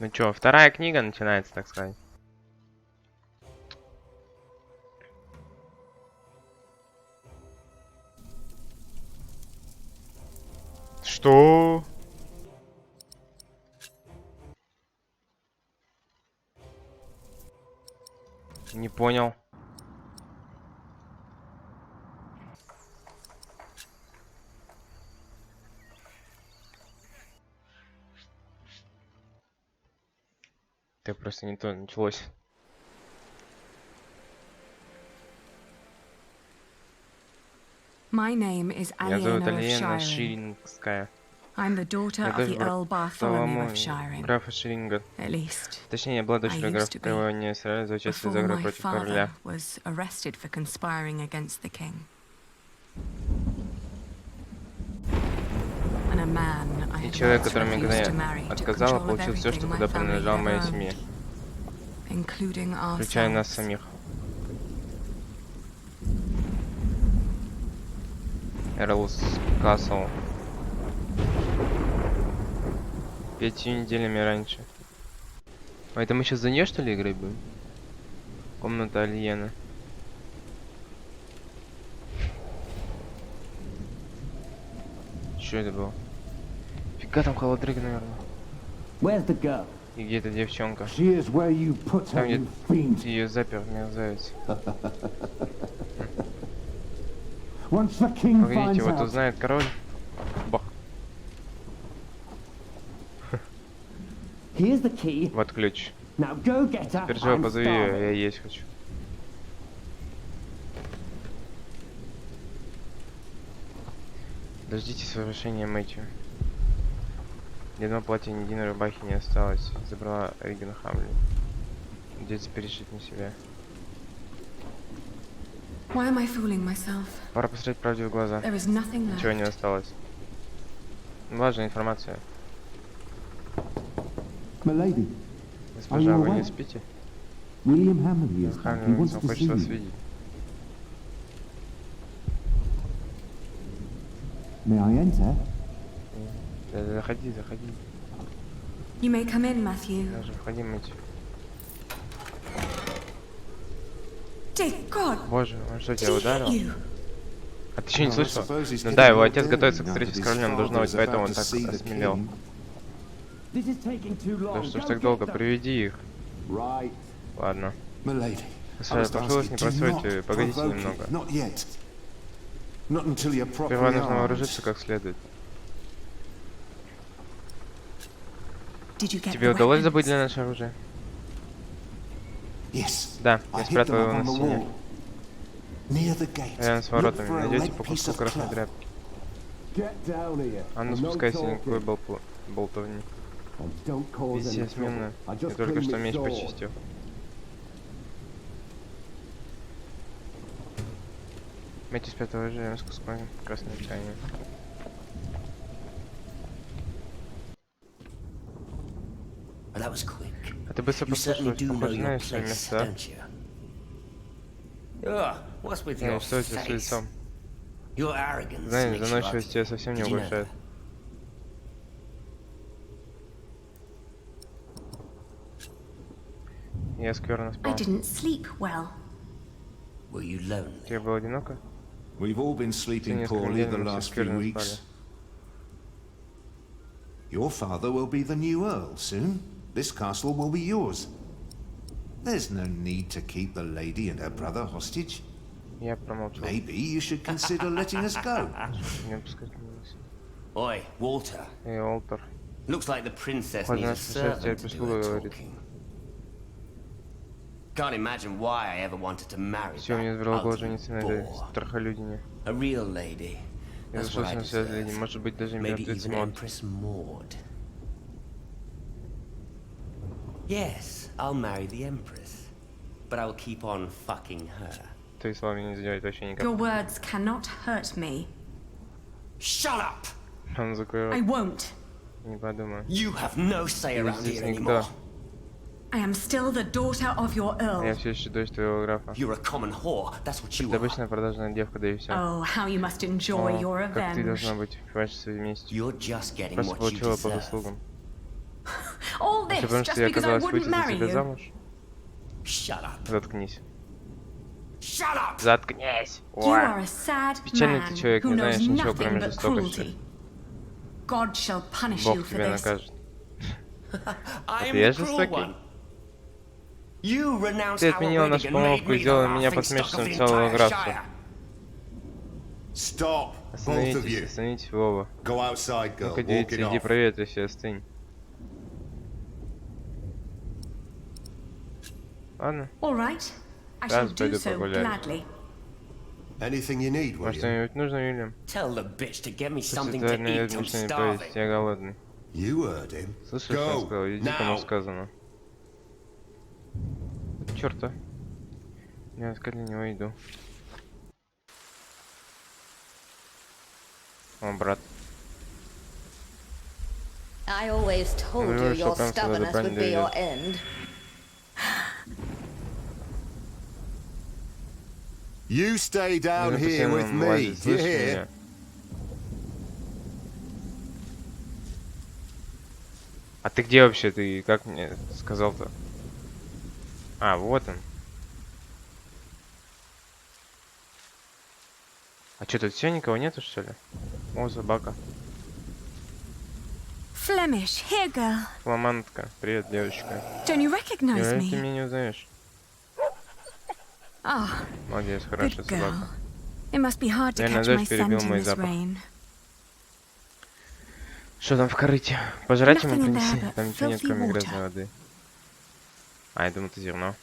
Ну чё, вторая книга начинается, так сказать. Что? Не понял. Это просто не то началось. Меня зовут Алиена Ширингская. I'm the daughter Я of дочь the Earl Bartholomew of Shiring. графа Ширинга. At least, Точнее, я была дочерью I графа, used to be. которого не сражали за участие в Before заговоре my против father короля. was arrested for conspiring against the king. And a man I И had человек, once который мне refused to когда marry я took отказала, control of получил все, что everything my тогда family принадлежало had моей earned, семье, including включая нас ourselves. самих. Эрлс Касл. 5 неделями раньше. А это мы сейчас за нее, что ли, играть будем? Комната Алиена. Что это было? Фига там холодрыга, наверное. И где эта девчонка? Там, где ты ее запер, мерзавец. Погодите, вот узнает король. Бах. Вот ключ. Теперь же позови ее, я есть хочу. Дождитесь возвращения Мэтью. Ни одного платья, ни единой рубахи не осталось. Забрала Ригана Хамли. Придется перешить на себя. Пора посмотреть правде в глаза. Ничего не осталось. Важная информация. Госпожа, вы не спите? Хамли хочет вас видеть. Заходи, заходи. You may come in, Matthew. Даже входи, Мэтью. God, Боже, он что, тебя ударил? А ты еще не слышал? Ну да, его отец готовится к встрече с королем, должно быть, поэтому он так осмелел. Да что ж так долго? Приведи их. Ладно. Госпожа, прошу вас, не просрочьте, погодите немного. Сперва нужно вооружиться как следует. Тебе удалось забыть для нас оружие? Да, я спрятал его на стене. Рядом с воротами. Найдете по куску красной тряпки. А ну спускайся, никакой болтовни. Везде сменно. Я только что меч почистил. Мэтью спрятал оружие рядом с куском красной ткани. А ты быстро послушалась, похоже, знаешь свои места. Ну, что у тебя с лицом? Знаешь, заносчивость тебя совсем не угрожает. Я скверно спал. Тебе было одиноко? Все несколько недель мы все скверно спали. Your father will be the new Earl soon. This castle will be yours. There's no need to keep the lady and her brother hostage. Я промолчал. Maybe you should consider letting us go. Oi, Walter. Эй, Уолтер. Looks like the princess needs a servant to do her talking. Can't imagine why I ever wanted to marry Все, мне избрал голову жениться на этой bore. страхолюдине. A real lady. Я That's what I зашелся на связь леди, deserve. может быть даже Maybe императрица even Мод. Empress Maud. Yes, I'll marry the Empress, but I'll keep on fucking her. Твои слова меня не задевают вообще никак. your words cannot hurt me. Shut up! Он закрыл. I won't. Не подумаю. You have no say Ты around здесь here никто. anymore. I am still the daughter of your Я Earl. все еще дочь твоего графа. You're a common whore. That's what you Это are. обычная продажная девка, да и все. Oh, how you must enjoy your Как ты revenge. должна быть в качестве вместе. You're just getting Просто what you получила по deserve. заслугам. All all Все this потому, что just я because I оказалась выйти wouldn't за marry тебя you? замуж? Shut up. Заткнись. Shut up. Заткнись! You are a sad Печальный man ты человек, who не knows знаешь ничего, nothing кроме but жестокости. cruelty. God shall punish you Бог for тебя this. накажет. I am я the cruel жестокий? one. You renounced Ты our отменила wedding нашу and made помолвку и me the сделала меня laughing stock of посмешищем the целого entire графства. Shire. Stop, both of Остановитесь, you. остановитесь вы оба. Go outside, girl. Ну-ка, Walk девица, it иди off. проветрись и остынь. Ладно, All right. I shall Раз do пойду so погуляю. gladly. Anything you need, может, William? что-нибудь нужно, Уильям? Tell the bitch to get me Пусть something это to не eat. I'm что не поесть, starving. я голодный. You heard him. Слышишь, что он сказал? Go, Иди, кому now. сказано. Чёрта. Я с него иду. О, брат. I always told you your stubbornness would be your end. You stay down Нужно here постоянно with me. лазить, Do you слышишь hear? меня? А ты где вообще? Ты как мне сказал-то? А, вот он. А что, тут все никого нету, что ли? О, собака. Flemish, here, girl. Фламандка. Привет, девочка. Don't you recognize Неужели ты me? меня не узнаешь? Ah, Молодец, good хорошая girl. собака. It must be hard to Наверное, catch my дождь перебил scent in мой this запах. rain. Что там в корыте? Пожрать ему Nothing in принеси? there but Там ничего нет, filthy кроме water. грязной воды. А, я думал, это зерно.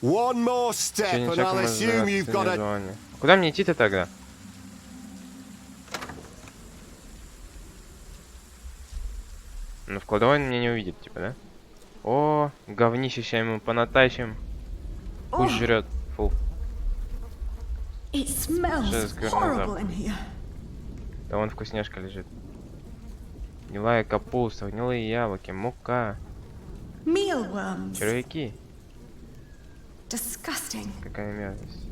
One more Еще step, не and шаг, I'll и можно assume you've got a... желание. Куда мне идти-то тогда? Ну, в кладовой он меня не увидит, типа, да? О, говнище, ща ему понатащим. Пусть жрет. Фу. It smells Just good horrible enough. in here. Да вон вкусняшка лежит. Гнилая капуста, гнилые яблоки, мука, Mealworms. червяки. Disgusting. Какая мерзость.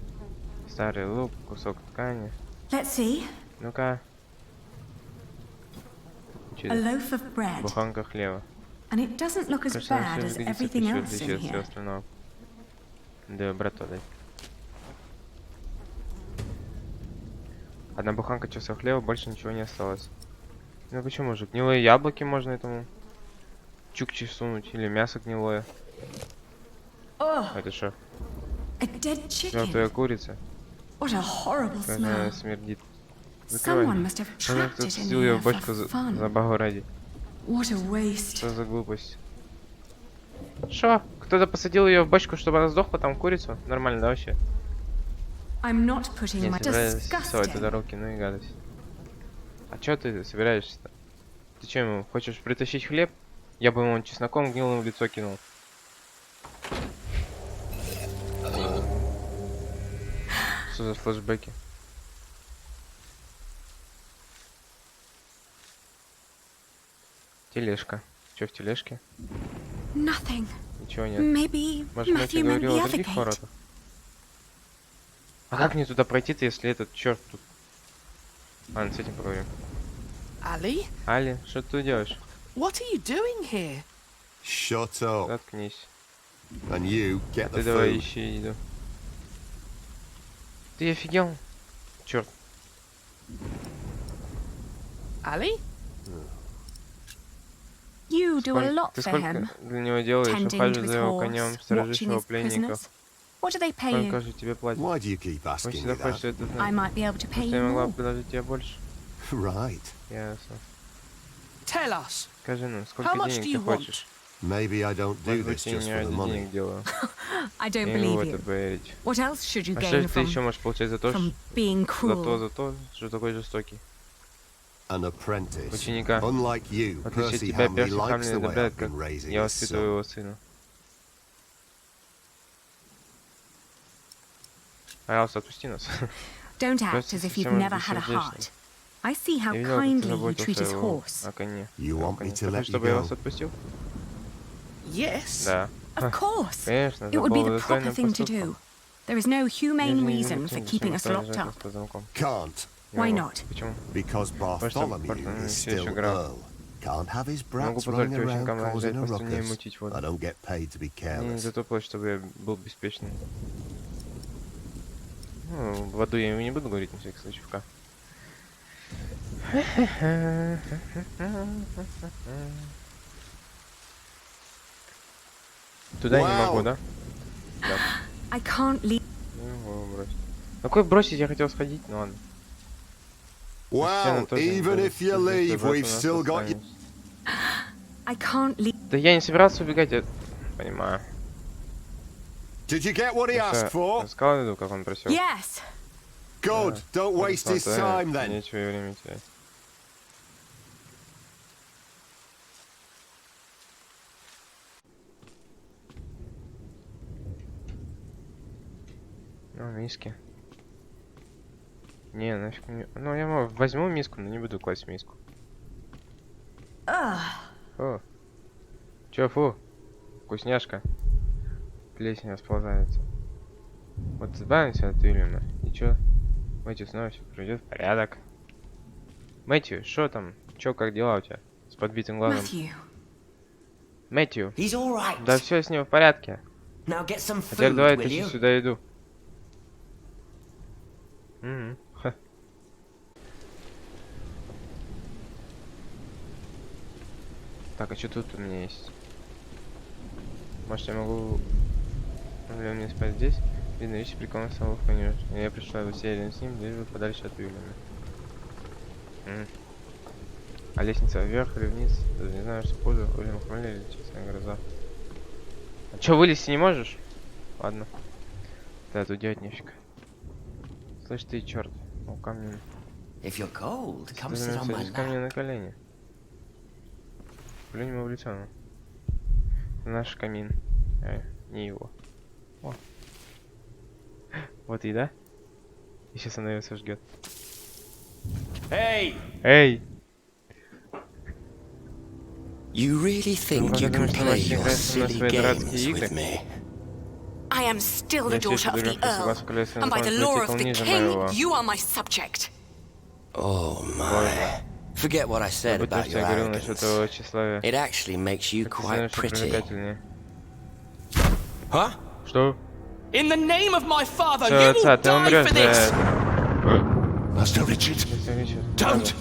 Старый лук, кусок ткани. Let's see. Ну-ка. A Чудо. loaf of bread. Буханка хлеба. And it doesn't look as Кажется, bad все as сгодится everything пища, в else отличие in от всего here. остального. Да, брату дай. Одна буханка часов хлеба, больше ничего не осталось. Ну почему же? Гнилые яблоки можно этому чукчи сунуть, или мясо гнилое. Oh, Это что? a dead chicken. Мертвая курица. What a horrible Она smell. смердит. Someone Закрывай. must have Кто-то trapped it in сидел ее here в бочку for fun. забавы ради. What a waste. Что за глупость? Шо? Кто-то посадил ее в бочку, чтобы она сдохла, там курицу? Нормально, да, вообще? I'm not putting Не my собираюсь туда disgusting. руки, ну и гадость. А чё ты собираешься-то? Ты чё ему, хочешь притащить хлеб? Я бы ему чесноком гнилым в лицо кинул. Что за флешбеки? Тележка. Чё в тележке? Nothing. Ничего нет. Maybe Может, я тебе Matthew meant говорил the о other других gate. воротах? А как мне туда пройти-то, если этот черт тут? Ладно, с этим поговорим. Ali, Али, что ты делаешь? what are you doing here? Shut up. Заткнись. And you get Ты the давай food. ищи еду. Ты офигел? Черт. Ali? You do a lot Ты for сколько him. для него делаешь? Tending to Ухаживаешь his за его horse, конем, сторожишь watching его his пленников. prisoners. What do they pay Сколько you? же тебе платят? Why do you keep Он asking всегда me хочет that? это I знать. might be able to pay Просто я you могла more. предложить тебе больше. Right. Ясно. Tell us. Скажи, ну, How сколько much do денег ты you want? хочешь? Maybe I don't do Может быть, this я just не for the ради money. денег делаю. I Я don't не могу в believe это you. поверить. What else should you А что gain же ты еще from можешь получать за то, being cruel? за то, что такой жестокий? An apprentice. Ученика. Unlike you, В отличие от Percy тебя, Hamley Перси likes Хамлин the way одобряет, I've как been raising я his воспитываю son. его сына. Пожалуйста, отпусти нас. Don't act Просто as if you've совсем never had a бессердечный. heart. I see how Я видел, как ты kindly you заботился treat his о его- horse. о коне. You О want коне. me to Ты let хочешь, you чтобы я go? вас отпустил? Yes. Да. Of course. Конечно, It это would be было the proper достойным thing to поступком. do. There is no Я же humane не reason for вынужден keeping us зачем locked держать up. нас под замком. Can't, Не Why могу. not? Почему? because Потому что Bartholomew Бартоломей is все еще still граф. Earl. Can't have his Могу brats позволить running очень around команде взять causing a по стране и ruckus. мутить I воду. don't get paid to be Мне не careless. за то платят, чтобы я был беспечным. Ну, в аду я ему не буду говорить, на всякий случай, пока. Туда не могу, да? Да. I can't leave. Не могу бросить. Какой бросить я хотел сходить? Ну ладно. Well, even if you leave, we've still got you. I can't leave. Да я не собирался убегать, я понимаю. Did you get what he asked for? Сказал иду, как он просил. Yes. Good. Don't waste his time then. Нечего и время терять. Ну, миски. Не, нафиг мне... Ну, я возьму миску, но не буду класть в миску. Фу. Чё, фу? Вкусняшка. Плесень расползается. Вот избавимся от Уильяма. И чё? Мэтью снова все придет в порядок. Мэтью, шо там? Чё, как дела у тебя? С подбитым глазом. Мэтью. He's all right. Да все с ним в порядке. Now get some А теперь food, давай will тащи you? сюда еду. Ха. Так, а что тут у меня есть? Может, я могу... Или мне спать здесь? Видно, вещи прикольно стало в конечно. Я пришла в серию с ним, движу подальше от Уильяма. А лестница вверх или вниз? Даже не знаю, что хуже. Уильям хмели или честная гроза. А чё, вылезти не можешь? Ладно. Да, тут делать нефиг. Слышь ты, черт. О, камни. If you're cold, come Ты sit on my садись ко мне lap. на колени. Плюнь ему в лицо. Наш камин. Не его. О. Вот еда. И сейчас она ее сожгет. Hey! Эй! You really think you can play your silly games with me? I am still the Я все daughter еще of the беру Earl, согласно колесу and by the национального law of титула the ниже king, моего. you are my subject. Oh my. Forget what I said Будто about все your говорил насчет arrogance. твоего тщеславия. It actually makes you Это quite становится pretty. привлекательнее. Huh? Что? In the name of my father, Всё, you will отца, ты die умрешь for за this! это. Master Richard, Мистер Ричард, don't!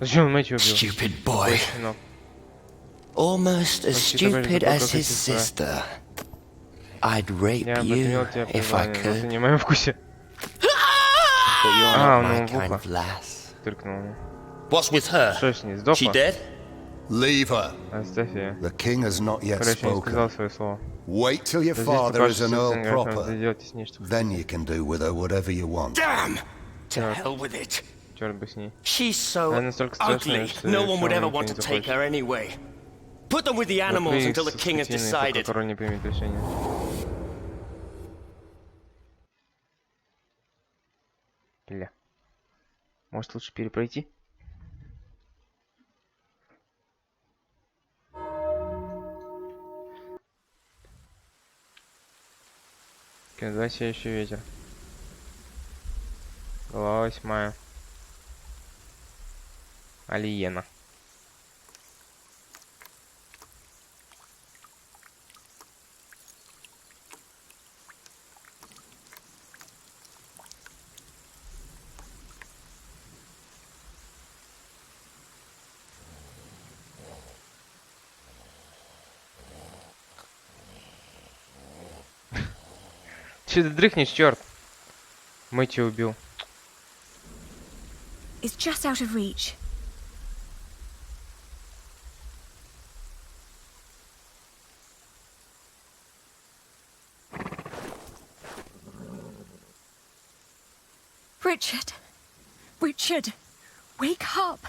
Зачем он Мэтью убил? Stupid boy. Ой, щенок. Almost as Почти такой же stupid тупой, as как и his сестра. sister. I'd rape Я бы you отменил тебе if I призвание, но ты could. не в моем вкусе. But you're Ah, not my ну, kind вуха. of lass. Тыркнул он. What's with her? Что с ней, She сдохла? dead? Leave her. Оставь ее. The king has not yet Короче, не сказал spoken. свое слово. Wait till your Здесь father is покажешь an earl сцену, proper. сделайте с ней, что Then you can do with her whatever you want. Damn! To Yeah. hell with it. черт бы с ней. She's so Она настолько страшная, ugly. что No её one всё would ever равно want никто to не take захочет. her anyway. Put them with the animals Запри их until the со king has скотиной, пока decided. король не примет решение. Бля. Может лучше перепройти? Когда сеющий ветер. Глава 8. Алиена. Че ты дрыхнешь, черт? Мэтью убил. It's just out of reach. Richard. Richard. Wake up.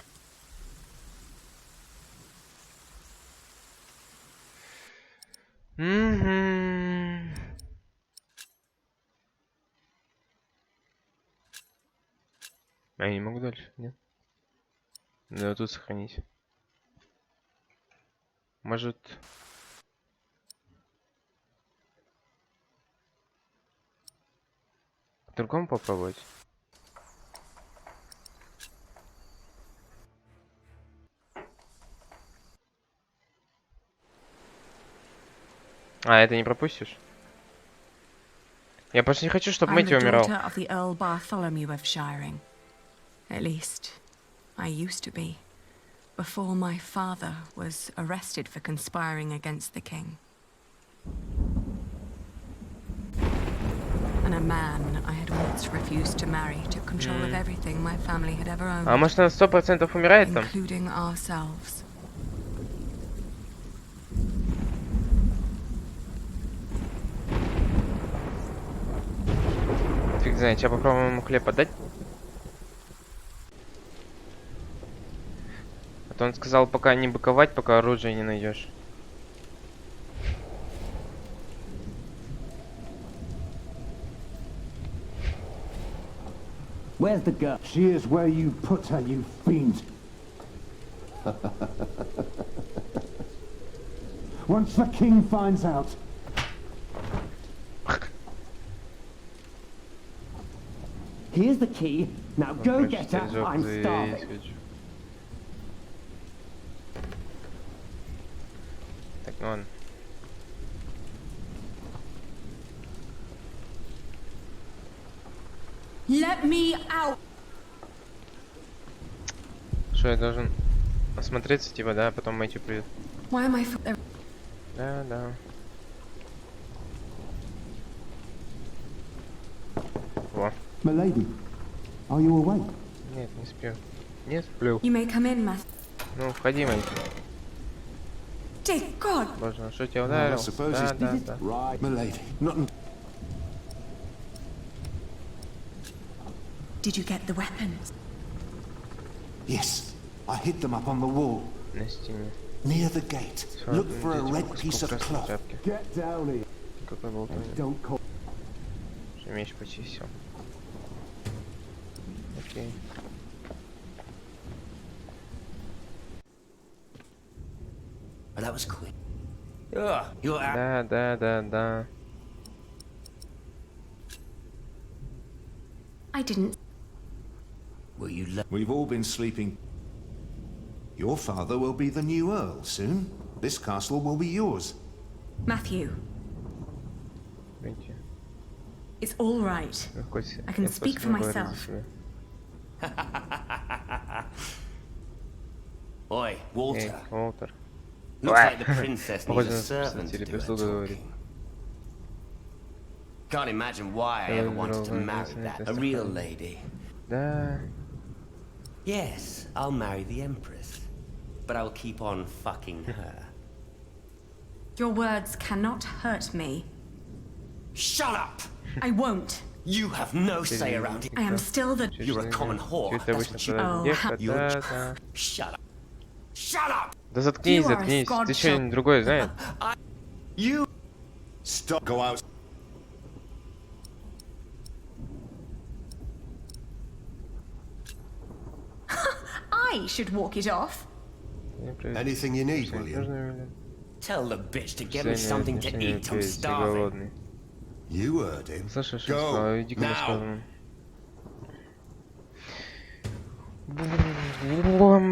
А я не могу дальше, нет? Надо тут сохранить. Может... По-другому попробовать. А, это не пропустишь? Я просто не хочу, чтобы I'm Мэтью the умирал. daughter of the Earl Bartholomew of Shiring. At least, I used to be. Before my father was arrested for conspiring against the king. And a man I had once refused to marry took control of everything my family had ever А owned, может она 100% умирает там? including ourselves. Фиг знает, сейчас попробуем ему хлеб отдать. А то он сказал, пока не быковать, пока оружие не найдешь. Where's the girl? She is where you put her, you fiend. Once the king finds out. Here's the key. Now go get her. I'm starving. Так, ну ладно. Let me out! Что, я должен осмотреться, типа, да, потом Мэтью придет. Why am I... Да, да. Во. Milady, are you awake? Нет, не сплю. Не сплю. You may come in, Matt. Ну, входи, Мэтью. Dear God! Боже, ну что тебя I ударил? suppose Да, it's да, да. right, milady. Not. Did you get the weapons? Yes, I hid them up on the wall На стене. near the gate. Look for a red piece of cloth. Get down here. Какой болтовня. Don't call. Что меч почти все. Окей. Oh, that was quick. Ugh, you're out. Да, да, да, да. I didn't... Will you let... We've all been sleeping. Your father will be the new Earl soon. This castle will be yours. Matthew, Видите? it's all right. I can speak for myself. Oi, Walter. Эй, Уолтер. Looks like the princess needs Похоже a на servant to или do her прислуга говорит. talking. Can't imagine why I ever wanted to marry that. A real lady. Да. Yes, I'll marry the Empress. But I'll keep on fucking her. Your words cannot hurt me. Shut up! I won't. You have no say around it. I am still the... You're a common whore. Чё это That's обычно what you продает Oh, девка? You're Да, да. Shut up. Shut up! Да заткнись, You are a заткнись. Ты Scotch что, другой знаешь? You... Stop. Go out. I should walk it off. Anything you need, William? William? Tell the bitch to get me something to eat. I'm starving. You heard him. Слушай, что Go, сказал? Иди куда now. сказано.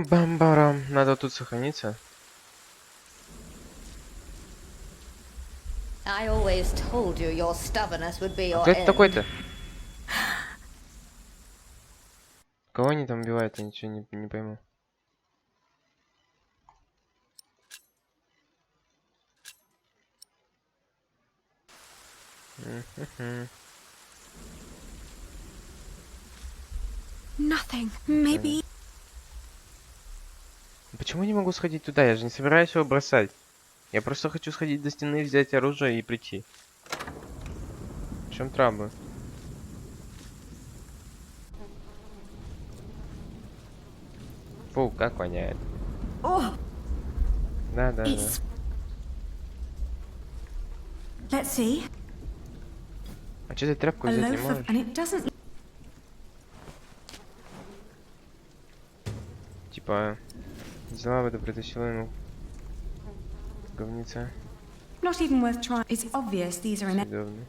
Бам-барам. Надо тут сохраниться. I always told you your stubbornness would be your Кто это end. такой-то? Кого они там убивают? Я ничего не пойму. Nothing. Maybe... Почему не могу сходить туда? Я же не собираюсь его бросать. Я просто хочу сходить до стены, взять оружие и прийти. В чем трабла? Фу, как воняет. Oh, Да, да, да. it's... Let's see. А что ты тряпку A взять не loaf of... можешь? And it doesn't... Типа, взяла бы да притащила ему говница. Not even worth trying. It's obvious these are in... Съедобный.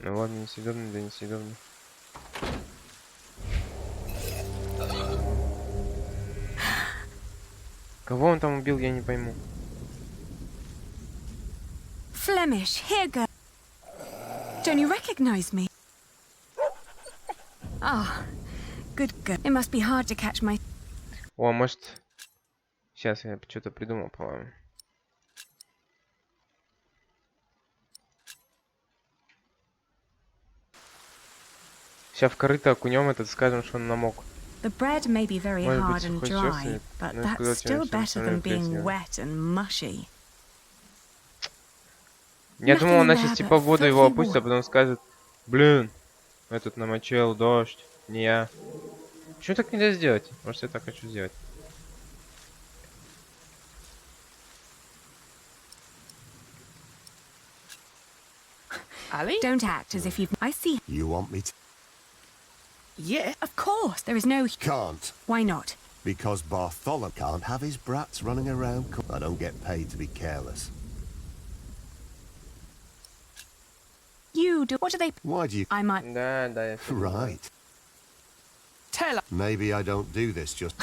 Ну ладно, несъедобный, да несъедобный. Кого он там убил, я не пойму. Flemish, here go. Don't you recognize me? Ah, good girl. It must be hard to catch my... О, может... Сейчас я что-то придумал, по-моему. Сейчас в корыто окунем этот, скажем, что он намок. The bread may be very Может hard быть, and хоть dry, чувствует, but но that's сказать still им, что better than он being плесневый. wet and mushy. Я думал, он Nothing in сейчас there типа but в воду его filthy опустит, а water. потом скажет: блин, этот намочил, дождь, не я. Почему так нельзя сделать? Может, я так хочу сделать. Ali? Don't act as if you've... I see. You want me to? Yeah. Of course, there is no... Can't. Why not? Because Bartholomew can't have his brats running around. I don't get paid to be careless. You do... What do they... Why do you... I might... Да, да, я всё понимаю. Right. Tell her. Maybe I don't do this just...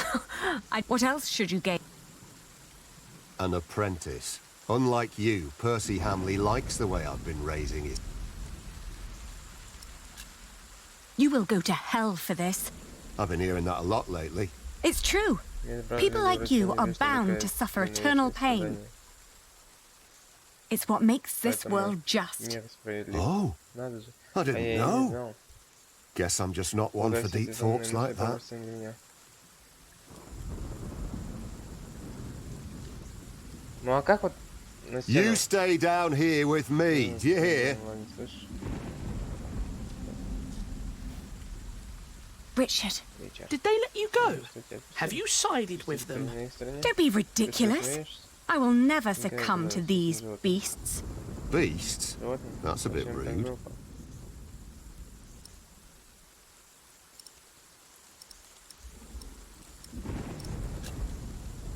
What else should you gain? An apprentice. Unlike you, Percy Hamley likes the way I've been raising his... You will go to hell for this. I've been hearing that a lot lately. It's true. People like you are bound to suffer eternal pain. It's what makes this world just. Мир справедлив. Oh, Надо же. I А я didn't и не know. знал. Guess I'm just not one Куда for все deep эти thoughts темные like мысли that. просто не для меня. Ну а как вот на стену? You stay down here with me, do you hear? Ладно, слышишь? Richard, Вечер. Did they let you go? Что тебя Have you sided with Ты them? на их стороне? don't be Ты ridiculous. смеешься? I will never succumb to these beasts. Beasts? Животные? That's a bit Зачем так rude. грубо?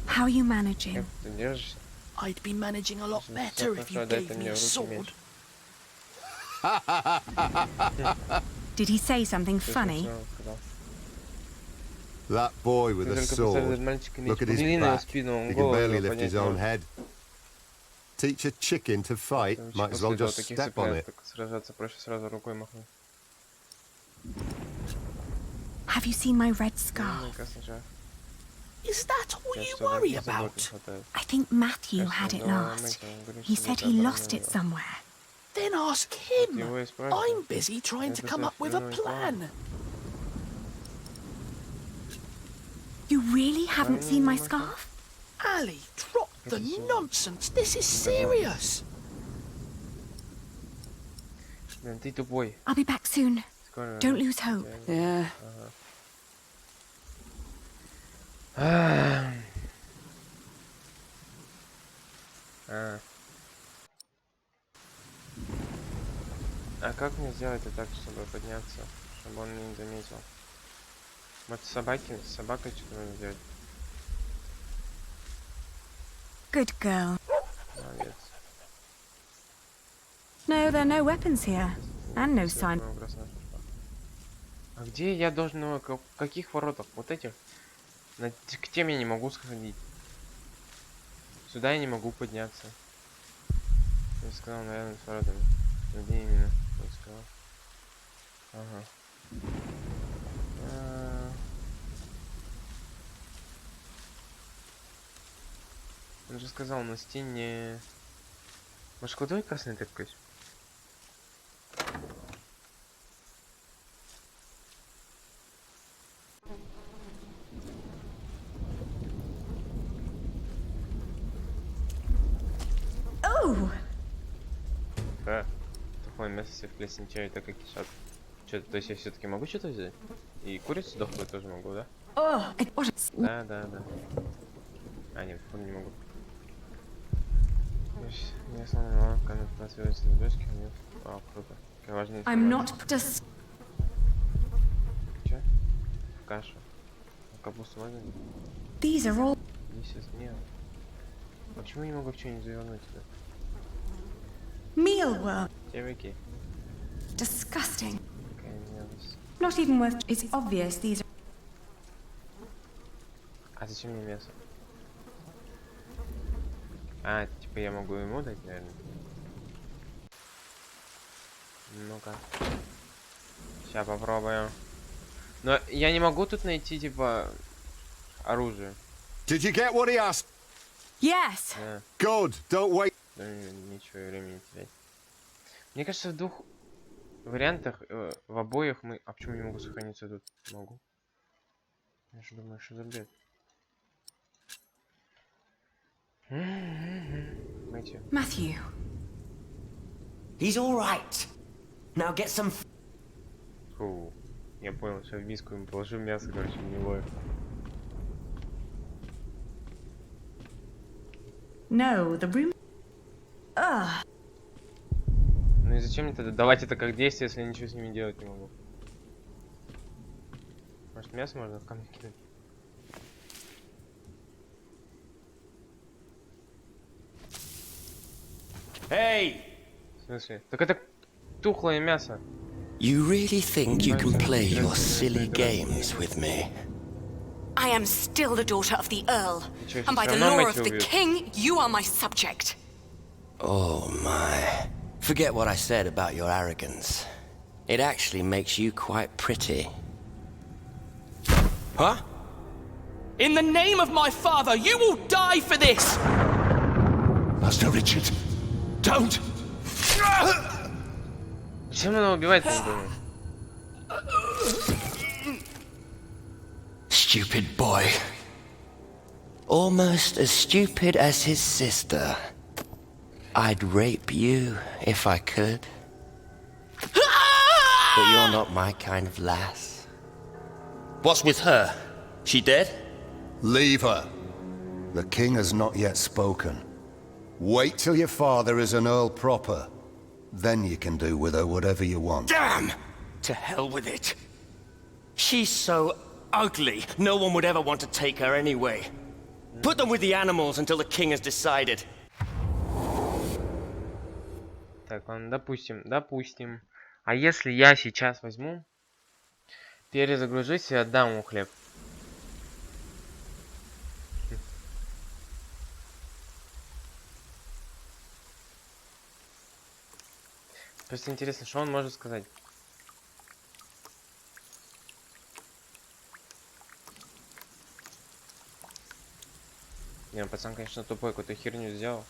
How are you managing? Как ты держишься? I'd be managing a lot better if you Хорошо, дай gave ты me мне a в руки sword. меч. Did he say something Ты funny? сначала сказал. That boy with Ты a только поставь sword. этот мальчика меч. Look at his Погляди на его back. спину, он He can голову barely его lift his поднять не own может. head. Teach a chicken to fight. Короче, Might as well после just таких step on цыплят it. так сражаться проще сразу рукой махнуть. Have you seen my red Ну, scarf? мне кажется, что Is that all я you что-то worry забот не about? хватает. I think Matthew Кажется, had it давай last. мыть, он говорит, He что said это he оборона lost it его. somewhere. Then ask Ты him. его исправишь? I'm busy trying to Это come up with a совсем новый план. plan. You really haven't Правильно seen my думаешь, scarf? Ali, drop the nonsense. This is serious. Блин, ты тупой. I'll be back soon. Скоро. Don't lose hope. Yeah. А. А как мне сделать это так, чтобы подняться, чтобы он меня не заметил? Вот собакой что-то надо сделать. Good girl. Молодец. No, there are no weapons here. And no sign. А где я должен, ну, в каких воротах? Вот этих? К тем я не могу сходить. Сюда я не могу подняться. Я сказал, наверное, с воротами. Где именно? Я сказал. Ага. Он же сказал на стене. Может, кладовой красный такой? Oh! Да. Такое мясо себе в плесень чаю, так как кишат. Что-то, то есть я все-таки могу что-то взять? И курицу дохлую тоже могу, да? Oh! Да. А, нет, не могу. Я сломала камень на связи с дочкой, нет. А, круто. Какая важная I'm информация. not just... Че? В кашу. А капусту можно? These are all... Сейчас нет. А почему я не могу в что-нибудь завернуть тебя? Mealworm. Червяки. Disgusting. Какая мерзость. Not even worth. It's obvious these are. А зачем мне мясо? А, типа я могу ему дать, наверное. Ну-ка. Сейчас попробуем. Но я не могу тут найти, типа, оружие. Did you get what he asked? Yes. Да. Good. Don't wait. Да, ничего, времени терять. Мне кажется, в двух вариантах, в обоих мы... А почему не могу сохраниться тут? Могу. Я же думаю, что за бред. Matthew. He's all right. Now get some. Фу. Я понял, что в миску ему положу мясо, короче, в него. No, the room. Ну и зачем мне тогда давать это как действие, если я ничего с ними делать не могу? Может, мясо можно в камень кинуть? Hey! В смысле? Так это тухлое мясо. You really think you can play your silly games with me? I am still the daughter of the Earl, Ничего, and by the всё равно law мы of тебя the убьют. king, you are my subject. Oh my. Forget what I said about your arrogance. It actually makes you quite pretty. Huh? In the name of my father, you will die for this! Master Richard, don't! Зачем она убивает, я не понял. Stupid boy. Almost as stupid as his sister. I'd rape you if I could. But you're not my kind of lass. What's with her? She dead? Leave her. The king has not yet spoken. Wait till your father is an earl proper. Then you can do with her whatever you want. Damn! To hell with it. She's so ugly, no one would ever want to take her anyway. Put them with the animals until the king has decided. Так, ладно, допустим. А если я сейчас возьму, перезагружусь и отдам ему хлеб? Просто интересно, что он может сказать. Не, пацан, конечно, тупой, какую-то херню сделал.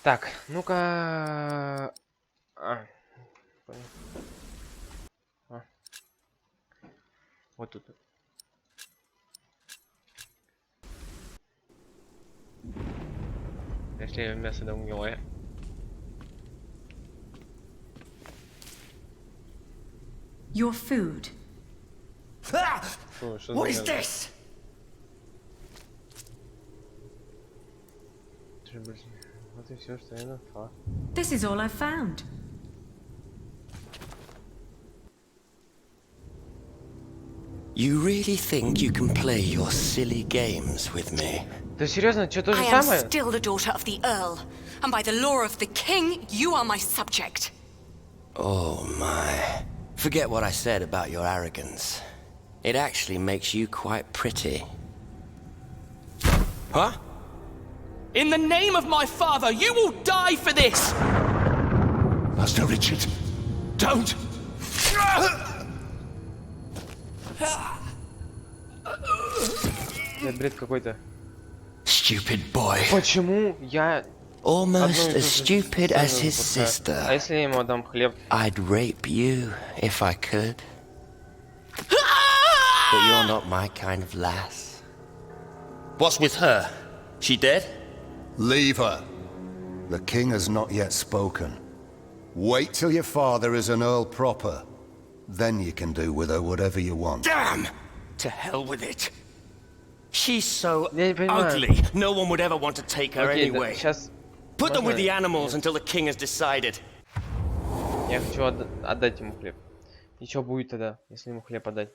Так, ну-ка... понял. Вот тут. Если мясо да гнилое. Your food. Фу, что What за is мясо? this? Вот и все, что я нашла. This is all I've found. You really think you can play your silly games with me? Да серьезно, что то же I am самое? still the daughter of the Earl, and by the law of the king, you are my subject. Oh my. Forget what I said about your arrogance. It actually makes you quite pretty. Huh? In the name of my father, you will die for this! Master Richard, don't! Это бред какой-то. Stupid boy. Почему я... Almost as stupid as his А sister. если я ему отдам хлеб? I'd rape you if I could. But you're not my kind of lass. What's with her? She dead? Leave her. The king has not yet spoken. Wait till your father is an earl proper. Then you can do with her whatever you want. Damn! To hell with it. She's so Я не понимаю. ugly, no one would ever want to take her Окей, да, anyway. сейчас... Put them with the Можно? animals until the king has decided. Я хочу отдать ему хлеб. И что будет тогда, если ему хлеб отдать?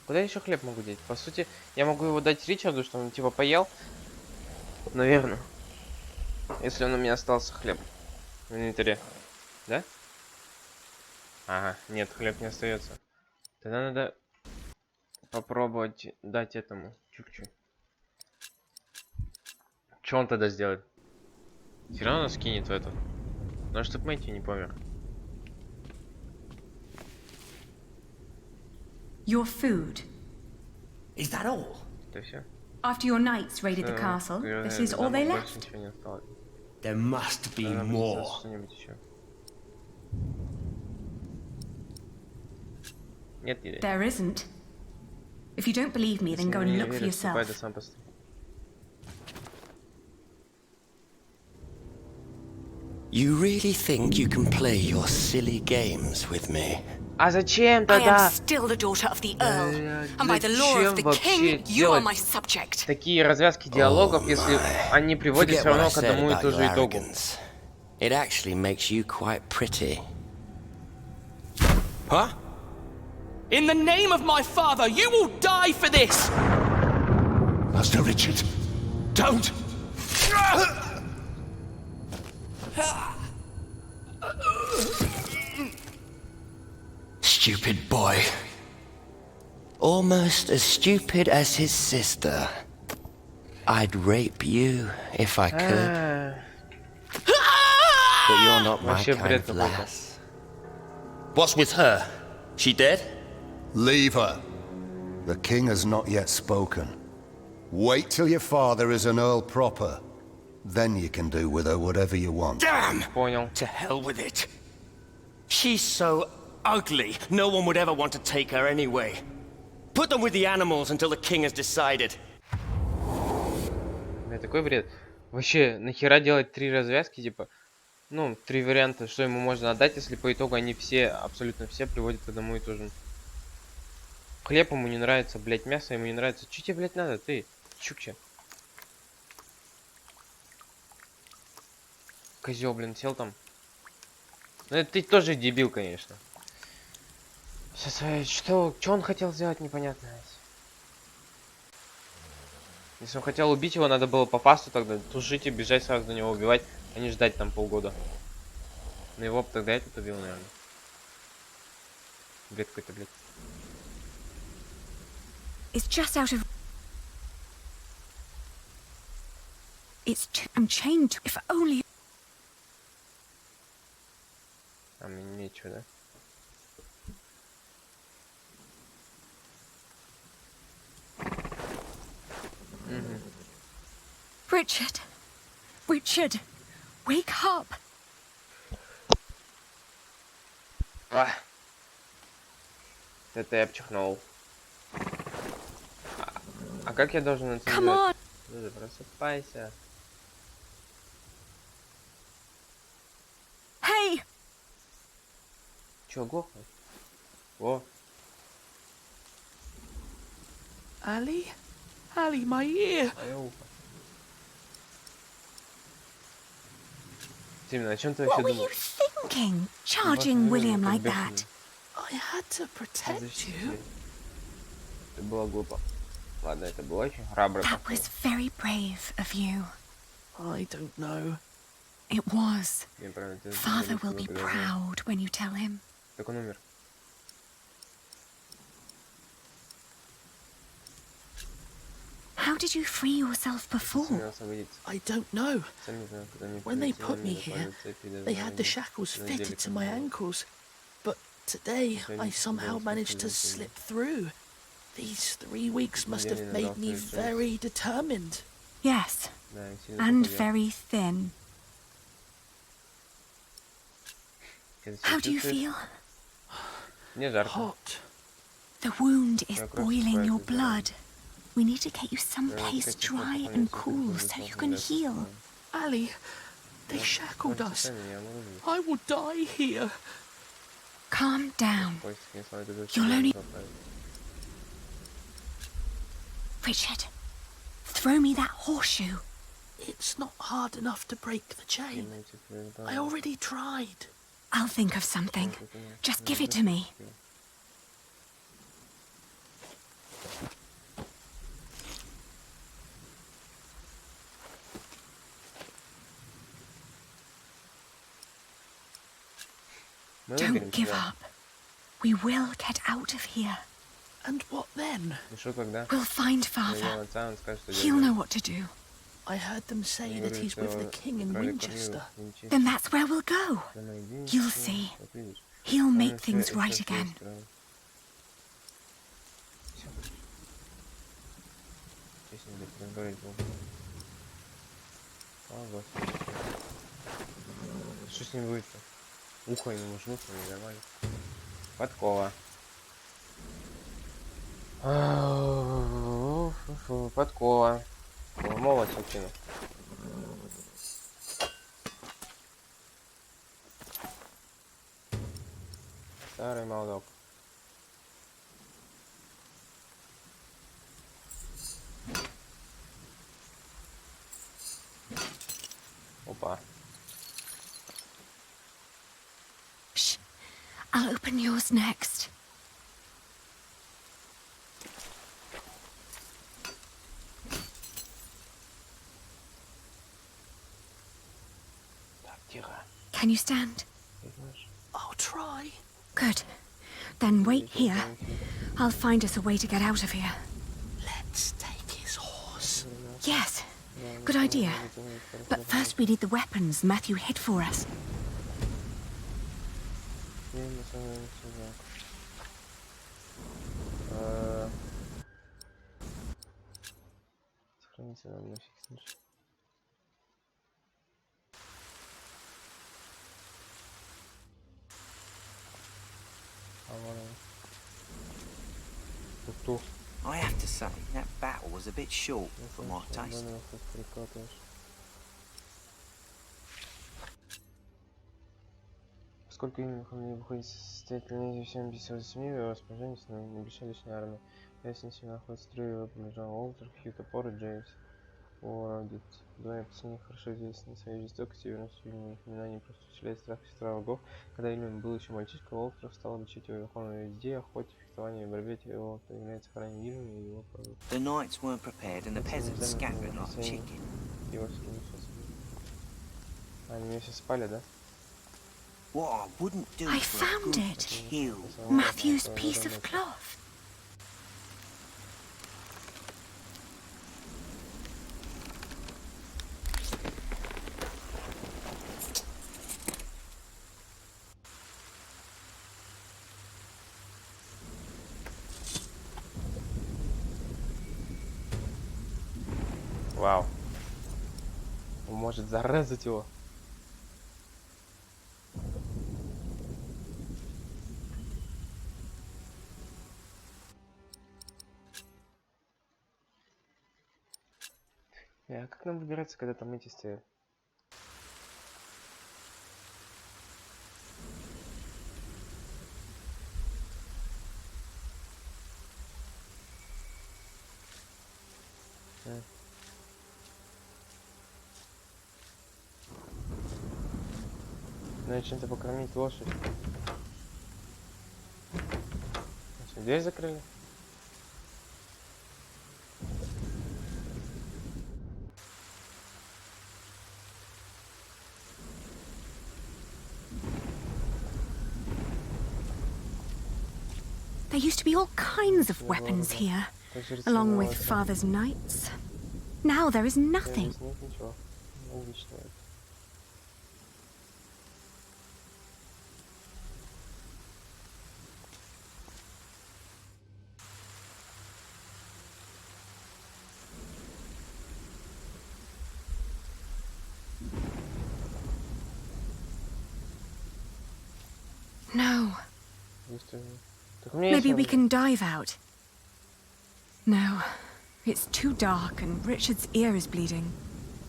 Куда еще хлеб могу деть? По сути, я могу его дать Ричарду, что он типа поел. Наверное. Если он у меня остался хлеб в инвентаре. Да? Ага, нет, хлеб не остается. Тогда надо попробовать дать этому Чукчу. Что он тогда сделает? Все равно скинет в эту. Ну, чтоб Мэтью не помер. Your food. Is that all? Это все. After your knights raided the castle, this is all they left. Ничего не осталось. There must be Надо more. будет что-нибудь еще. Нет идей. There isn't. If you don't believe me, then go and look for yourself. Сам посмотри. You really think you can play your silly games with me? А зачем I тогда am still the daughter of the Earl, and by the law of the king, you are my subject. такие развязки диалогов, если они приводят Forget все what I равно к said одному и about тому your же итогу? arrogance. It actually makes you quite pretty. Huh? In the name of my father, you will die for this! Master Richard, don't! Stupid boy. Almost as stupid as his sister. I'd rape you if I could. But you're not my Вообще kind бред of какой-то. lass. What's with her? She dead? Leave her. The king has not yet spoken. Wait till your father is an earl proper. Then you can do with her whatever you want. Damn! Понял. To hell with it. She's so ugly, no one would ever want to take her anyway. Put them with the animals until the king has decided. Бля, такой бред. Вообще, нахера делать 3 развязки, типа, ну, 3 варианта, что ему можно отдать, если по итогу они все, абсолютно все, приводят к одному и тому же. Хлеб ему не нравится, блядь, мясо ему не нравится. Че тебе, блядь, надо, ты, Чукча? Козел, блин, сел там. Ну, это ты тоже дебил, конечно. Сейчас, что он хотел сделать, непонятно. Если он хотел убить его, надо было по фасту тогда тушить и бежать сразу на него убивать, а не ждать там полгода. Но его бы тогда этот убил, наверное. Бред какой-то, блядь. It's just out of... It's I'm chained. If only... А мне нечего, да? Richard. Richard. Wake up. Это я обчихнул. А как я должен это Come сделать? on. Люди, просыпайся. Hey. Чё, глохнул? Во. Ali? Ali, my ear! Твоё ухо. Тимин, о чем ты What вообще were думал? you thinking? Charging William like that? I had to protect you. Это было глупо. Ладно, это было очень храбро. That was very brave of you. I don't know. It was. Мне правильно, ты Father will be благодарен. proud when you tell him. Так он умер. How did you free yourself before? Сумел освободиться. I don't know. Сам не знаю, куда мне When they прилетело, put me мне here, напали цепи, даже they had the ранили. shackles Надели fitted to my кандалы. ankles. But today, I somehow managed to slip through. These 3 weeks must have made me very determined. Yes, Да, я сильно and похудел. very thin. Ты себя How do you чувствуешь? feel? Мне жарко. Hot. The wound is Yeah, cross boiling your fibers, yeah. blood. We need to get you someplace каких-то dry похоронить, and если cool будет so you сложно, can да. heal. Ali, they shackled Можете us. сами, я могу жить. I will die here. Calm down. Поиск не слава тебе, You'll only- заправить. Richard, throw me that horseshoe. It's not hard enough to break the chain. Кинуть тебе, да. I already tried. I'll think of something. Just give it to me. Don't give up. We will get out of here. And what then? И что тогда? We'll find Найдем father. отца, он скажет, что He'll делать. know what to do. I heard them say that he's with the king in Украли Winchester. Корнилов, Винчестер. Then that's where we'll go. Да найди, You'll всё, see. вот видишь. He'll Он make всё- things всё right всё again. устроил. Всё. Здесь не будет разговаривать долго. О, Господи. Что с ним будет-то? Ухо ему жмутся, не нормально. Подкова. Подкова. Молот кину. Старый молоток. Опа. Shh. I'll open yours next. Так, тихо. Can you stand? I'll try. Good. Then wait here. I'll find us a way to get out of here. Let's take his horse. Yes. Good idea. But first we need the weapons Matthew hid for us. Сохранится нам на всякий случай. Тук-тук. I have to say, that battle was a bit short for my taste. Поскольку именно не выходит состоятельнее всем без своей семьи, его расположение на небольшой личной армии. Если не находится строй, его помежал Уолтер, Хью, Топор и Джеймс. Уордит. Двое пацаны хорошо известны своей жестокостью и верностью Вильяму. Имена не просто вселяют страх сестра врагов. Когда Вильям был еще мальчишка, Уолтер стал обучать его верховной езде, охоте, фехтованию и борьбе. Его является охраной Вильяма и его продукт. The knights weren't prepared and the peasants scattered like chicken. Его они меня все спали, да? What I wouldn't do I for a found good it. kill. Matthew's piece of cloth. Вау. Он может зарезать его. А как нам выбираться, когда там эти стоят? Надо чем-то покормить лошадь. Что, дверь закрыли? There used to be all kinds of weapons here, along with Father's knights. Now there is nothing. Нет ничего. Логично. No. Так у меня есть Maybe we он- can dive out. No. It's too dark and Richard's ear is bleeding.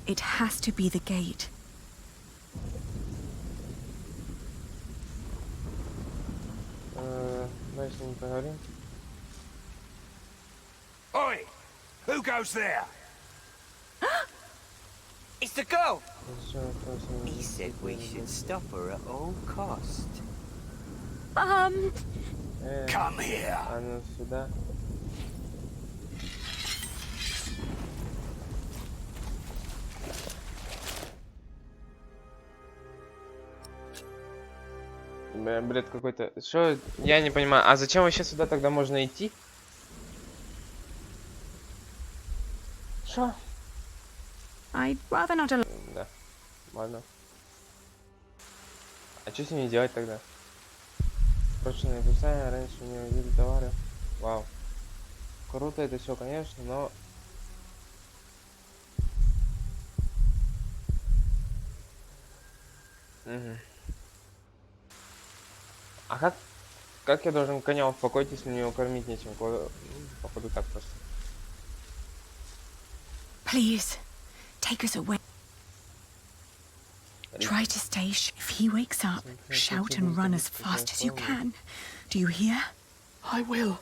It has to be the gate. Давай с ним поговорим. Oi! Who goes there? It's the girl! Зачем он просто не- He said we should stop her at all cost. Come here. А ну сюда. Бред какой-то. Что? Я не понимаю. А зачем вообще сюда тогда можно идти? Что? I'd rather not allow. Да. Ладно. А что с ними делать тогда? Срочное описание, раньше не увидели товары. Вау. Круто это все, конечно, но... Угу. А как я должен коня успокоить, если мне его кормить нечем? Походу так просто. Please, take us away. Try to stay. If he wakes up, shout and run as fast as you can. Do you hear? I will.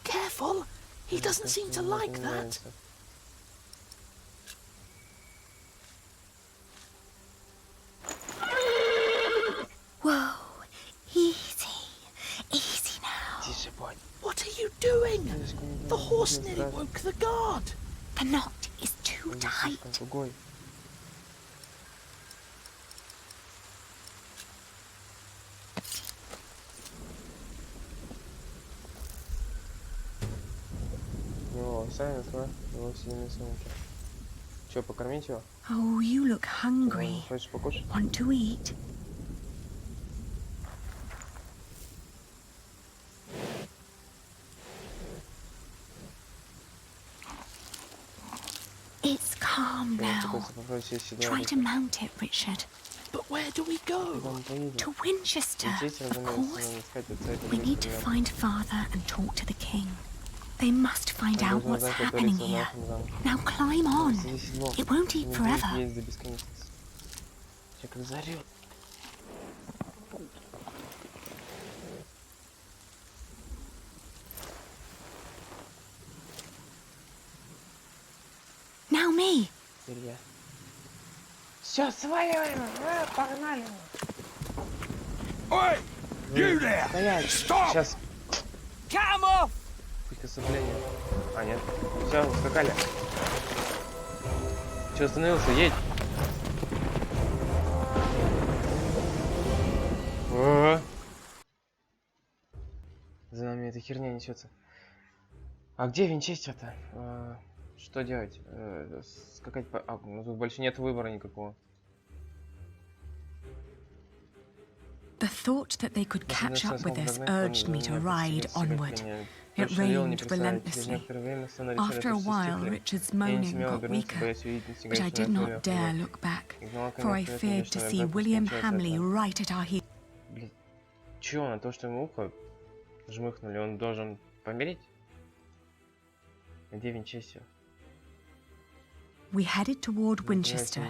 Careful. He doesn't seem to like that. Whoa. Easy. Easy now. What are you doing? The horse nearly woke the guard. The knot is too tight. Че, покормить его? Oh, you look hungry. Хочешь покушать? Want to eat? It's calm now. Try to mount it, Richard. But where do we go? To Winchester, of course. We need to find Father and talk to the king. They must find out what's happening here. Now climb on. It won't eat forever. Now me. Все, сваливаем! Погнали! Oi! You there! Stop! Сейчас. Cut him off! Приспособление. А, нет. Все, ускакали. Че, остановился? Едь! За нами эта херня несется. А где Винчестер-то? Что делать? Скакать по... А, ну тут больше нет выбора никакого. The thought that they could catch up with us urged me to ride onward. It rained relentlessly. After a while, Richard's moaning got weaker, but I did not dare look back, for I feared to see William Hamley right at our heels. Блин, чё, на то, что ему ухо жмыхнули, он должен помереть? Где Винчестер? We headed toward Winchester.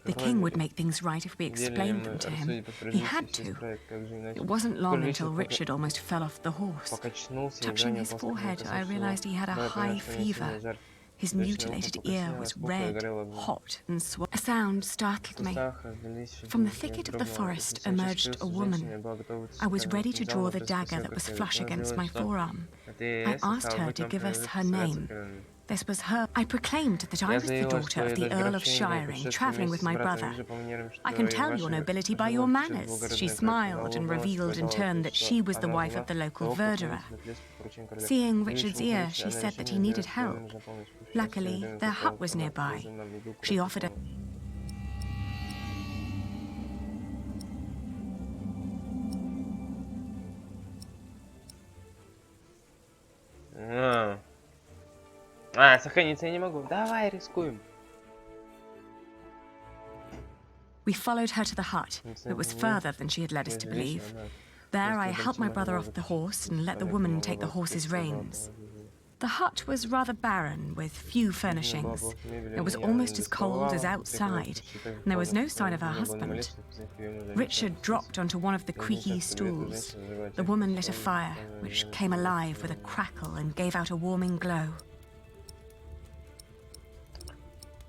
The king would make things right if we explained them to him. He had to. It wasn't long until Richard almost fell off the horse. Touching his forehead, I realized he had a high fever. His mutilated ear was red, hot, and swollen. A sound startled me. From the thicket of the forest emerged a woman. I was ready to draw the dagger that was flush against my forearm. I asked her to give us her name. This was her. I proclaimed that I was the daughter of the Earl of Shiring, travelling with my brother. I can tell your nobility by your manners. She smiled and revealed in turn that she was the wife of the local verderer. Seeing Richard's ear, she said that he needed help. Luckily, their hut was nearby. She offered a... А, сохраниться я не могу. Давай, рискуем. We followed her to the hut. It was further than she had led us to believe. There I helped my brother off the horse and let the woman take the horse's reins. The hut was rather barren, with few furnishings. It was almost as cold as outside, and there was no sign of her husband. Richard dropped onto one of the creaky stools. The woman lit a fire, which came alive with a crackle and gave out a warming glow.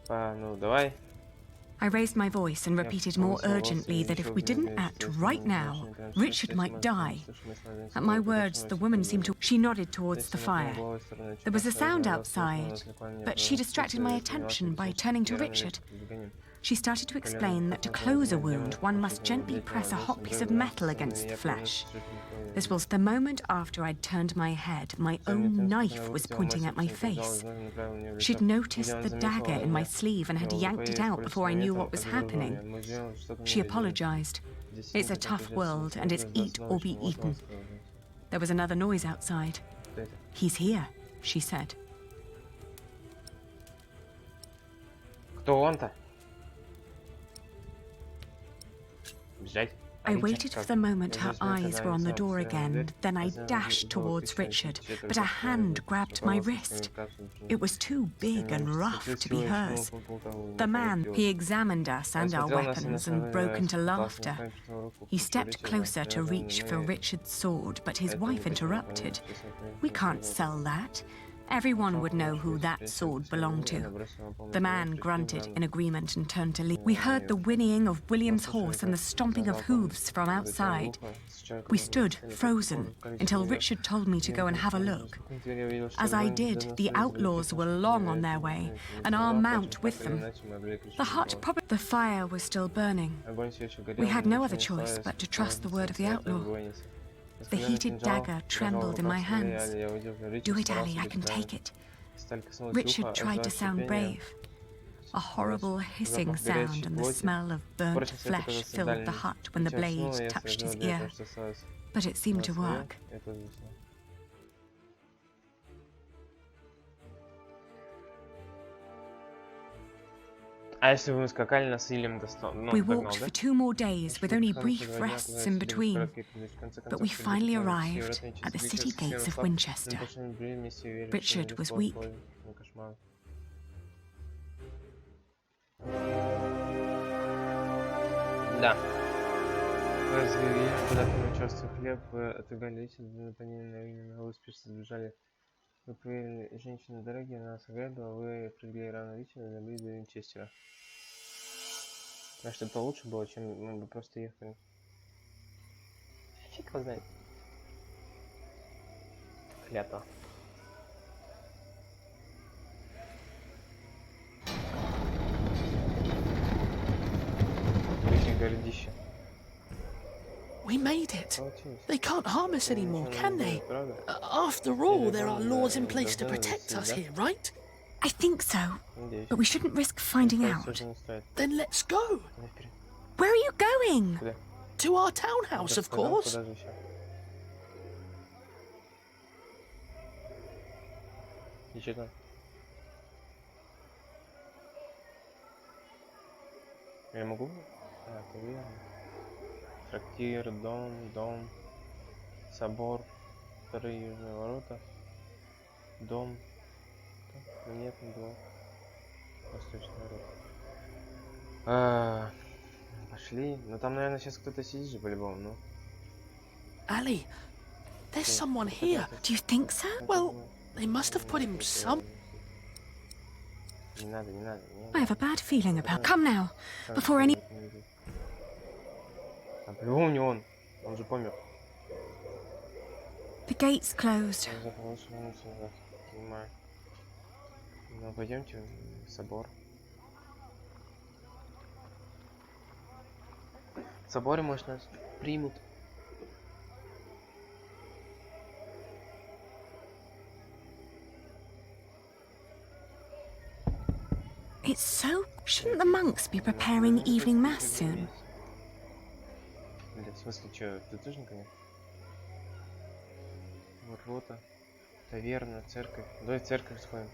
Ну, давай. I raised my voice and repeated more urgently that if we didn't act right now, Richard might die. At my words, the woman seemed to... She nodded towards the fire. There was a sound outside, but she distracted my attention by turning to Richard. She started to explain that to close a wound, one must gently press a hot piece of metal against the flesh. This was the moment after I'd turned my head. My own knife was pointing at my face. She'd noticed the dagger in my sleeve and had yanked it out before I knew what was happening. She apologized. It's a tough world, and it's eat or be eaten. There was another noise outside. He's here, she said. Кто он-то? Бежать. I waited for the moment her eyes were on the door again, then I dashed towards Richard, but a hand grabbed my wrist. It was too big and rough to be hers. The man, he examined us and our weapons and broke into laughter. He stepped closer to reach for Richard's sword, but his wife interrupted. "We can't sell that. Everyone would know who that sword belonged to." The man grunted in agreement and turned to leave. We heard the whinnying of William's horse and the stomping of hooves from outside. We stood, frozen, until Richard told me to go and have a look. As I did, the outlaws were long on their way, and our mount with them. The fire was still burning. We had no other choice but to trust the word of the outlaw. The heated dagger trembled in my hands. "Do it, Ali, I can take it." Richard tried to sound brave. A horrible hissing sound and the smell of burnt flesh filled the hut when the blade touched his ear. But it seemed to work. We walked for 2 more days with only brief rests in between, but we finally arrived at the city gates of Winchester. Richard was weak. Да. Развели, куда-то начался хлеб, отыгали эти, напоминали, вы успешно сбежали. Вы проверили, женщины дорогие, нас оглядывала, вы прыгали рано вечером и добили до Винчестера. Значит, это лучше было, чем мы бы просто ехали. Фиг его знает. Клято. Очень городище. We made it. They can't harm us anymore, can they? After all, there are laws in place to protect us here, right? I think so, but we shouldn't risk finding out. Then let's go. Where are you going? To our townhouse, of course. Я могу? Это верно. Трактир, дом, собор, вторые южные ворота, дом, нет, двор, восточный ворота. Пошли. Ну там, наверное, сейчас кто-то сидит же по-любому, ну. Ali, there's someone here. Do you think so? Well, they must have put him some... Не надо. I have a bad feeling about... Come now, before any... По-любому не он же помер. The gate's closed. Понимаю. Ну, пойдемте в собор. В соборе, может, нас примут. It's so... Shouldn't the monks be preparing evening mass soon? В смысле, что, ты тоже не понял? Ворота, таверна, церковь. Давай в церковь сходим.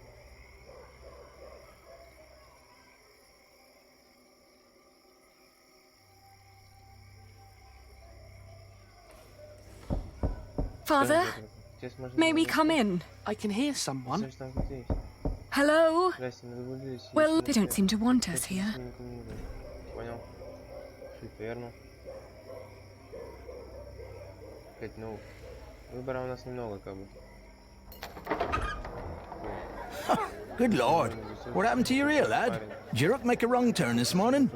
Father, may we come in? I can hear someone. Hello? Well, they don't seem to want us here. Понял. Шли в таверну. Ну, выбора у нас немного, как бы. Good lord, what happened to your ear, lad? Did your make a wrong turn this morning?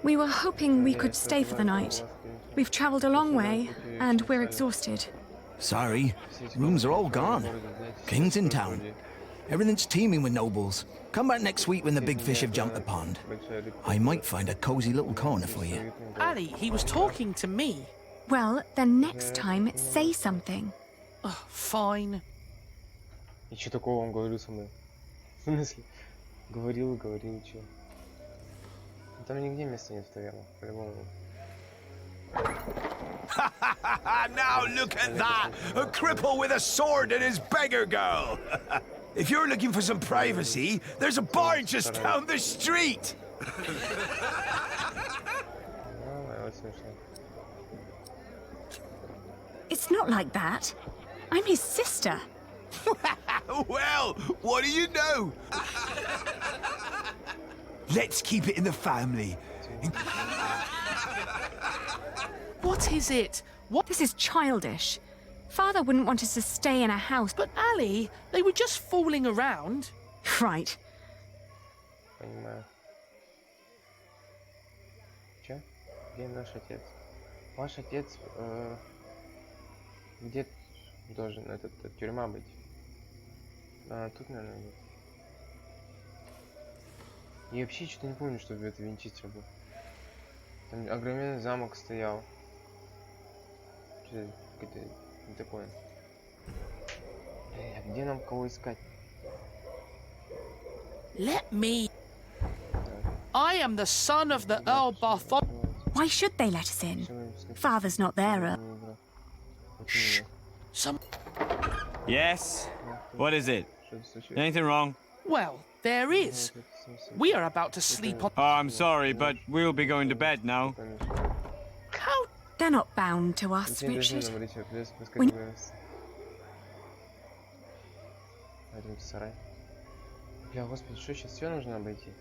We were hoping we could stay for the night. We've traveled a long way, and we're exhausted. Sorry, rooms are all gone. King's in town. Everything's teeming with nobles. Come back next week when the big fish have jumped the pond. I might find a cozy little corner for you. Ali, he was talking to me. Well, then next time, say something. Fine. И что такого он говорил со мной? В смысле? Говорил, чё? Там нигде места не стояло, по-любому. Now look at that! A cripple with a sword and his beggar girl! If you're looking for some privacy, there's a bar just down the street! It's not like that. I'm his sister. Well, what do you know? Let's keep it in the family. What is it? What? This is childish. Father wouldn't want us to stay in a house. But Ali, they were just fooling around. Right. Понимаю. Чё? Где наш отец? Ваш отец, где должен тюрьма быть? А, тут, наверное, нет. Я вообще что-то не помню, чтобы это Винчестер был. Там огроменный замок стоял. Что это не такое? А где нам кого искать? Let me. I am the son of the Earl.Barthol. Why should they let us in? Father's not there. Shh. Some. Yes. What is it? Anything wrong? Well, there is. We are about to sleep on. Oh, I'm sorry, but we'll be going to bed now. How? They're not bound to us, Richard. Бля, господи, что сейчас все нужно обойти?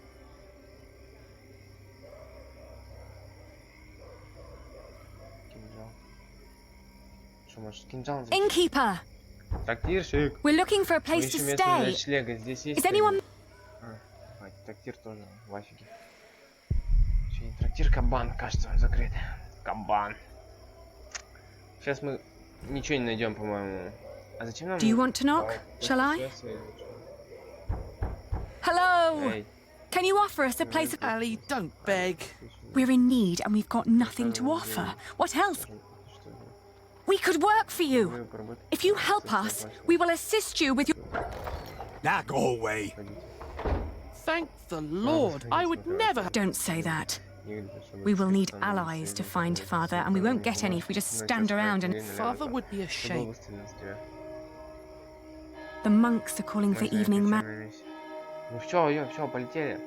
Кинжал. Что, может, кинжал? Innkeeper! Трактирщик! We're looking for a place to stay. Здесь есть. Is anyone? Трактир тоже в офиге. Еще не трактир, кабан, кажется, он закрыт. Кабан. Сейчас мы ничего не найдем, по-моему. А зачем нам? Do you want to knock? Shall I? Hello. Hey. Can you offer us a place of... Ali, don't beg. We're in need and we've got nothing to offer. What else? We could work for you. If you help us, we will assist you with your... Now go away. Thank the Lord. I would never... Don't say that. We will need allies to find Father, and we won't get any if we just stand around and... Father would be ashamed. The monks are calling for evening mass. Ну все, полетели.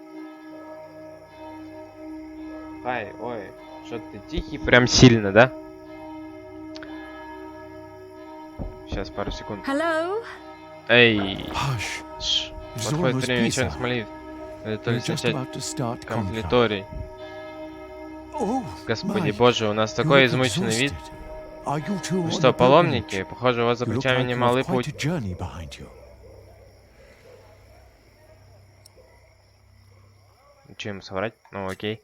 Ой, что ты тихий, прям сильно, да? Сейчас, пару секунд. Hello? Эй! Подходит время вечерних молитв. Это начать комплиторий. Господи боже, у нас такой измученный вид. Вы что, паломники? Похоже, у вас за плечами немалый путь. Чем соврать? Ну окей.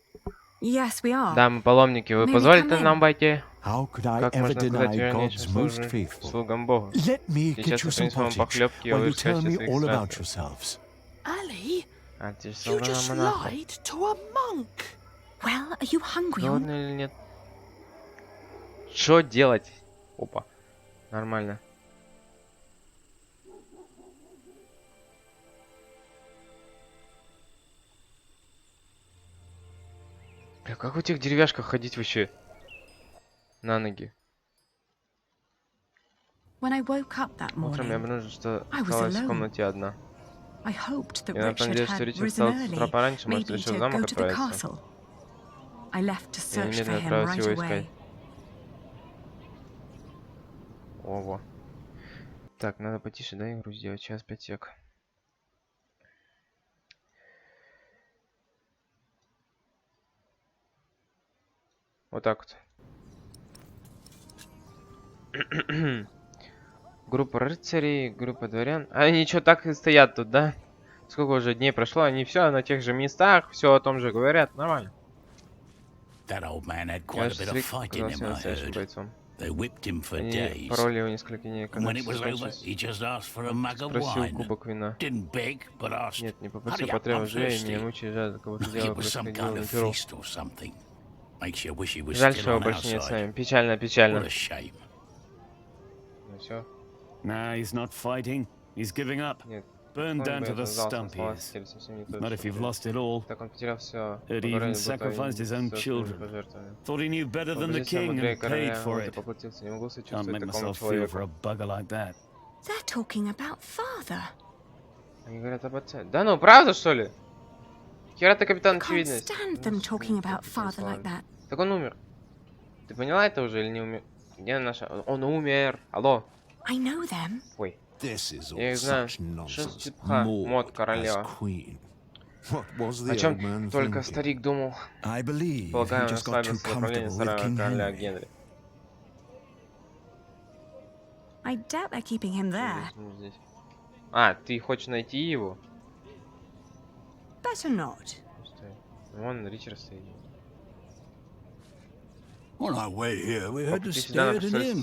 Yes, we are. Да, мы паломники. Вы позволите нам войти? Как можно сказать вернейшим слугам Богу? Сейчас я принесу вам похлебки, и вы расскажете о своих страстях. Ali, А ты же you солгала just монаху. lied to a monk. Well, are you hungry? Голодны или нет? Что делать? Опа. Нормально. Бля, как в этих деревяшках ходить вообще? На ноги. When I woke up that Утром я morning, обнаружил, что I was осталась в alone. комнате одна. I hoped that Я Richard надеюсь, что had Ричард risen встал с утра early, пораньше, может, maybe решил в to замок go to the отправиться. castle. I left to Я search for немедленно him отправился right его искать. away. Ого. Так, надо потише, да, игру сделать. Сейчас 5 сек. Вот так вот. Группа рыцарей, группа дворян. А они что, так и стоят тут, да? Сколько уже дней прошло, они все на тех же местах, все о том же говорят. Нормально. That old man had Я quite a же bit of Рик fight in him, оказался I настоящим heard. бойцом. They whipped him for Они days. пороли его несколько дней, And когда when it все was over, закончилось. he just asked for a mug of Спросил wine. кубок вина. Didn't beg, but asked. Нет, не Hurry попросил, up, потребовал I'm же, и меня thirsty. мучает жажда, как будто Like дело it was some происходило kind на of Перу. feast or something. Makes you wish he was Жаль, still что его on our больше нет с side. нами. Печально, печально. What a shame. Ну все. Nah, he's not fighting. He's giving up. Нет. Burned down Он to бы the отозвался, stump he слова is. теперь совсем не то, Not if что you've было. lost it all. Так он потерял все. Heard he even sacrificed his own children. Thought he knew better than the king and paid for it. Поплатился. Не могу Can't сочувствовать make такому myself feel for человеку. a bugger like that. They're talking about father. Они говорят об отце. Да ну, правда, что ли? Хера ты капитан I can't очевидность. stand them talking about father like that. Так он умер. Ты поняла это уже или не умер? Где наша? Он умер. Алло. I know them. Ой. This is Я all их знаю. such nonsense. Шестипха, мод Maud as королева. queen. What was О the old чем man только thinking? старик думал. I believe he Полагаю, он just got too ослабился за правление comfortable with старого King короля Henry. Генри. I doubt they're keeping him there. Здесь. А, ты хочешь найти его? Better not. Стой. Вон Ричард стоит. On our way here, we had to Ты stay всегда at an inn.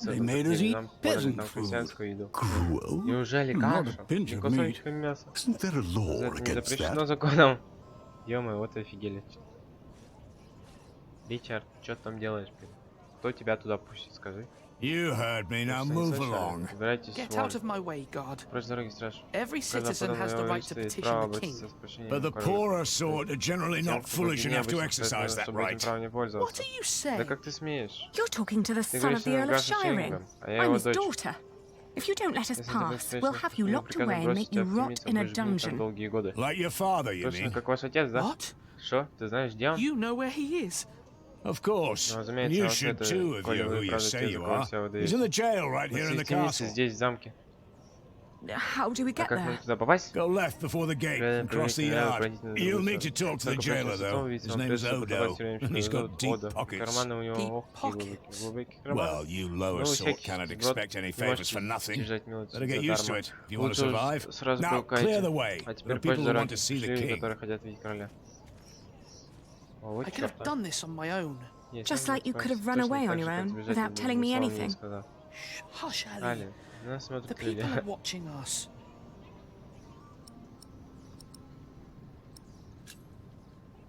They made us eat нам подали peasant там food. крестьянскую еду. Cruel. Неужели Not a кашу? pinch Не of meat. кусочка мяса. Isn't there a law Это не against запрещено that? законом. Ё-моё, вот офигели. Ричард, что ты там делаешь, блин? Кто тебя туда пустит, скажи? You heard me, now move along. Убирайтесь Get вон. out of my way, guard. Прочь с дороги, страж. Every Каждый citizen has the подданный right to имеет petition право the king. обратиться с прошением But the к королю. poorer sort are generally Тем, not кто foolish беднее, enough to обычно exercise соответственно, that чтобы этим right. правом не What пользоваться. are you saying? Да как ты смеешь? You're talking to the Ты son говоришь of the Earl of графу Shiring. Шерингом, а я I'm его his дочь. daughter. If you don't let us Если ты pass, беспечный, we'll have you мне locked приказано away and бросить make тебя you в rot темницу, in a будешь гнить там dungeon. долгие годы. Like your father, you Точно mean? как ваш отец, да? What? Что? Ты знаешь, где он? You know where he is? Of course. Ну, And разумеется, you он should это, too, if коли you're who вы you правда say те, за you кого are. себя He's выдаете. in the jail right Мы here in the соединимся castle. здесь, в замке. How do we А get как нам there? туда попасть? Go left before the gate and cross the yard. You'll need to talk to the jailer, though. His name's Odo, and he's got deep pockets. Карманы у него Deep охи pockets? глубокие карманы. Well, you lower Ну, sort всякий cannot сброд expect any не favors for можете nothing. держать милость Better get used to задарма. it if you want to Лучше survive. сразу Now, привыкайте. clear the way. А There теперь are прочь people who дороги, want to see the шли, king. которые хотят видеть короля. О, вот I could have чёрт, а. done this on my own. Я Just сам like you не could have знаю, run точно away так on же, your как own сбежать, without но telling me сам не anything. сказал. Hush, Ali. Али, на нас The смотрят people are люди. watching us.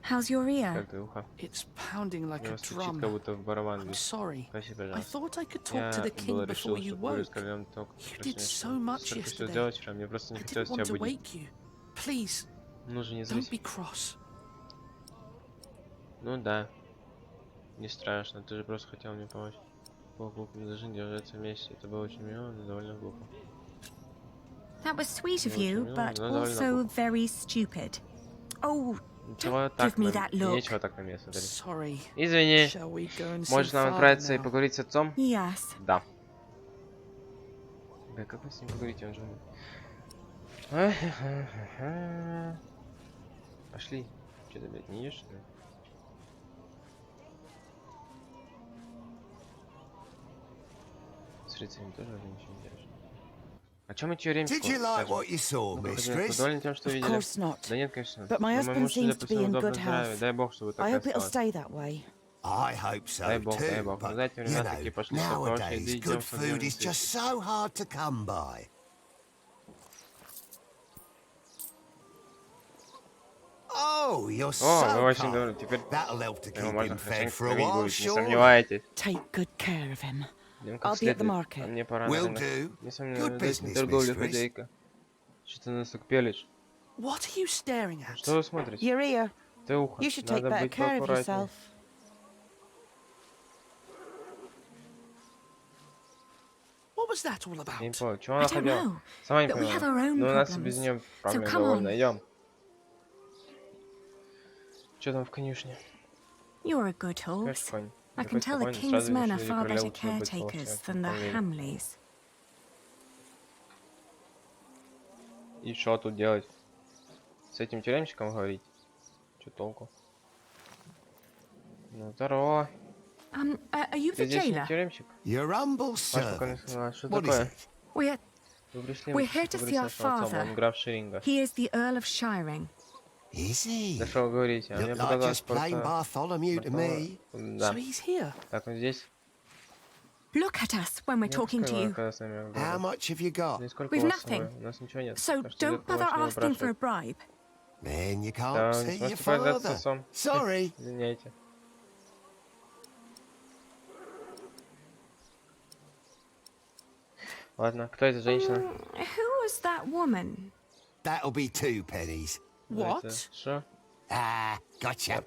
How's your ear? Как ты, ухо? It's pounding У like него a стучит, drum. как будто в барабан I'm бьют. sorry. Прости, I пожалуйста. thought I could talk to Я the king было решил, before you что поговорю с woke. королем только You did so much Столько все yesterday. сделать вчера, мне просто не I didn't хотелось тебя want to будить. wake you. Please, Нужно не don't злись. be cross. Ну да. Не страшно, ты же просто хотел мне помочь. Было глупо, мы должны держаться вместе. Это было очень мило, но довольно глупо. That was sweet of Очень you, мило, but но довольно also глупо. very stupid. Oh, Ничего так, give me that look. нечего так на меня смотреть. Sorry. Извини. Shall we go and see Может нам father отправиться и now? поговорить с отцом? Yes. Да. Да как вы с ним поговорите, он же умер. Пошли. Че ты, блядь, не ешь, что ли? С рыцарем тоже уже ничего не делаешь. А чем мы тюремку? Did you like what you saw, Вы mistress? довольны тем, что Of видели? course not. Да нет, конечно. But my Но мой husband муж, судя seems по to be всему, in в добром good здравии. health. Дай бог, чтобы так I и hope it'll осталось. stay that way. I hope so Дай бог, дай too, бог. Но but, знаете, you времена такие know, пошли, что хорошие еды nowadays идем good в food is современности. just so hard to come by. Oh, you're О, so вы очень kind. довольны. Теперь That'll help to его keep можно him fed хорошенько for a кормить while, будет, не sure. сомневайтесь. Take good care of him. Идем I'll как be at the следует. А market. мне пора, Will наверное. do. Несомненно, Good удачной business, торговли, mistress. хозяйка. Что ты нас так пелишь? What are you staring at? Что вы смотрите? Your ear. Ты ухо. You should take Надо better быть care of поаккуратнее. yourself. What was that all Я не about? понял, чего I она don't ходила? know. Сама не But we have our поняла. own Ну, у нас и problems. без нее So проблем come довольно. on. Идем. Что там в конюшне? You're a good Конечно, horse. конь. I can tell the king's men are far better caretakers than the Hamleys. И что тут делать? С этим тюремщиком говорить? Что толку? Ну, здорово. Are you Ты the здесь не jailer? тюремщик? Your humble Ваш покорный servant. слуга. Что What is такое? it? We're here to see our father. He is the Earl of Shiring. Is he? Дошел говорить, а мне Looked like показалось just plain просто... Bartholomew to me. Да. So he's here. Так, он здесь. Look at us when we're talking to you. How much have you got? We've nothing. So don't bother asking for a bribe. Then you can't see your father. Sorry. Извиняйте. Ладно, кто эта женщина? Who was that woman? That'll be 2 pennies. What? Что? Ah, gotcha.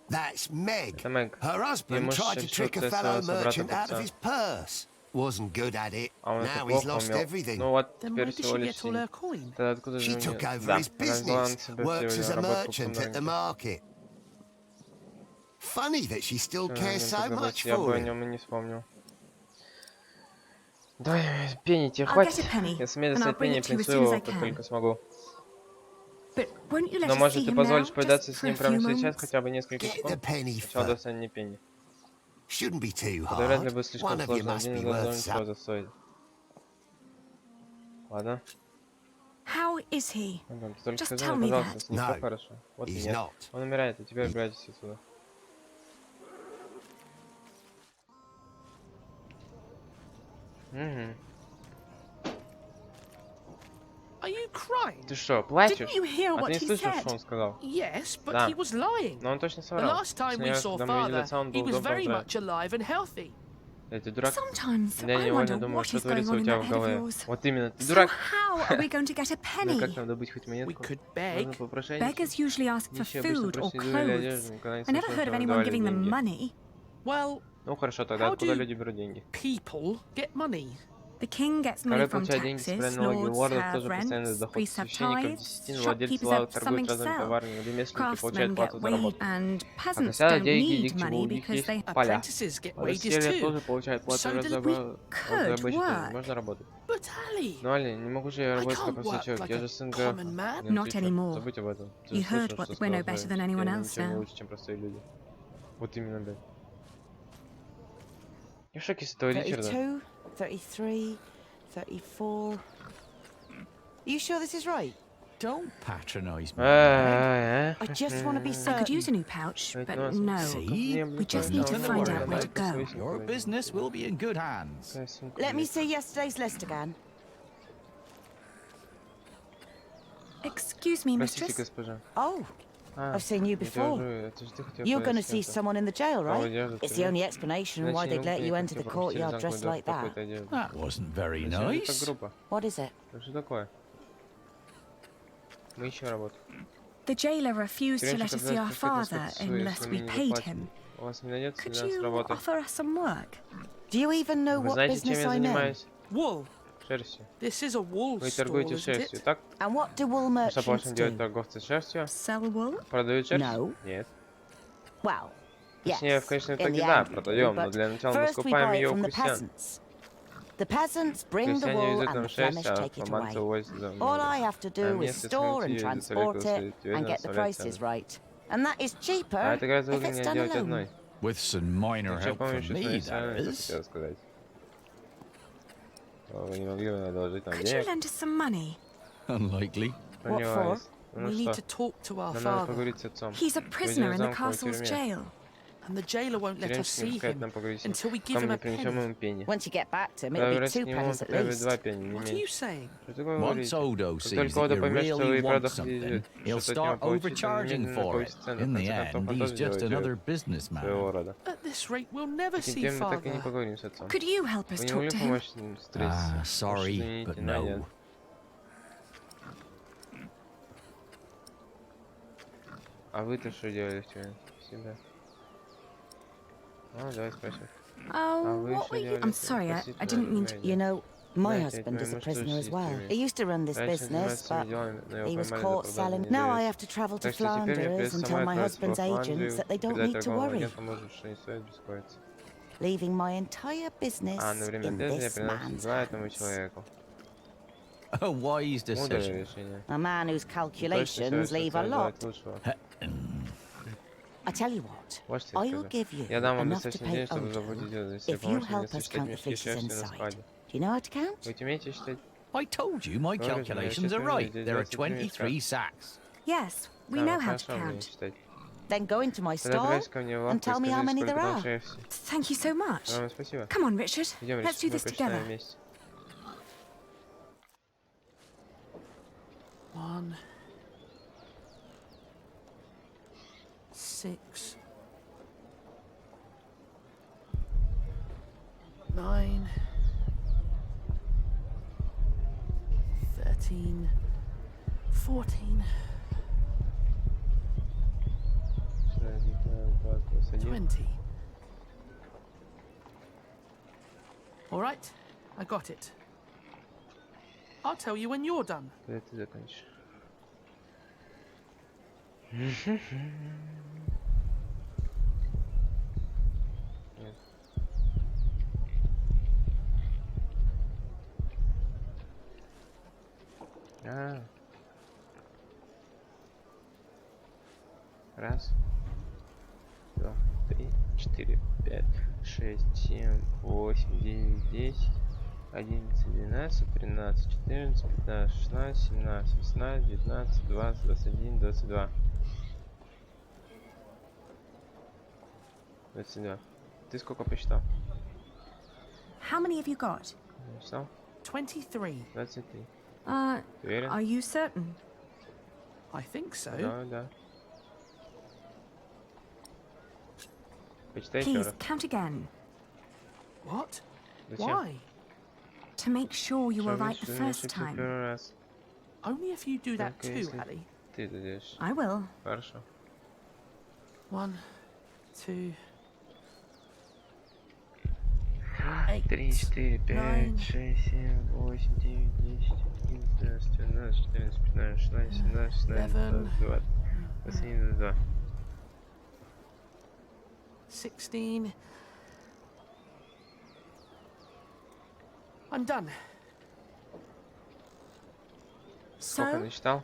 That's Meg. Her husband tried to trick a fellow merchant out of his purse. Wasn't good at it. Now he's lost everything. Then where did she get all her coin? She took over his business. Works as a merchant at the market. Funny that she still cares so much for him. Давай, пенни, тебе хватит? Я сумею достать пенни и принесу его, как только смогу. Но может ты позволишь повидаться с ним прямо сейчас, хотя бы несколько секунд? Сначала достань мне пенни. Это вряд ли будет слишком сложно, один из должен чего-то стоить. Ладно. Только скажи мне, пожалуйста, с ним все хорошо. Вот и нет. Он умирает, и теперь убирайтесь отсюда. Are you crying? Ты что, плачешь? Didn't you hear А what ты не he слышал, said? что он сказал? Yes, but Да. he was lying. Но он точно The соврал. last time we saw father, he was very much alive and healthy. Ты дурак? Sometimes Я I невольно wonder думаю, what что is going творится on у in тебя that в head of голове. yours. Вот именно, ты So дурак. how are we going to get a Ну penny? как нам добыть хоть монетку? We could beg. Можно попрошайничать. Beggars usually ask for Нищие обычно food or просят еду или clothes. одежду, никогда не I never слышал, heard что of им anyone давали giving them деньги. money. Well, Ну хорошо, тогда how откуда do люди берут деньги? people get money? The king gets money Король from получает деньги, taxes, собирая налоги, lords лордов have тоже постоянный rents, доход, priests have священников, tithes, десятин, владельцы shopkeepers лавок have торгуют something to разными sell, товарами, ремесленники craftsmen получают плату get за wage, работу. and А peasants крестьяне don't деньги ни need к чему, money у них because есть they... поля. Apprentices get А wages крестьяне too. тоже получают плату So за that we рабочий could день. work. Можно работать. But Ali, Ну, Али, не могу же я работать I как can't простой work человек. like Я a же сын графа. common man. Не Not отвечай. anymore. Забудь об этом. Ты You heard слышал, what что we know сказал better Флойд. than anyone Я else ничего не now. лучше, чем простые люди. Вот именно, блядь. Я в шоке с этого Ричарда. 32, 33, 34. Are you sure this is right? Don't patronize me. I just want to be I certain. could use a new pouch, but no. See? We just need to find out where to go. Your business will be in good hands. Let me see yesterday's list again. Excuse me, Простите, mistress. госпожа. Oh, I've seen you Я тебя before. уже... Это же ты хотела You're going to поговорить с see кем-то. someone in the jail, Кого right? одежду It's the тебе? only explanation why Иначе they'd не let могу you никак enter тебя the пропустить courtyard в dressed замкнутую like дверь в that. такой-то одежде. That wasn't very Зачем же так nice. грубо? What is it? Да что такое? Мы ищем работу. The jailer refused to let us see our Тюремщик father отказался от unless если we мы не paid заплатим. him. У вас не найдется Could для нас you работы? offer us some work? Do you even know Вы what знаете, чем business я I'm in? занимаюсь? Wool. Шерстью. This is a wool Вы stall, торгуете isn't шерстью, it? так? And what do wool Что merchants по-вашему делают do? торговцы шерстью? Sell wool? Продают шерсть? No. Нет. Well, Точнее, yes, в конечном in the итоге да, end, продаем, но but для начала мы first we скупаем buy ее it у from the крестьян. peasants. The peasants bring the Крестьяне wool везут and нам the шерсть, Flemish а take it фламандцы away. увозят за All I много. have to А do мне is остается store and ее transport it доставлять and get the выставлять prices цены. right. And that is А cheaper это гораздо if it's выгоднее done делать alone. одной. With some minor Еще help помню, from что me, специально, that что is. хотел сказать. Вы не могли бы одолжить нам Could you денег? lend us some money? Unlikely. What for? Ну We need что, to talk to our нам надо father. поговорить с отцом. He's a prisoner in the castle's jail. And the jailer won't let us Тюремщик не see пускает him нам поговорить с ним, until we give пока him мы a не принесем penny. ему пенни. Once you get back to him, Когда it'll be вернемся 2 к нему, он pennies at потребует least. 2 пенни, не What are you меньше. saying? Что такое Once говорите? Odo Как sees только that Ода you поймет, что вы really и правда want хотите something, he'll что-то от него start получить, он overcharging немедленно for it. повысит цену. В In the конце концов, end, он he's тоже just делает another своего businessman. рода. At this rate, we'll never Таким see темпом так и не father. поговорим с отцом. Could you help us Вы не talk могли to him? помочь с ним встретиться? Ah, Уж sorry, извините, but но нет. no. А вы-то что делали в тюрьме? Всегда. А, давай спросим. Oh, what were you... I'm sorry, I didn't mean to... You know, my husband is a prisoner as well. He used to run this business, but he was caught selling. Now I have to travel to Flanders and tell my husband's agents that they don't need to worry, leaving my entire business in this man's hands. A wise decision. A man whose calculations leave a lot. I tell you what, Вот что I'll я give скажу. you Я дам вам enough to достаточно pay денег, чтобы Odo заплатить, если if you поможете мне help us сосчитать count the мешки fishes счастья на inside. складе. Do you know how to count? Вы умеете считать? I told you my calculations are right. There are 23 sacks. Yes, we Да, know вы how to хорошо умеете count. считать. Then go into my Тогда stall отправляйся ко мне в and лавку и tell me how скажи, many сколько there там are. шерсти. Thank you so much. Вам спасибо. Come on, Richard. Идем, Let's do мы this посчитаем together. вместе. 1, 6, 9, 13, 14, 20. All right, I got it. I'll tell you when you're done. Когда ты закончишь? Нет. Раз, два, 3, 4, 5, 6, 7, 8, 9, 10, 11, 12, 13, 14, 15, 16, 17, 18, 19, 20, 21, 22. 22. Ты сколько посчитал? How many have you got? Посчитал? 23. 23. Ты уверен? Are you certain? I think so. Да, да. Почитай еще Please раз. count again. What? Зачем? Why? To make sure you were Чтобы right the ты не first ошибся в time. первый раз. Only if you do that Только too, если Ali. ты это делаешь. I will. Хорошо. 1, 2, 3, 4, 5, 6, 7, 8, 9, 10, 11, 12, 13, 14, 15, 16, 17, 16, 20, 20. 21, 22. 16. I'm done. Сколько So, насчитал?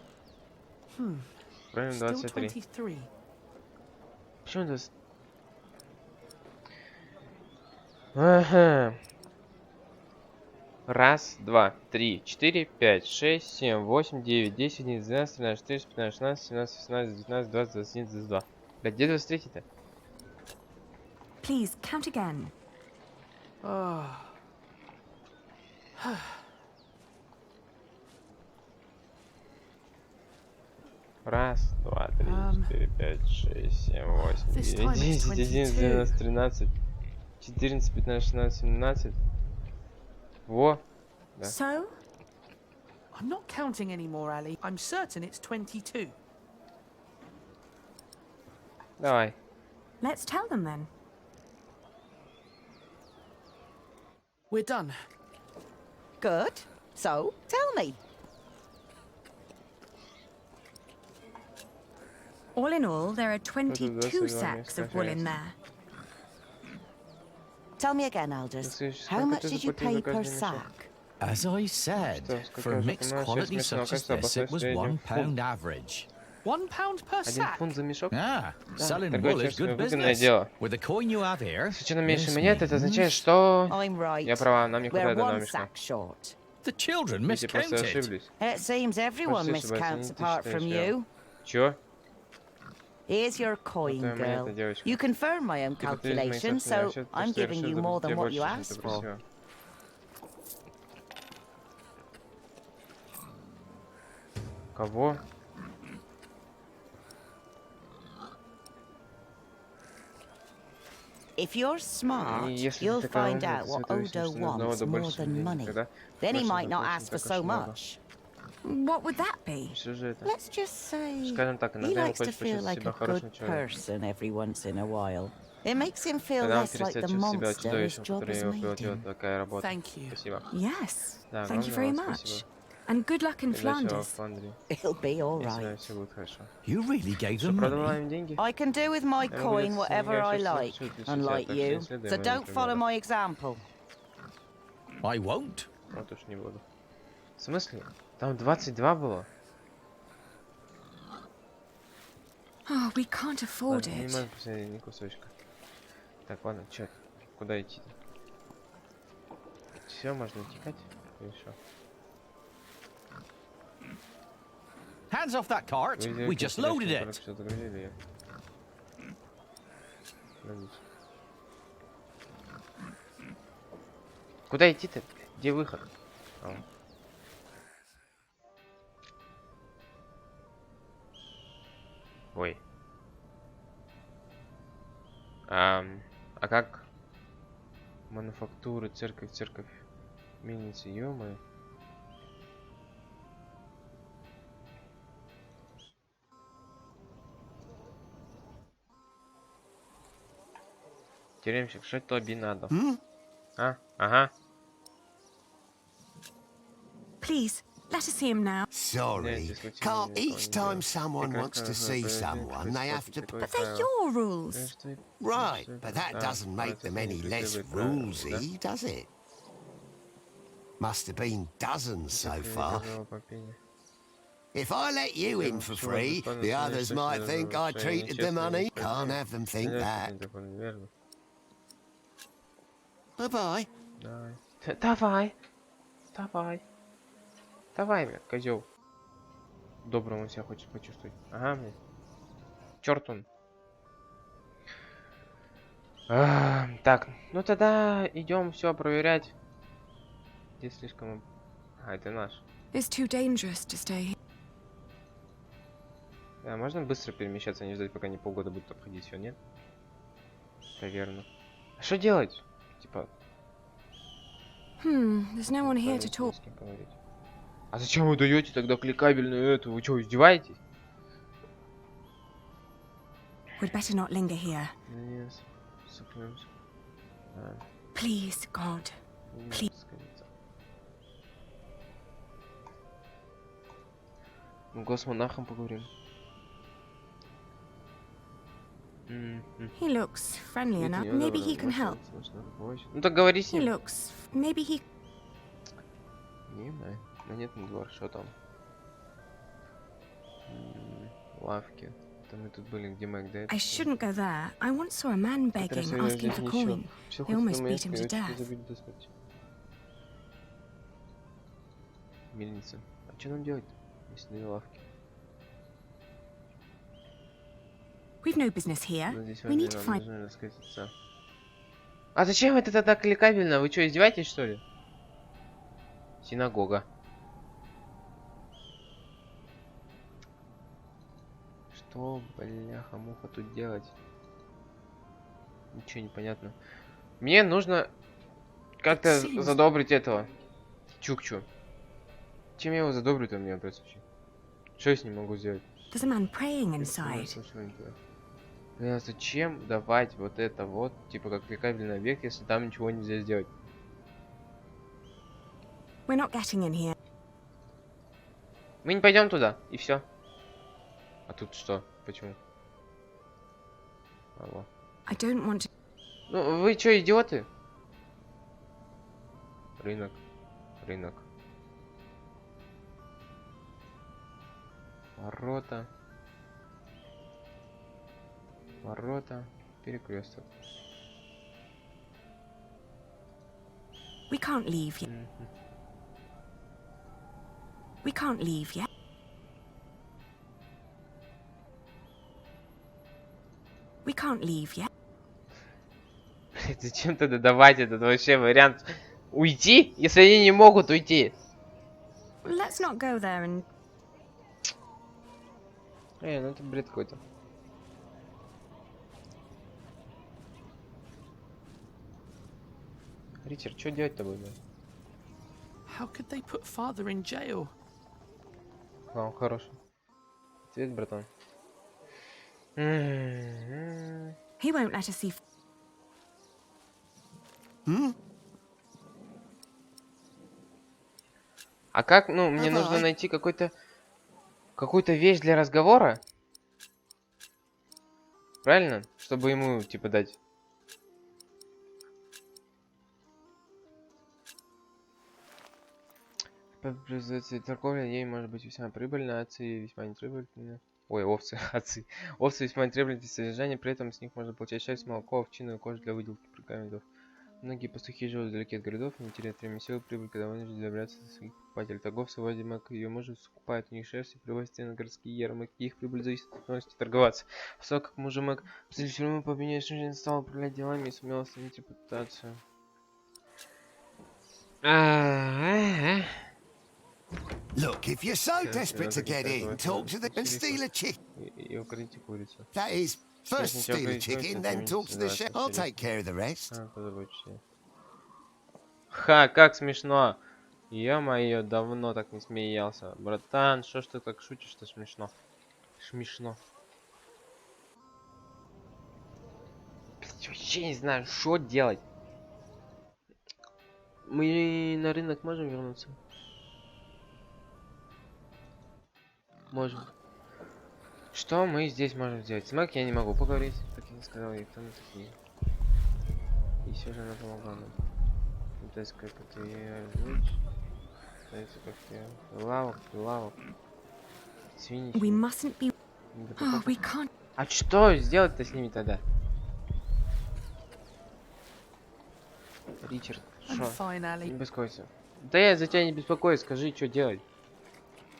Правильно, Still 23. 23. Почему 20? Ага. Раз, два, три, 4, 5, 6, 7, 8, 9, 10, 11, 12, 13, 14, 15, 16, 17, 18, 19, 20, 21, 22. Блядь, где 23-то? please count again. Oh. Раз, два, три, 4, 5, 6, 7, 8, 9, 10, 11, 12, 13, 14, 15, 16, 17. Во. Да. So? I'm not counting anymore, Ali. I'm certain it's 22. Давай. Let's tell them then. We're done. Good. So, tell me. All in all, there are 22 sacks of wool in there. Tell me again, Aldous. How much did you pay per sack? As I said, for mixed quality such as this, it was £1 average. £1 per sack? Ah, selling wool is good business. With the coin you have here, Если чем меньше монет, это означает, что... I'm right. Я права, нам не We're хватает одного one мешка. sack short. the children Эти просто miscounted. ошиблись. It seems everyone Почти ошибаются, miscounts не ты apart from считаешь, you. Чё? Here's your coin, твоя монета, girl. девочка. You confirm my own Ты подтвердишь мои calculations, собственные so расчеты, I'm что я giving решил you more заплатить than тебе what больше, you чем asked ты for. просила. Кого? If you're smart, Если you'll ты такая find умная, out то what это очень Odo нужно wants Одо more больше than денег, money. когда Then he больше might not заплатишь ask не for так so уж много. much. What would that be? Что же это? Let's just say Скажем так, he иногда ему likes to хочется feel почувствовать like себя a хорошим good человеком. person every once in a while. It makes him feel Когда он less like перестает the чувствовать себя monster his чудовищем, job которое has его made превратила him. такая работа. Thank you. Спасибо. Yes. Да, Thank you огромное very вам much. спасибо. And good luck in И удачи вам в Flanders. Фландрии. It'll be all Если right. все будет хорошо. You really gave Что, them продала money? им деньги? I can do with my Я могу coin делиться с ними, whatever я I все, что like, захочу для себя, unlike так что не you. следуй So моему don't follow примеру. my example. I won't. Вот уж не буду. В смысле? Там 22 было? Oh, we can't afford Не it. могу посмотреть ни кусочка. Так, ладно, чё? Куда идти-то? Все, можно утекать? Или что? Hands off that cart. We just loaded it. Все загрузили её. Куда идти-то? Где выход? А. Ой. А как? Мануфактура, церковь. Мельница, ё-моё. Тюремщик, что тебе надо? А? Ага. Please, let us see him now. Sorry, can't each time someone wants to see someone, they have to... But they're your rules. Right, but that doesn't make them any less rulesy, does it? Must have been dozens so far. If I let you in for free, the others might think I treated them unequally. Can't have them think that. Bye-bye. Давай, бля, козел. Добрым он себя хочет почувствовать. Ага, мне. Черт он. Так, ну тогда идем все проверять. Здесь слишком... А, это наш. It's too dangerous to stay here. Да, можно быстро перемещаться, не ждать, пока не полгода будут обходить все, нет? Наверное. А что делать? Типа... There's no one here to talk. А зачем вы даете тогда кликабельную эту? Вы что, издеваетесь? We'd better not linger here. Yes. Please, God. Please. С монахом поговорим. He looks friendly enough. Maybe he can help. Ну так говори с He ним. looks... Maybe he... Не знаю. Монетный двор, что там? Лавки. Там мы тут были, где Мэг, да? I shouldn't go there. I once saw a man begging, asking for coin. They almost beat him to death. Мельница. А что нам делать, если не лавки? We've no business here. We need to find... А зачем это тогда кликабельно? Вы что, издеваетесь, что ли? Синагога. Что, бляха-муха, тут делать? Ничего не понятно. Мне нужно как-то задобрить этого Чукчу. Чем я его задобрю-то, мне вопрос вообще? Что я с ним могу сделать? There's a man praying inside. Бля, зачем давать вот это вот, типа как кликабельный объект, если там ничего нельзя сделать? We're not getting in here. Мы не пойдем туда, и все. А тут что? Почему? Алло. I don't want to... Ну, вы что, идиоты? Рынок. Рынок. Ворота. Ворота. Перекресток. We can't leave yet. We can't leave yet. We can't leave yet. Зачем тогда давать этот вообще вариант? Уйти, если они не могут уйти? Let's not go there and... Ну это бред какой-то. Ричард, что делать-то будем? How could they put father in jail? Вау, хороший. Ответ, братан. He won't let us see... А как, ну, мне нужно найти какую-то вещь для разговора? Правильно? Чтобы ему, типа, дать. Производство торговля ей может быть весьма прибыльна, акции весьма неприбыльные. Ой, овцы, отцы. Овцы весьма требовательные содержания, при этом с них можно получать шерсть, молоко, овчину, кожу для выделки прикамедов. Многие пастухи живут вдалеке от городов, они теряют время и силы, прибыль, когда вынуждены добраться до своих покупателей. Торговцы вроде Мак и ее мужа скупают у них шерсть и привозят ее на городские ярмарки. Их прибыль зависит от возможности торговаться. После того, как мужа Мак посадили в тюрьму, по обвинению жизни стал управлять делами и сумел остановить репутацию. Look, if you're so desperate to get in, talk to the and steal a chicken. That is, first steal a chicken, then talk to the chef. I'll take care of the rest. Ха, как смешно. Ё-моё, давно так не смеялся. Братан, что ж ты так шутишь-то смешно? Смешно. Вообще не знаю, что делать. Мы на рынок можем вернуться? Можем. Что мы здесь можем сделать? С Мак я не могу поговорить, как я не сказал, и кто на такие. И все же она помогла нам. То есть как это я озвучь. То есть как я... Лавок. Свиньи. А что сделать-то с ними тогда? Ричард, что? Не беспокойся. Да я за тебя не беспокоюсь, скажи, что делать.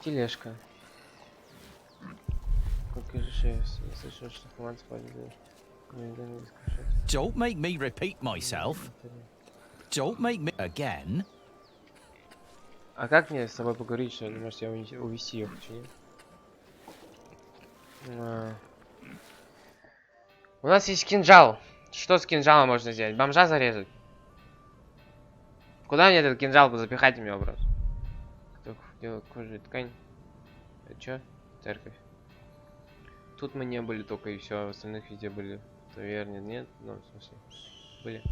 Тележка. Don't make me repeat myself. Don't make me again. А как мне с тобой поговорить, что может я увести ее хочу, нет? У нас есть кинжал. Что с кинжалом можно сделать? Бомжа зарезать? Куда мне этот кинжал запихать, мне вопрос? Кто делает кожу и ткань? Это чё? Церковь. Тут мы не были только и все, в остальных везде были. Таверне нет, ну в смысле были.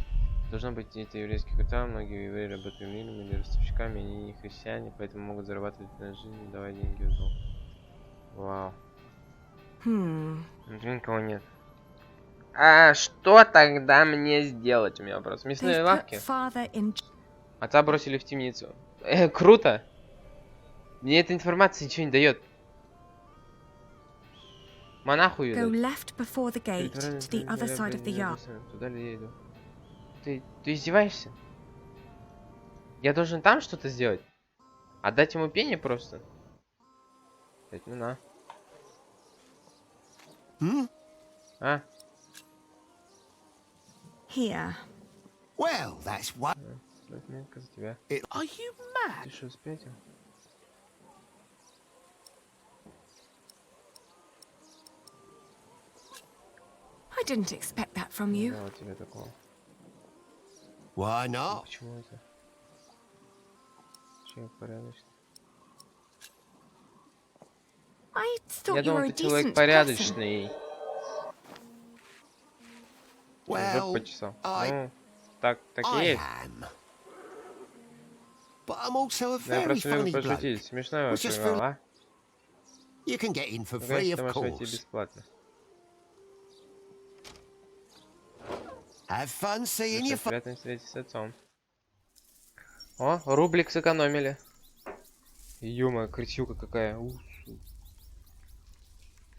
Должно быть эти еврейские кварталы, многие евреи работают мирными или ростовщиками, они не христиане, поэтому могут зарабатывать на жизнь, давая деньги в долг. Вау. Никого нет. А что тогда мне сделать? У меня вопрос. Мясные лавки? Отца бросили в темницу. Круто! Мне эта информация ничего не дает. Монаху ее. Туда ли я иду? Ты издеваешься? Я должен там что-то сделать? Отдать ему пение просто? Ну на. А? Here. Well, that's what. Are you mad? Ты что, спятил? I didn't expect that from you. Why not? Почему это? Человек порядочный. I thought Я you were думал, a ты человек decent person. порядочный. Well, почесал. Ну, так и есть. But I'm also a Я very просто люблю funny bloke. пошутить. Смешной вообще, а? You can get in for free, of Ты можешь войти course. бесплатно. Have fun seeing you. Приятно встретиться с отцом. О, рублик сэкономили. Ё-моё, крысюка какая.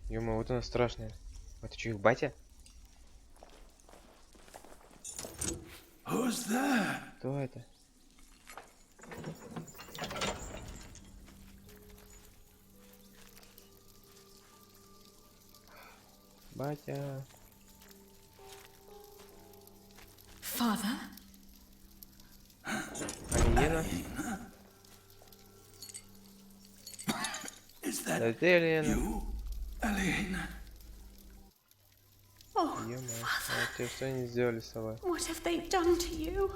Ё-моё, вот она страшная. Это что, их батя? Who's there? Кто это? Батя. Father? Алиена? Is that Это ты, Алиена? you, Aline? Oh, Ё-моё, а тебе что они сделали с собой? what have they done to you?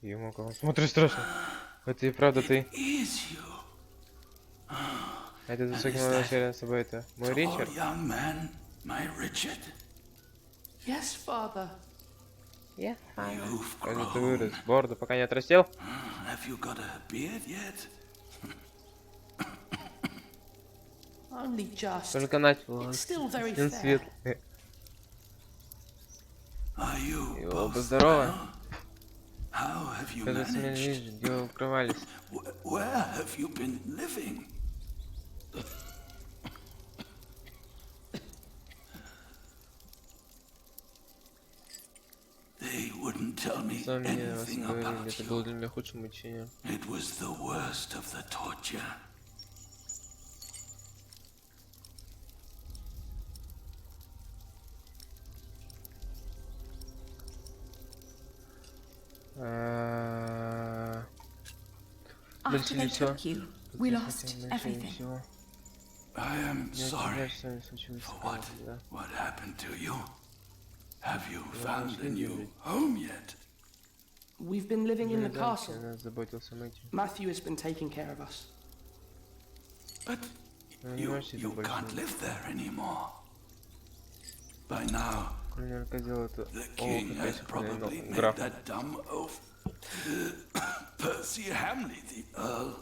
Ё-моё, как он смотрит страшно. Это и правда ты. Is you? Это высокий молодой рядом с собой, это мой Ричард? Young man, my Richard. Yes, father. Yeah. You've Как ты grown. вырос? Бороду пока не отрастил? Have you got a beard yet? Only just. Только начал. It's still very Он fair. светлый. Are you И оба both здорово. well? How have you Когда managed? смотришь, где вы укрывались? Where have you been living? They wouldn't tell me Сам мне вас anything говорили, about это было you. для меня худшим мучением. It was the worst of the torture. After they took you, we lost everything. I am sorry for what happened to you. Have you found a new home yet? We've been living in the castle. Matthew has been taking care of us. But you can't live there anymore. By now, the king has probably made that dumb oath. Percy Hamley, the Earl.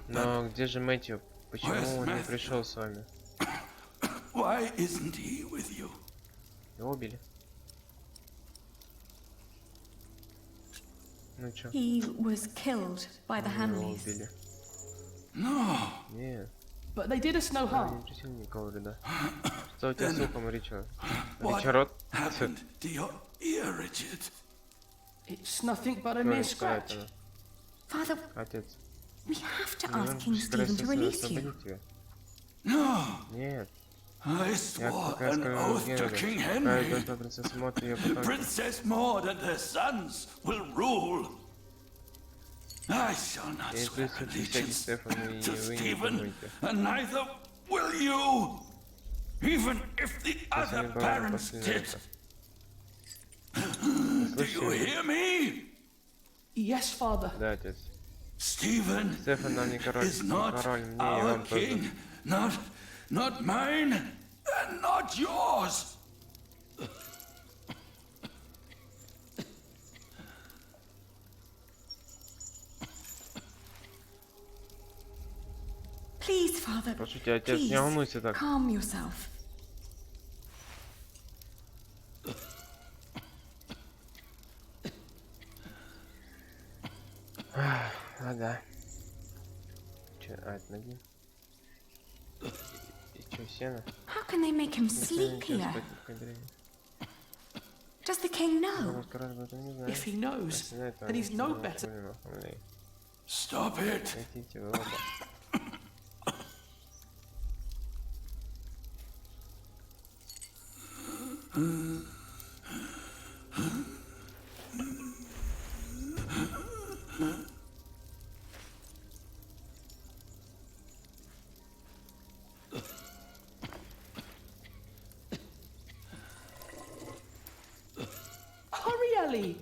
Но где же Мэтью? Почему он не пришел с вами? Why isn't he with you? Его убили. Ну чё? He was killed by the Hamleys. Убили. No. Нет. But they did us no harm. Не причинили никого вреда. Что у тебя с ухом, Ричард? What Ричард? happened to your ear, Richard? It's nothing but a mere scratch. Father, Отец. we have to ask King Stephen to release you. No. Нет. I swore an oath to King Henry. Princess Maud and her sons will rule. I shall not swear allegiance to Stephen, and neither will you, even if the other parents did. Do you hear me? Yes, Father. Да, отец. Stephen Стефан нам не король, is not король мне и our вам тоже. king, not mine, and not yours. Please, Father. Прошу тебя, отец, Please, не волнуйся так. calm yourself. Да. Че, это ноги? И че, сено? How can they make him sleep here? Does the king know? If he knows, then he's no better. Stop it. Идите вы оба. Hurry, Ellie.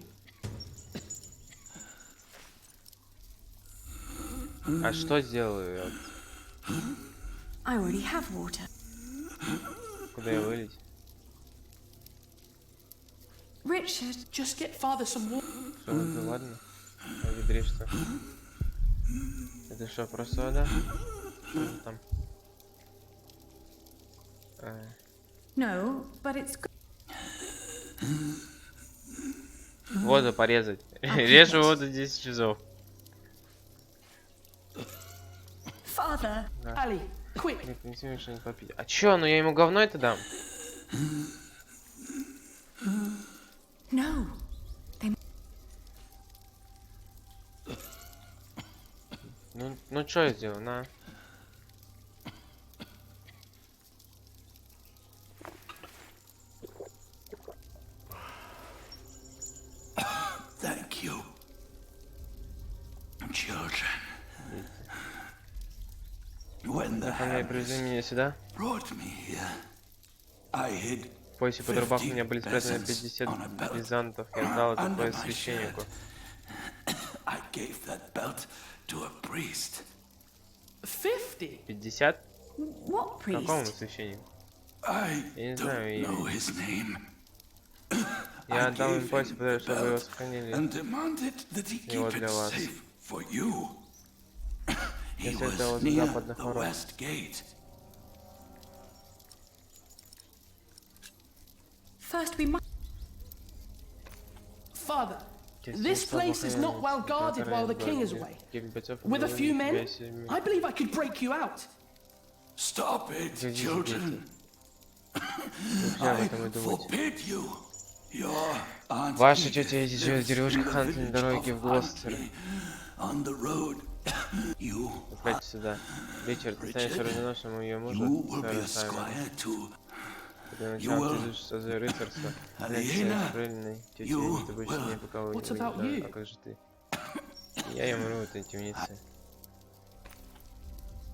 А что сделаю я? I already have water. Куда я вылить? Richard, just get Father some water. Что, ну ладно? А ведре что? Это что, просто вода? Что там? No, but it's good. Воду порезать. Режу воду 10 часов. Father. Ali, quick. Нет, не смею что-нибудь попить. А чё, ну я ему говно это дам? No. Ну чё я сделаю, на. Thank you, children. When the Hamleys brought me here, I hid В поясе под рубахой у меня были спрятаны 50 бизантов. Я дал этот пояс священнику. I gave that belt to a priest. 50? 50? What priest? Какому священнику? I Я не знаю имя. know his name. Я отдал им пояс, чтобы его сохранили. And demanded that he Его keep для it вас. safe for you. He Если это was возле near западных the ворот. west gate. First we must. Father, This place is not well guarded while the king is away. With a few men, I believe I could break you out. Stop it, children. I forbid you. Your aunt Ваша тетя идет девушка Хант на дороге в Глостер. On the road. Опять сюда. Ричард, ты станешь оруженосцем ее мужа, сэра Саймона. Когда начало ты изучишь азы рыцарства, лекция правильной тетей, ты больше не пока вы не выйдешь. А как же ты? Я и умру в этой темнице.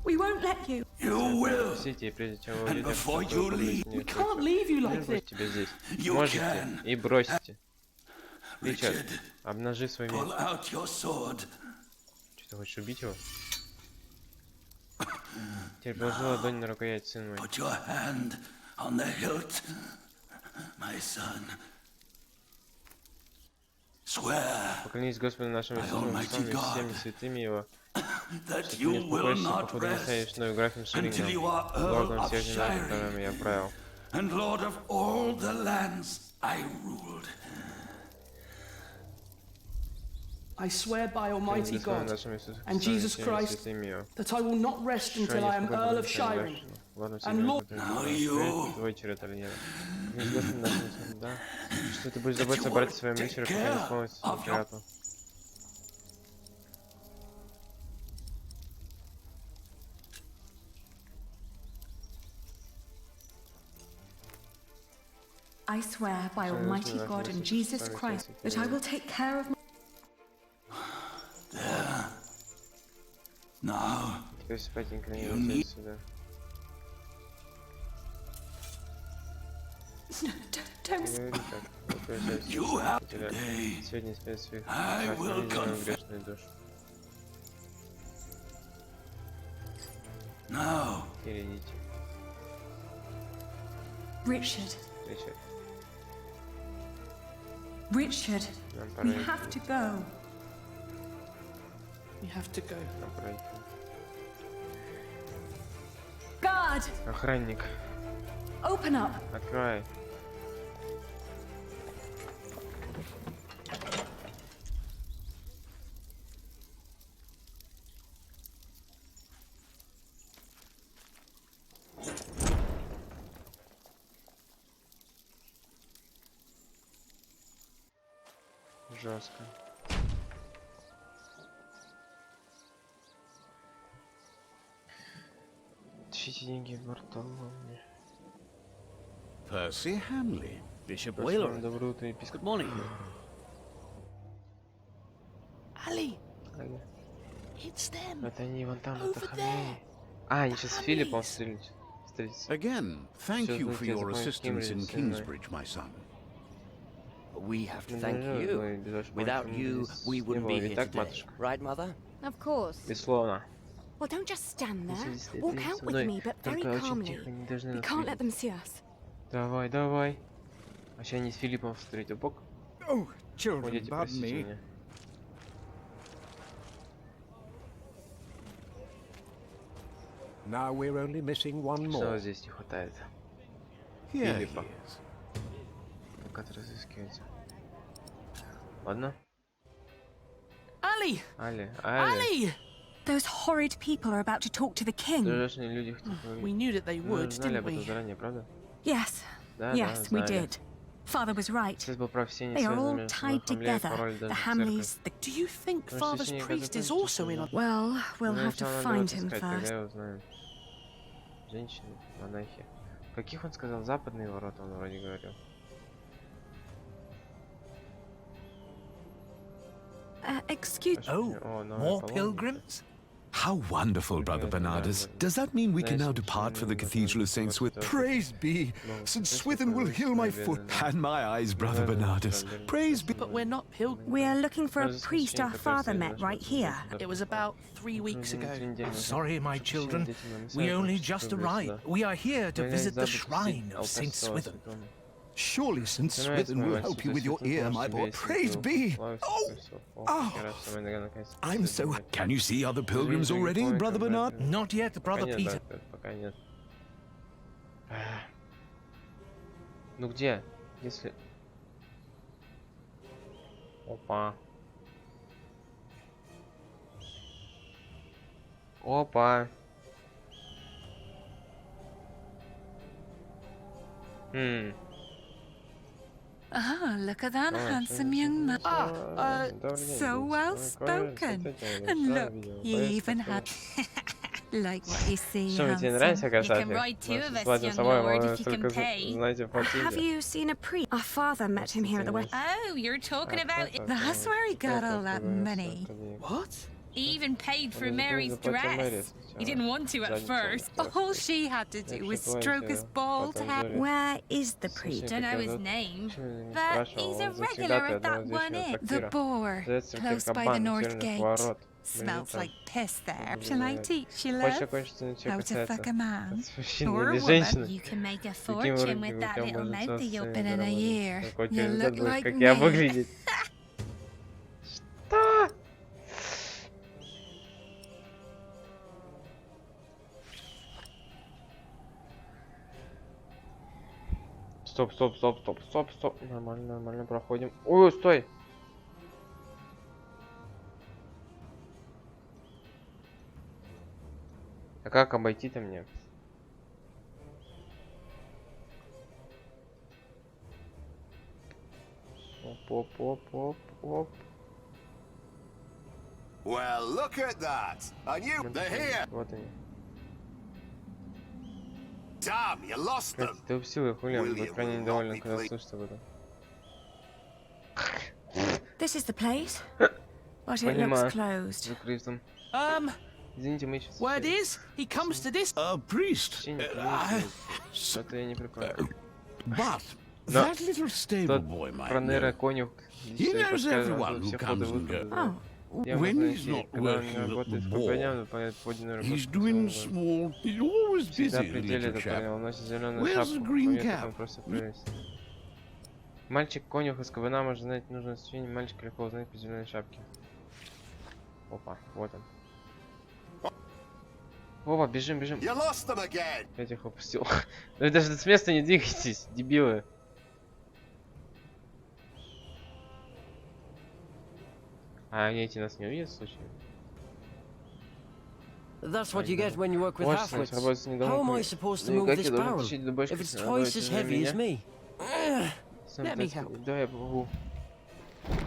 We won't let you. You will. Простите, прежде чем вы And before you leave, we can't leave you like this. Тебя здесь. Можете и бросите. Ричард, обнажи свой меч. Pull out your sword. Что, ты хочешь убить его? Теперь положи ладонь на рукоять, сын мой. Put your hand on the hilt, my son. Swear. Поклянись Господу нашему Иисусу Христу и всеми святыми Его, that что ты you не will успокоишься, not походу не станешь мною графом until you Шерингом, are Earl лордом of всех земель, Shire которыми я правил. and lord of all the lands I ruled. I swear by Almighty God and Jesus Christ that I will not rest until I am Earl of Shire and Lord. Now you. Что ты будешь заботиться о брате своем Ричарде, пока не исполнится клятву. I swear by Almighty God and Jesus Christ that I will take care of my... There. Now. Теперь спатенько не лететь сюда. You have today. Сегодня спят своих грешную душу. Now. Теперь идите. Richard. Ричард. Richard, we have to go. We have to go. Нам пора идти. Guard! Охранник. Open up. Открывай. Жестко. Тащите деньги в Бартоломне. Percy Hamley. Bishop Whaler. Доброе утро, епископ. Good morning. Ali. Ага. It's them. Это они вон там, это Хамлей. А, они сейчас с Филиппом встретятся. Again, thank you for your assistance in Kingsbridge, my son. We have to thank you. Without you, we wouldn't be here today. Right, Mother? Of course. Безусловно. Well, don't just stand there. Walk out with me, but very calmly. We can't let them see us. Давай, давай. А сейчас они с Филиппом встретят. Бок. Oh, children, Ходите, pardon простите me. меня. Now we're only missing one Что more. здесь не хватает? Here Филиппа. he is. Который разыскивается. Ладно. Ali! Али. Ali! Those horrid people are about to talk to the king. Ужасные люди хотят поговорить. We knew that they Мы would, знали didn't об этом we? заранее, правда? Yes. Да, Yes, да, we знали. did. Father was right. Отец был прав, все не They are all связаны между tied собой. Хамлей, together. король, The даже Hamleys, церковь. the... Do you think Потому что Father's священник priest is Казахстана also in on... Well, we'll Ну, have to сначала find надо him искать, тогда first. его узнаем. Женщины, монахи. Каких он сказал? Западные ворота, он вроде говорил. Excuse... Oh, more pilgrims? How wonderful, Brother Bernardus. Does that mean we can now depart for the Cathedral of St. Swithin? Praise be! St. Swithin will heal my foot and my eyes, Brother Bernardus. Praise be! But we're not pilgrims. We are looking for a priest our father met right here. It was about 3 weeks ago. Sorry, my children. We only just arrived. We are here to visit the shrine of St. Swithin. Surely St. Swithin will help you with your ear, my boy. Praise be! Oh! Oh! I'm so... Can you see other pilgrims already, Brother Bernard? Not yet, Brother Peter. Пока нет. Ну где? Если... Опа. Опа. Ah, look at that handsome young man. So well spoken. And look, you even have... Like what you see, Что, тебе нравится, handsome? красавчик? Платим с собой, мы столько, знаете, Have платили. you seen a priest? Our father met him here at the wedding. Oh, you're talking about it. That's where he got all that money. What? He even paid for Mary's dress. He didn't want to at first. All she had to do was stroke his bald head. Where is the priest? Don't know his name, but he's a regular at that one inn. The Boar, close by the north gate. Smells like piss there. Shall I teach you, love? How to fuck a man or a woman? You can make a fortune with that little mouth of yours. But in a year, you'll look like me. Что? Стоп. Нормально проходим. Ой, стой. А как обойти-то мне? Оп. Well, look at that! I knew they're here! Вот они. Damn, you lost them! Ты упустил их, Уильям. Вы крайне недовольны, когда слышите об этом. This is the place, but it looks closed. Закрытым. Извините, мы сейчас... Word is, he comes to this... A priest. Что-то я не припомню. But that little stable boy, my конюх. he knows everyone who comes and goes. Oh. When he's not working at the ball, he's doing small... He's always busy, the little chap. Where's the green cap? Мальчик-конюх из КВН может знать нужное сочинение. Мальчик легко узнать по зеленой шапке. Опа, вот он. Опа, бежим. Я их упустил. Вы даже с места не двигайтесь, дебилы. А эти нас не увидят, случайно? That's what you get when you work with half-wits. How am I supposed to move this barrel if it's twice as heavy as me? Let me help. Да, я могу.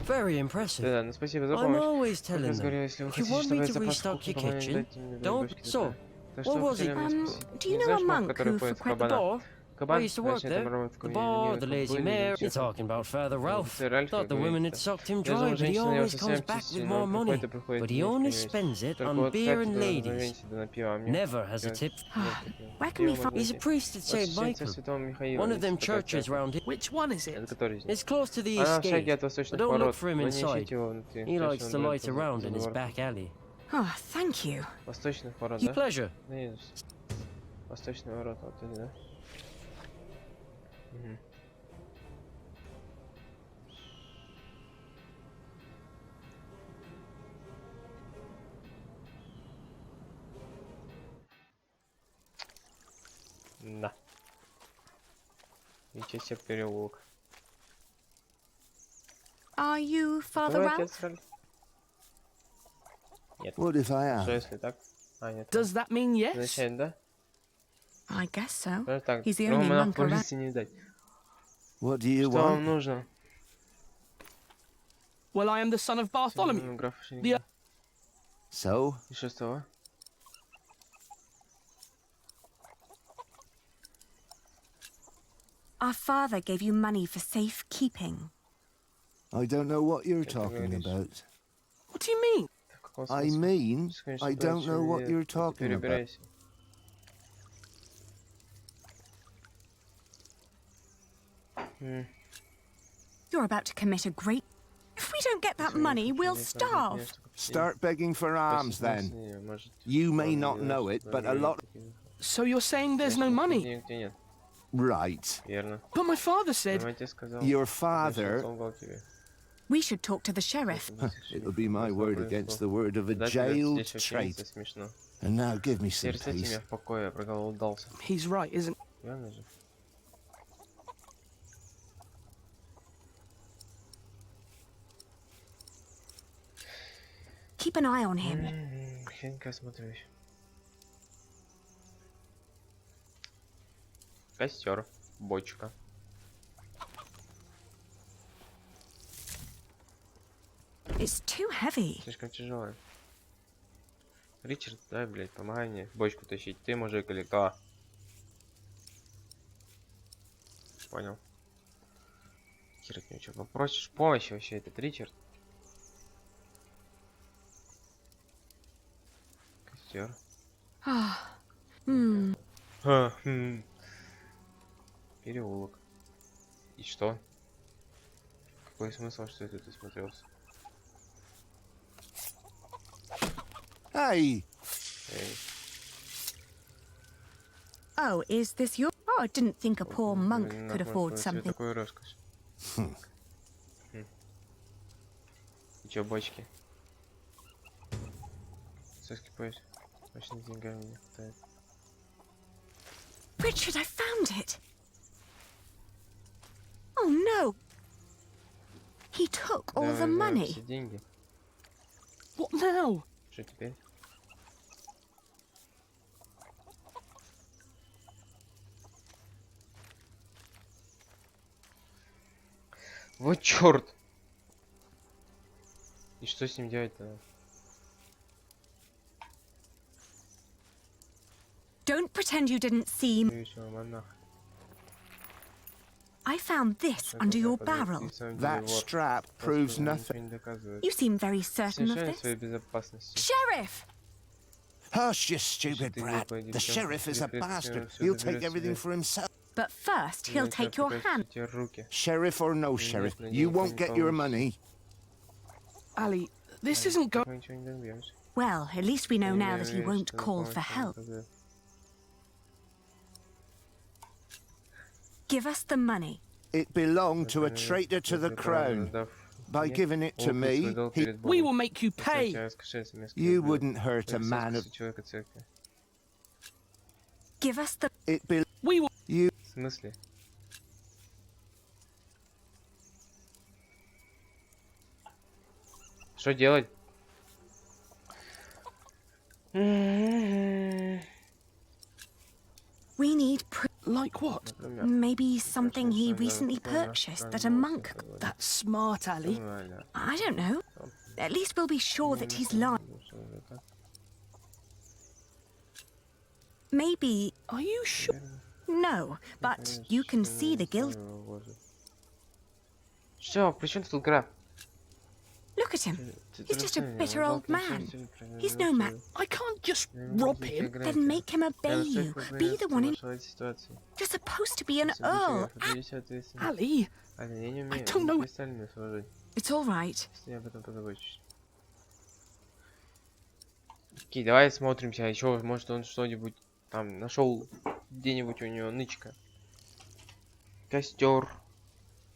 Very impressive. Да, ну спасибо за I'm помощь. always telling them, if you want me to restock your kitchen, don't. So, what was it? Do you know a monk who frequented the ball? I used to work there. The bar, the lazy mare. You're talking about Father Ralph. Thought the women had sucked him dry, but he always comes back with more money. But he only spends it on beer and ladies. Never has a tip. Where can we find? He's a priest at St. Michael. One of them churches round here. Which one is it? It's close to the east gate. But don't look for him inside. He likes to loiter around in his back alley. Oh, thank you. Восточных ворот, да? Pleasure. Восточные ворота, вот они, да? Да. Ничего себе переулок. Are you Father Ralph? Нет. What if I am? Что если так? А, нет. Does that mean yes? Означает, да? I guess so. Так, He's the only monk around. не видать. What do you Что want? вам нужно? Well, I am the son of Bartholomew. The... So? И что с того? Our father gave you money for safekeeping. I don't know what you're talking about. What do you mean? I mean, I don't know what you're talking about. You're about to commit a great... If we don't get that money, we'll starve. Start begging for alms then. You may not know it, but a lot... So you're saying there's no money? Right. But my father said... Your father... We should talk to the sheriff. It'll be my word against the word of a jailed trait. And now give me some peace. He's right, isn't... Keep an eye on him. Хренька смотрю еще. Костер, бочка. It's too heavy. Слишком тяжелая. Ричард, дай, блядь, помогай мне бочку тащить. Ты мужик или кто? Понял. Хер от него что, попросишь помощи вообще этот Ричард? Костер. Переулок. И что? Какой смысл, что я тут осмотрелся? Hey! Oh, is this your... Oh, I didn't think a poor monk could afford something. Такую роскошь. И чё, бочки? Соски пояс. Точно деньгами не хватает. Richard, I found it! Oh no! He took all the money. Все деньги. What now? Что теперь? Вот черт! И что с ним делать-то? Don't pretend you didn't see me. I found this under your barrel. That strap proves nothing. You seem very certain of this. Sheriff! Hush, you stupid brat. The sheriff is a bastard. He'll take everything for himself. But first, he'll take your hand. Sheriff or no sheriff, you won't get your money. Ali, this isn't going... Well, at least we know now that he won't call for help. Give us the money. It belonged to a traitor to the crown. By giving it to me, We will make you pay! You wouldn't hurt a man of... Give us the... We will... You... В смысле? Что делать? We need... Like what? Maybe something he recently purchased that a monk... That's smart, Ali. I don't know. At least we'll be sure that he's lying. Maybe... Are you sure? No, but you can see the guilt. Что? При чем тут граф? Look at him. He's just a bitter old man. He's no man. I can't just rob him. Then make him obey you. Be the one in... You're supposed to be an earl. Ali, I don't know... It's all right. Окей, давай смотримся. Еще, может, он что-нибудь там нашел где-нибудь у него нычка. Костер.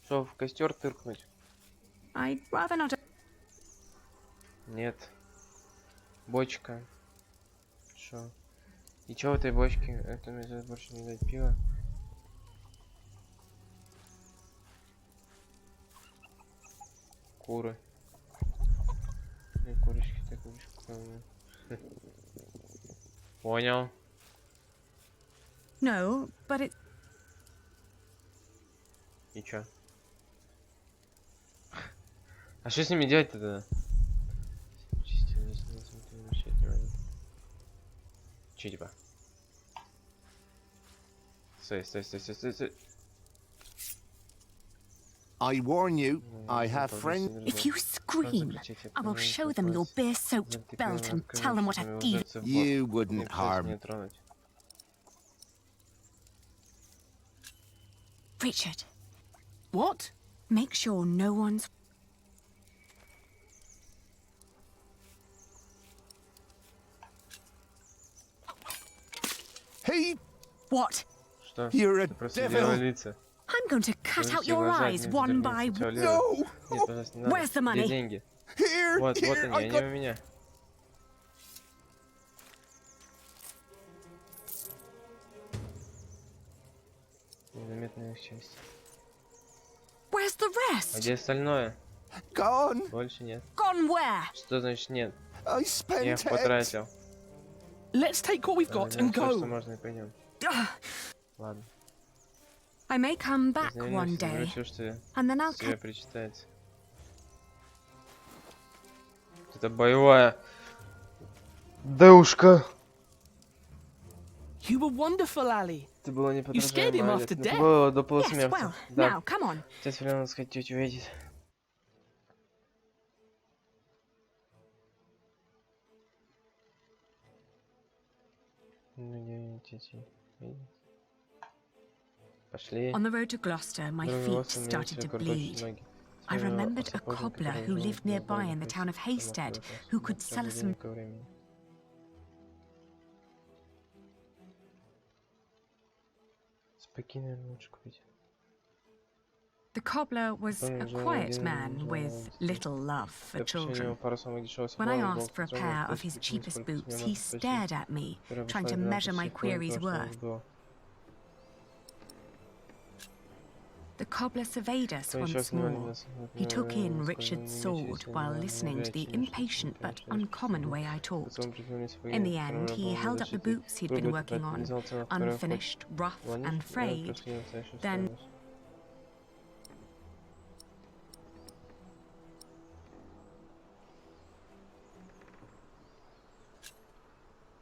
Что, в костер тыркнуть? I'd rather not... Нет. Бочка. Что? И чё в этой бочке? Это мне сейчас больше не дать пива. Куры. Курочки, так курочки. Понял. No, but it... И чё? А что с ними делать-то тогда? Че типа? Стой. I warn you, I have friends... If you scream, I will show them your beer-soaked belt and tell them what a thief... You wouldn't harm... Richard. What? Make sure no one's... Hey! What? You're a devil! I'm going to cut out your eyes one by one. No! Where's the money? Here! Вот они у меня. Незаметная их часть. Where's the А rest? где остальное? Gone! Больше нет. Gone where? Что значит нет? I spent it. Потратил. Let's take what we've got and go. Ладно. I may come back one day, and then I'll тебе причитается. Это боевая девушка. You were wonderful, Ali. Ты была You scared him after death. Ты была до Yes, полусмерти. well, Да. now, come on. Сейчас время сказать тетю видит. Пошли. On the road to Gloucester, my feet started to bleed. I remembered a cobbler who lived nearby in the town of Hastead, who could sell us some... The cobbler was a quiet man with little love for children. When I asked for a pair of his cheapest boots, he stared at me, trying to measure my query's worth. The cobbler surveyed us once more. He took in Richard's sword while listening to the impatient but uncommon way I talked. In the end, he held up the boots he'd been working on, unfinished, rough and frayed. Then...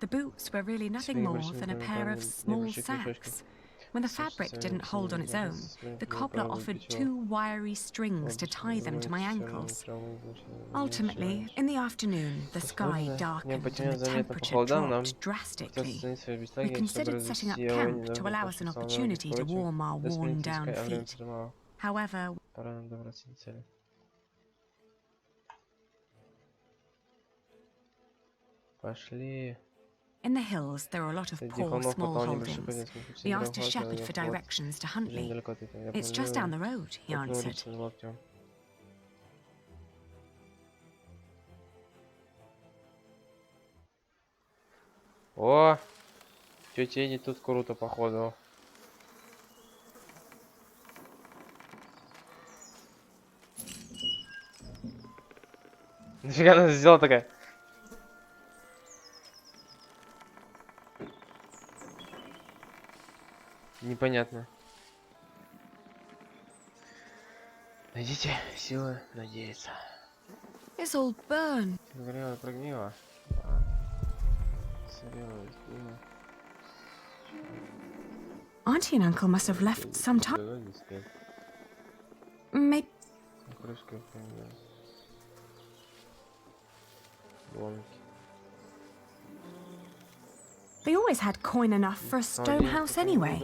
The boots were really nothing more than a pair of small sacks. When the fabric didn't hold on its own, the cobbler offered 2 wiry strings to tie them to my ankles. Ultimately, in the afternoon, the sky darkened and the temperature dropped drastically. We considered setting up camp to allow us an opportunity to warm our worn-down feet. However... Пошли. In the hills, there are a lot of poor small holdings. We asked a shepherd for directions to Huntley. It's just down the road, he answered. О! Тетя Эдди тут круто, походу. Нафига она сделала такая? Непонятно. Найдите силы надеяться. It's all burned. Горело, прогнило. Auntie and Uncle must have left some time. Maybe. They always had coin enough for a stone house anyway.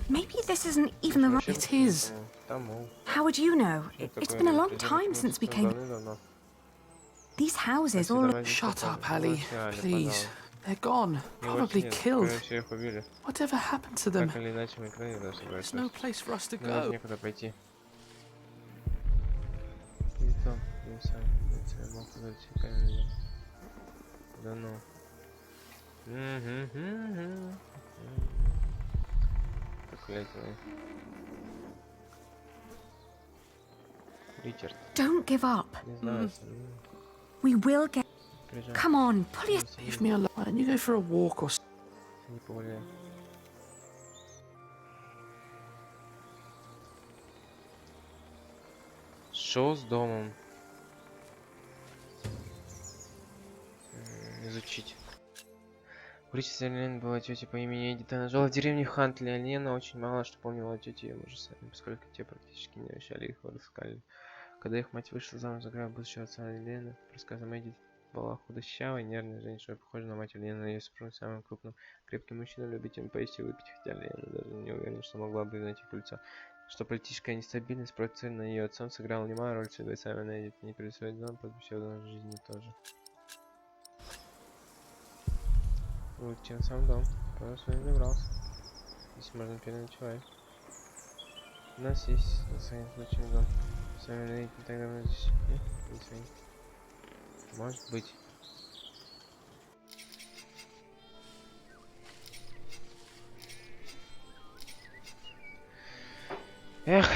Maybe this isn't even the right... It is. How would you know? It's been a long time since we came... These houses all look... Shut up, Ali. Please. They're gone. Probably killed. Whatever happened to them? There's no place for us to go. Don't give up. We will get... Come on, pull your... Leave me alone. Why don't you go for a walk or something? Что с домом? Изучить. Уричество Лен была тетя по имени Эдит. Она жила в деревне Хантли. Лена очень мало что помнила о тете и ужасами, поскольку те практически не навещали их, рассказали. Когда их мать вышла замуж за графа будущего отца Лены, по рассказам Эдит, была худощавой, нервной женщиной, похожей на мать Лены, ее супруг самым крупным, крепким мужчиной, любителем поесть и выпить, хотя Лена даже не уверена, что могла бы найти кольцо. Что политическая нестабильность против цели над ее отцом сыграла немалую роль в судьбе сами Эдит, не пересудить дом, подпущая в жизни тоже. Вот тем сам дом, просто не добрался. Здесь можно переночевать. У нас есть на своем случае дом. С вами Эдит не так давно здесь. Нет? Не свои. Может быть. Эх.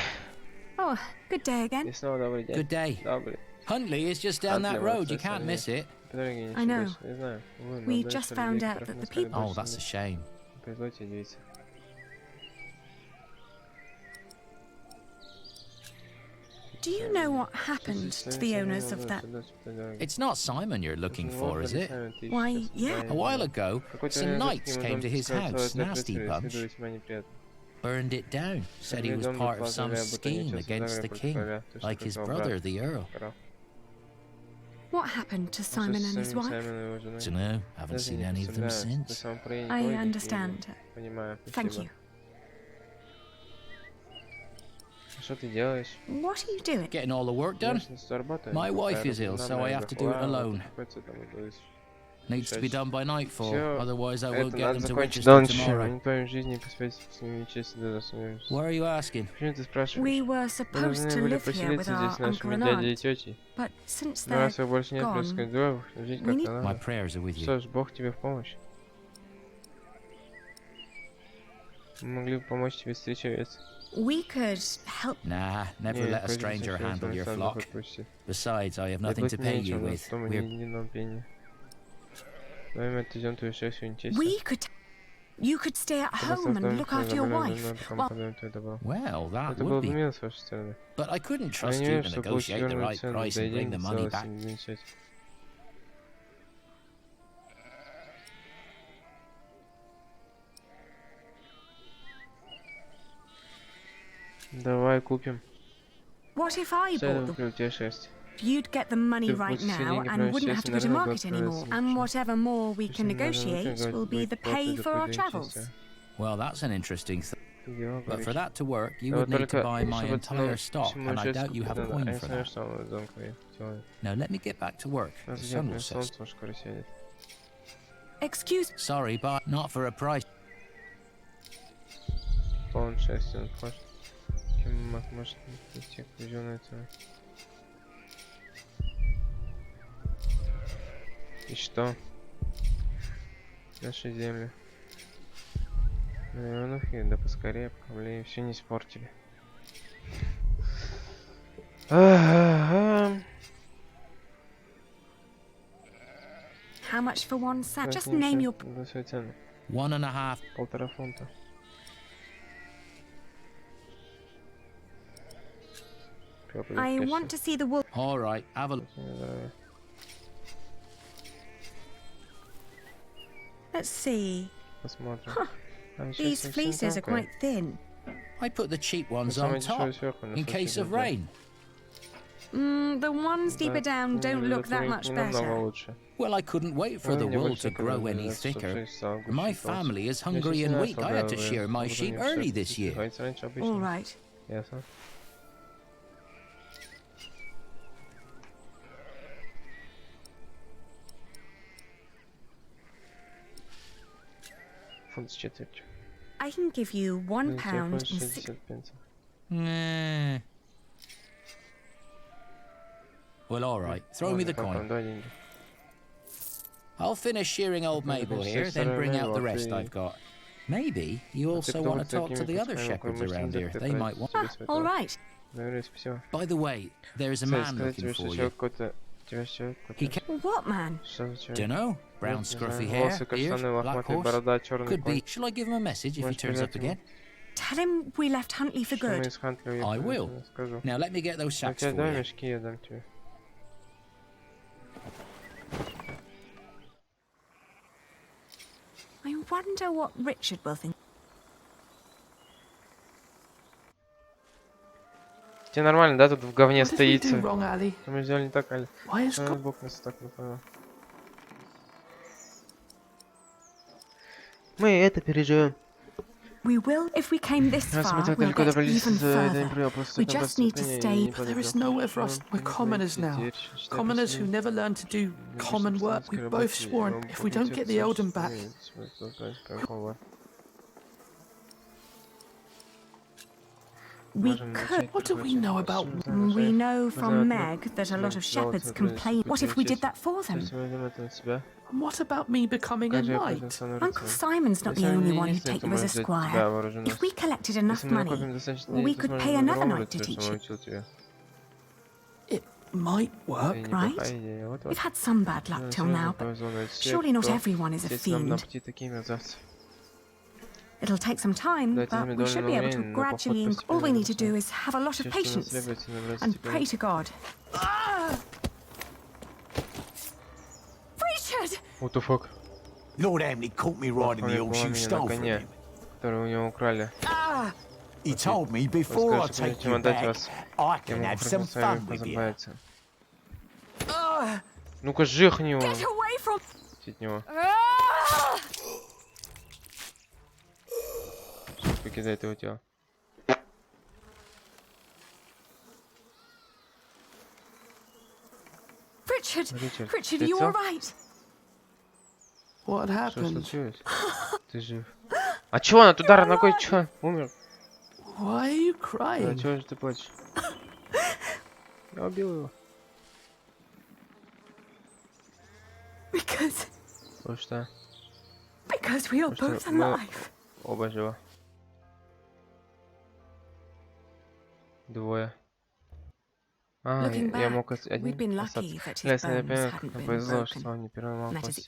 Oh, good day again. И снова добрый день. Good day. Добрый. Huntley is just down that road. You can't miss it. I know. We just found out that the people... Oh, that's a shame. Do you know what happened to the owners of that? It's not Simon you're looking for, is it? Why, yeah. A while ago, some knights came to his house, nasty bunch. Burned it down, said he was part of some scheme against the king, like his brother, the Earl. What happened to Simon and his wife? Dunno, haven't seen any of them since. I understand. Thank you. What are you doing? Getting all the work done? My wife is ill, so I have to do it alone. Needs to be done by nightfall, otherwise I won't get them to Winchester tomorrow. What are you asking? We were supposed to live here with our uncle and aunt, but since they're gone, we need... My prayers are with you. We could help. Nah, never let a stranger handle your flock. Besides, I have nothing to pay you with. We could... You could stay at home and look after your wife. Well, that would be... But I couldn't trust you to negotiate the right price and bring the money back. Давай купим. What if I bought them? You'd get the money right now and wouldn't have to go to market anymore. And whatever more we can negotiate will be the pay for our travels. Well, that's an interesting thing. But for that to work, you would need to buy my entire stock, and I doubt you have a coin for that. Now let me get back to work. The sun will set. Excuse... Sorry, but not for a price. И что? Наши земли. Да поскорее, пока, блин, все не испортили. How much for one set? Just name your... 1.5. Полтора фунта. I want to see the wool. All right, have a look. Let's see. Huh. These fleeces are quite thin. I put the cheap ones on top, in case of rain. The ones deeper down don't look that much better. Well, I couldn't wait for the wool to grow any thicker. My family is hungry and weak. I had to shear my sheep early this year. All right. I can give you £1 and 60 pence. Nah. Well, all right. Throw me the coin. I'll finish shearing old Mabel here, then bring out the rest I've got. Maybe you also want to talk to the other shepherds around here. They might want... all right. By the way, there's a man looking for you. What man? Dunno. Brown scruffy hair, beard, black horse. Could be. Shall I give him a message if he turns up again? Tell him we left Huntley for good. I will. Now let me get those sacks for you. I wonder what Richard will think. Тебе нормально, да, тут в говне стоится? Мы сделали не так, Али. Бог нас так напал. Мы это переживем. We will if we came this far. We'll get even further. We just need to stay. But there is nowhere for us. We're commoners now. Commoners who never learned to do common work. We both sworn if we don't get the Eldon back. We could. What do we know about... We know from Meg that a lot of shepherds complain. What if we did that for them? And what about me becoming a knight? Uncle Simon's not the only one who'd take you as a squire. If we collected enough money, we could pay another knight to teach you. It might work. Right? We've had some bad luck till now, but surely not everyone is a fiend. It'll take some time, but we should be able to gradually... All we need to do is have a lot of patience and pray to God. Richard! What the fuck? Lord Emily caught me riding the horse you stole from him. He told me before I take you back, I can have some fun with you. Ну-ка, жихни его. Get away from... От него. Покидает его тело. Richard, are you all right? What happened? Что случилось? Ты жив. А чё он от удара ногой? Чё? Умер? Why are you crying? А чё же ты плачешь? Я убил его. Потому что... Because we are both alive. Оба живы. Двое. Я мог один остаться. Если я понял, как повезло, что он не переломал кость.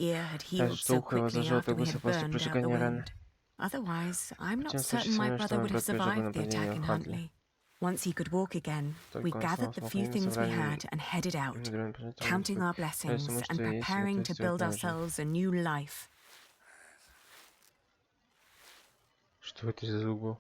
Даже что ухо его зажило так быстро после прожигания раны. Otherwise, I'm not certain my brother would have survived the attack in Huntley. Once he could walk again, we gathered the few things we had and headed out, counting our blessings and preparing to build ourselves a new life. Что это за звук был?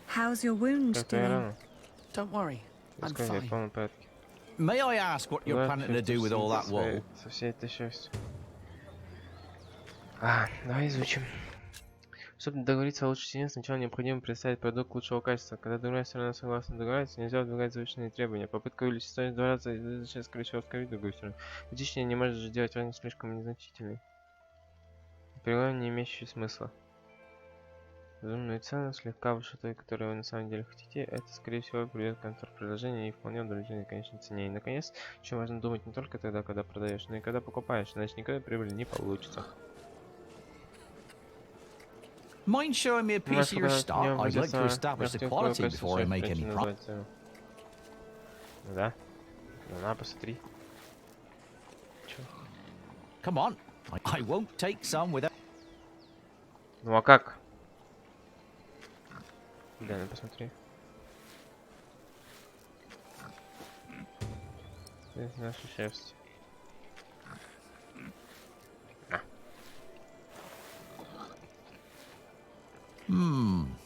How's your wound doing? Don't worry, I'm fine. May I ask what you're planning to do with all that wool? Со всей этой шерстью. Давай изучим. Чтобы договориться о лучшей цене, сначала необходимо представить продукт лучшего качества. Когда другая сторона согласна договориться, нельзя выдвигать завышенные требования. Попытка увеличить стоимость в 2 раза означает, скорее всего, оскорбить другую сторону. Утечение не может же делать разницу слишком незначительной. Переговор, не имеющий смысла. Разумную цену, слегка выше той, которую вы на самом деле хотите, это, скорее всего, приведет к контрпродолжению и вполне удовлетворенной конечной цене. И, наконец, еще важно думать не только тогда, когда продаешь, но и когда покупаешь, иначе никакой прибыли не получится. Mind showing me a piece of your stock? I'd like to establish the quality before I make any profit. Да. На, посмотри. Чё? Come on. I won't take some without... Ну а как? Да, ну посмотри. Это наша шерсть.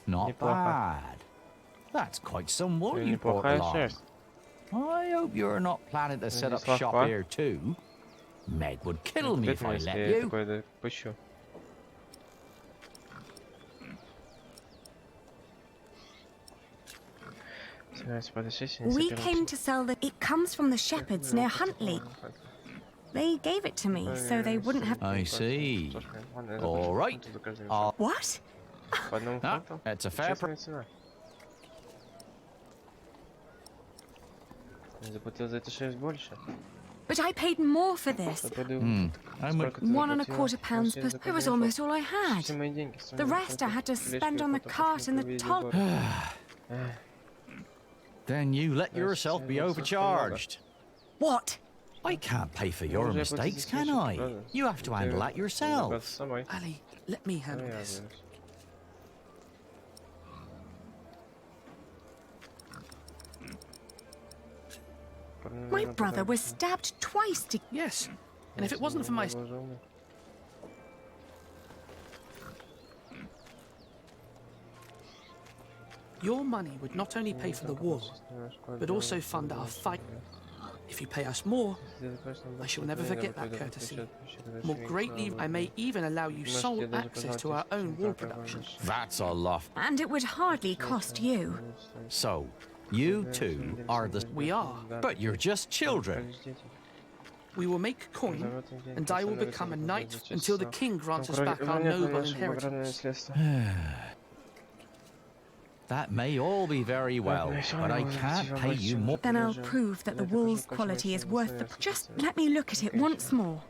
Not bad. That's quite some wool you brought along. I hope you're not planning to set up shop here too. Meg would kill me if I let you. We came to sell the... It comes from the shepherds near Huntley. They gave it to me, so they wouldn't have... I see. All right. What? It's a fair price. But I paid more for this. £1.25 per... It was almost all I had. The rest I had to spend on the cart and the toll. Then you let yourself be overcharged. What? I can't pay for your mistakes, can I? You have to handle that yourself. Ali, let me handle this. My brother was stabbed twice to... Yes, and if it wasn't for my... Your money would not only pay for the war, but also fund our fight. If you pay us more, I shall never forget that courtesy. More greatly, I may even allow you sole access to our own wool production. That's a lot. And it would hardly cost you. So, You two are the... We are. But you're just children. We will make coin, and I will become a knight until the king grants us back our noble inheritance. That may all be very well, but I can't pay you more. Then I'll prove that the wool's quality is worth the... Just let me look at it once more.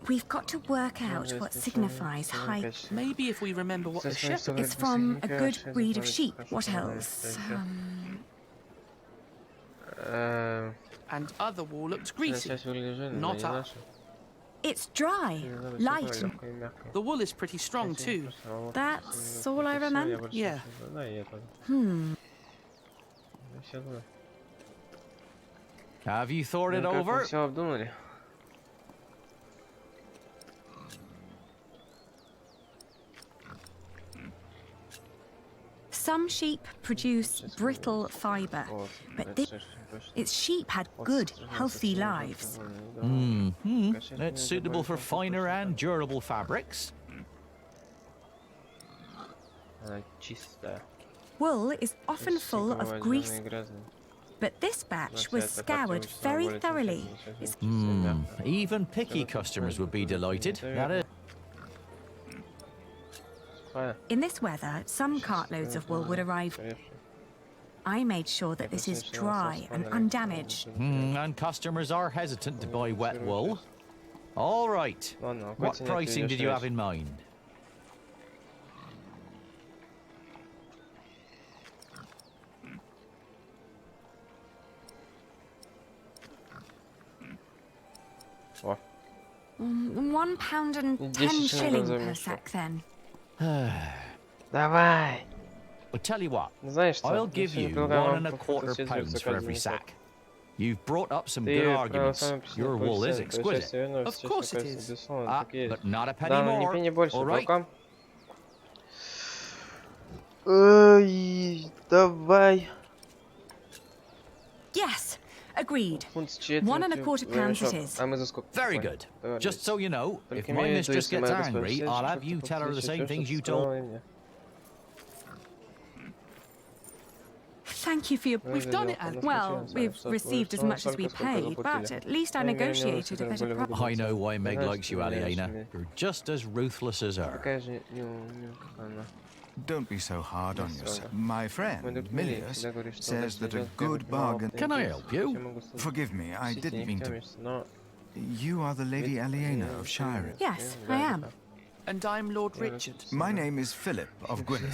We've got to work out what signifies high... Maybe if we remember what the shepherd... It's from a good breed of sheep. What else? And other wool looks greasy. Not ours. It's dry, light. The wool is pretty strong too. That's all I remember? Yeah. Have you thought it over? Some sheep produce brittle fibre, but its sheep had good, healthy lives. It's suitable for finer and durable fabrics. Wool is often full of grease, but this batch was scoured very thoroughly. Even picky customers would be delighted. That is. In this weather, some cartloads of wool would arrive. I made sure that this is dry and undamaged. And customers are hesitant to buy wet wool. All right. What pricing did you have in mind? £1.10 per sack, then. Давай. But tell you what, I'll give you 1 1/4 pounds for every sack. You've brought up some good arguments. Your wool is exquisite. Of course it is. But not a penny more. All right. Давай. Yes, agreed. 1 1/4 pounds it is. Very good. Just so you know, if my mistress gets angry, I'll have you tell her the same things you told. Thank you for your... We've done it, Alan. Well, we've received as much as we paid, but at least I negotiated a better price. I know why Meg likes you, Aliena. You're just as ruthless as her. Don't be so hard on yourself. My friend, Milius, says that a good bargain... Can I help you? Forgive me, I didn't mean to... You are the Lady Aliena of Shire. Yes, I am. And I'm Lord Richard. My name is Philip of Gwynedd.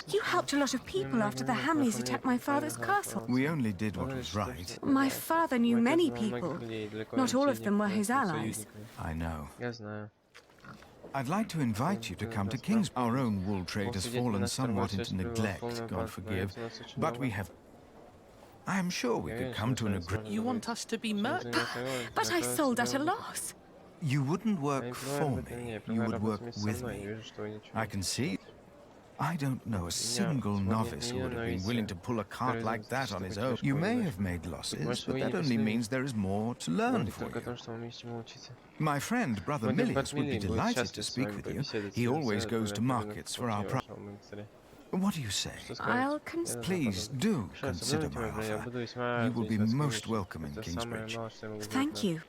You helped a lot of people after the Hamleys attacked my father's castle. We only did what was right. My father knew many people. Not all of them were his allies. I know. I'd like to invite you to come to King's. Our own wool trade has fallen somewhat into neglect, God forgive, but we have... I am sure we could come to an agreement. You want us to be murdered? But I sold at a loss. You wouldn't work for me, you would work with me. I can see. I don't know a single novice who would have been willing to pull a cart like that on his own. You may have made losses, but that only means there is more to learn for you. My friend, Brother Milius, would be delighted to speak with you. He always goes to markets for our What do you say? I'll consider. Please do consider my offer. You will be most welcome in Kingsbridge. Thank you.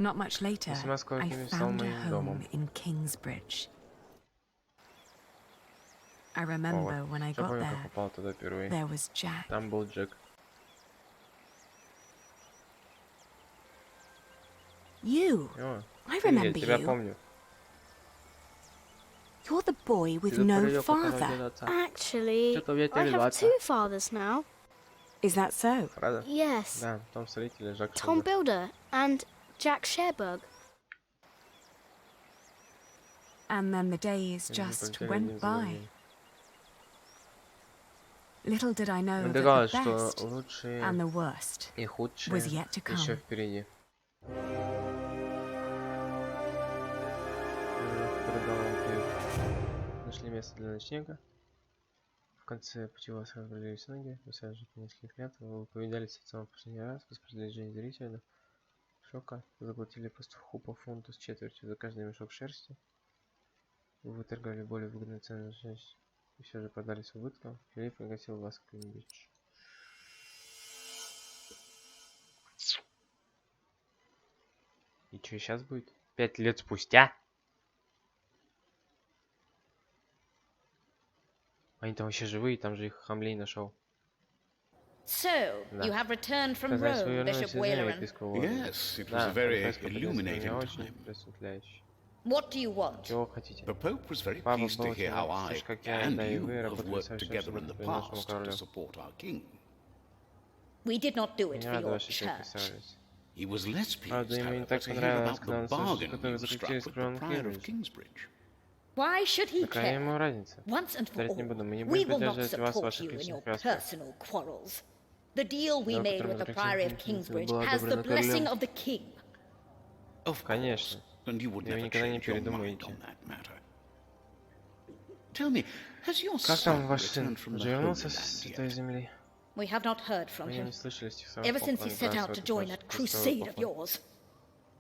Not much later, I found a home in Kingsbridge. I remember when I got there, there was Jack. You! I remember you. You're the boy with no father. Actually, I have 2 fathers now. Is that so? Yes. Tom Builder and Jack Sharebug. And then the days just went by. Little did I know that the best and the worst was yet to come. нашли место для ночлега. В конце пути вас разбрелись ноги, высаживают несколько лет, вы повидались с отцом в последний раз, по распределению зрителя. Шока. Заплатили пастуху по фунту с четвертью за каждый мешок шерсти. Вы выторговали более выгодную цену за шерсть. И все же продали с убытком. Филипп пригласил вас в Кембридж. И что сейчас будет? 5 лет спустя? Они там вообще живые, там же их Хамлей нашел. So, you have returned from Rome, Bishop Waleran. Yes, it was a very illuminating time. What do you want? The Pope was very pleased to hear how I and you have worked together in the past to support our king. We did not do it for your church. He was less pleased, however, to hear about the bargain you struck with the Prior of Kingsbridge. Why should he care? Once and for all, we will not support you in your personal quarrels. The deal we made with the Priory of Kingsbridge has the blessing of the king. Of course, and you would never change your mind on that matter. Tell me, has your son returned from the homeland yet? We have not heard from him ever since he set out to join that crusade of yours.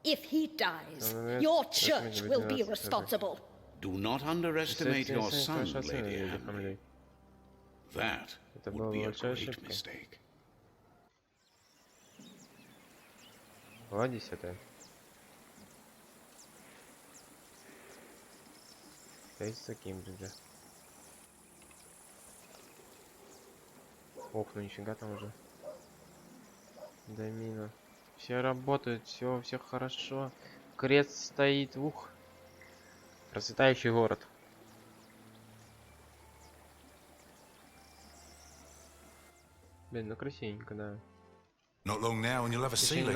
If he dies, your church will be responsible. Do not underestimate your son, Lady Hamley. That would be a great mistake. Глава 10. Строительство Кембриджа. Ох, ну нифига там уже. Домина. Все работают, все хорошо. Крест стоит, ух. Процветающий город. Блин, ну красивенько, да. Not long now and you'll have a ceiling.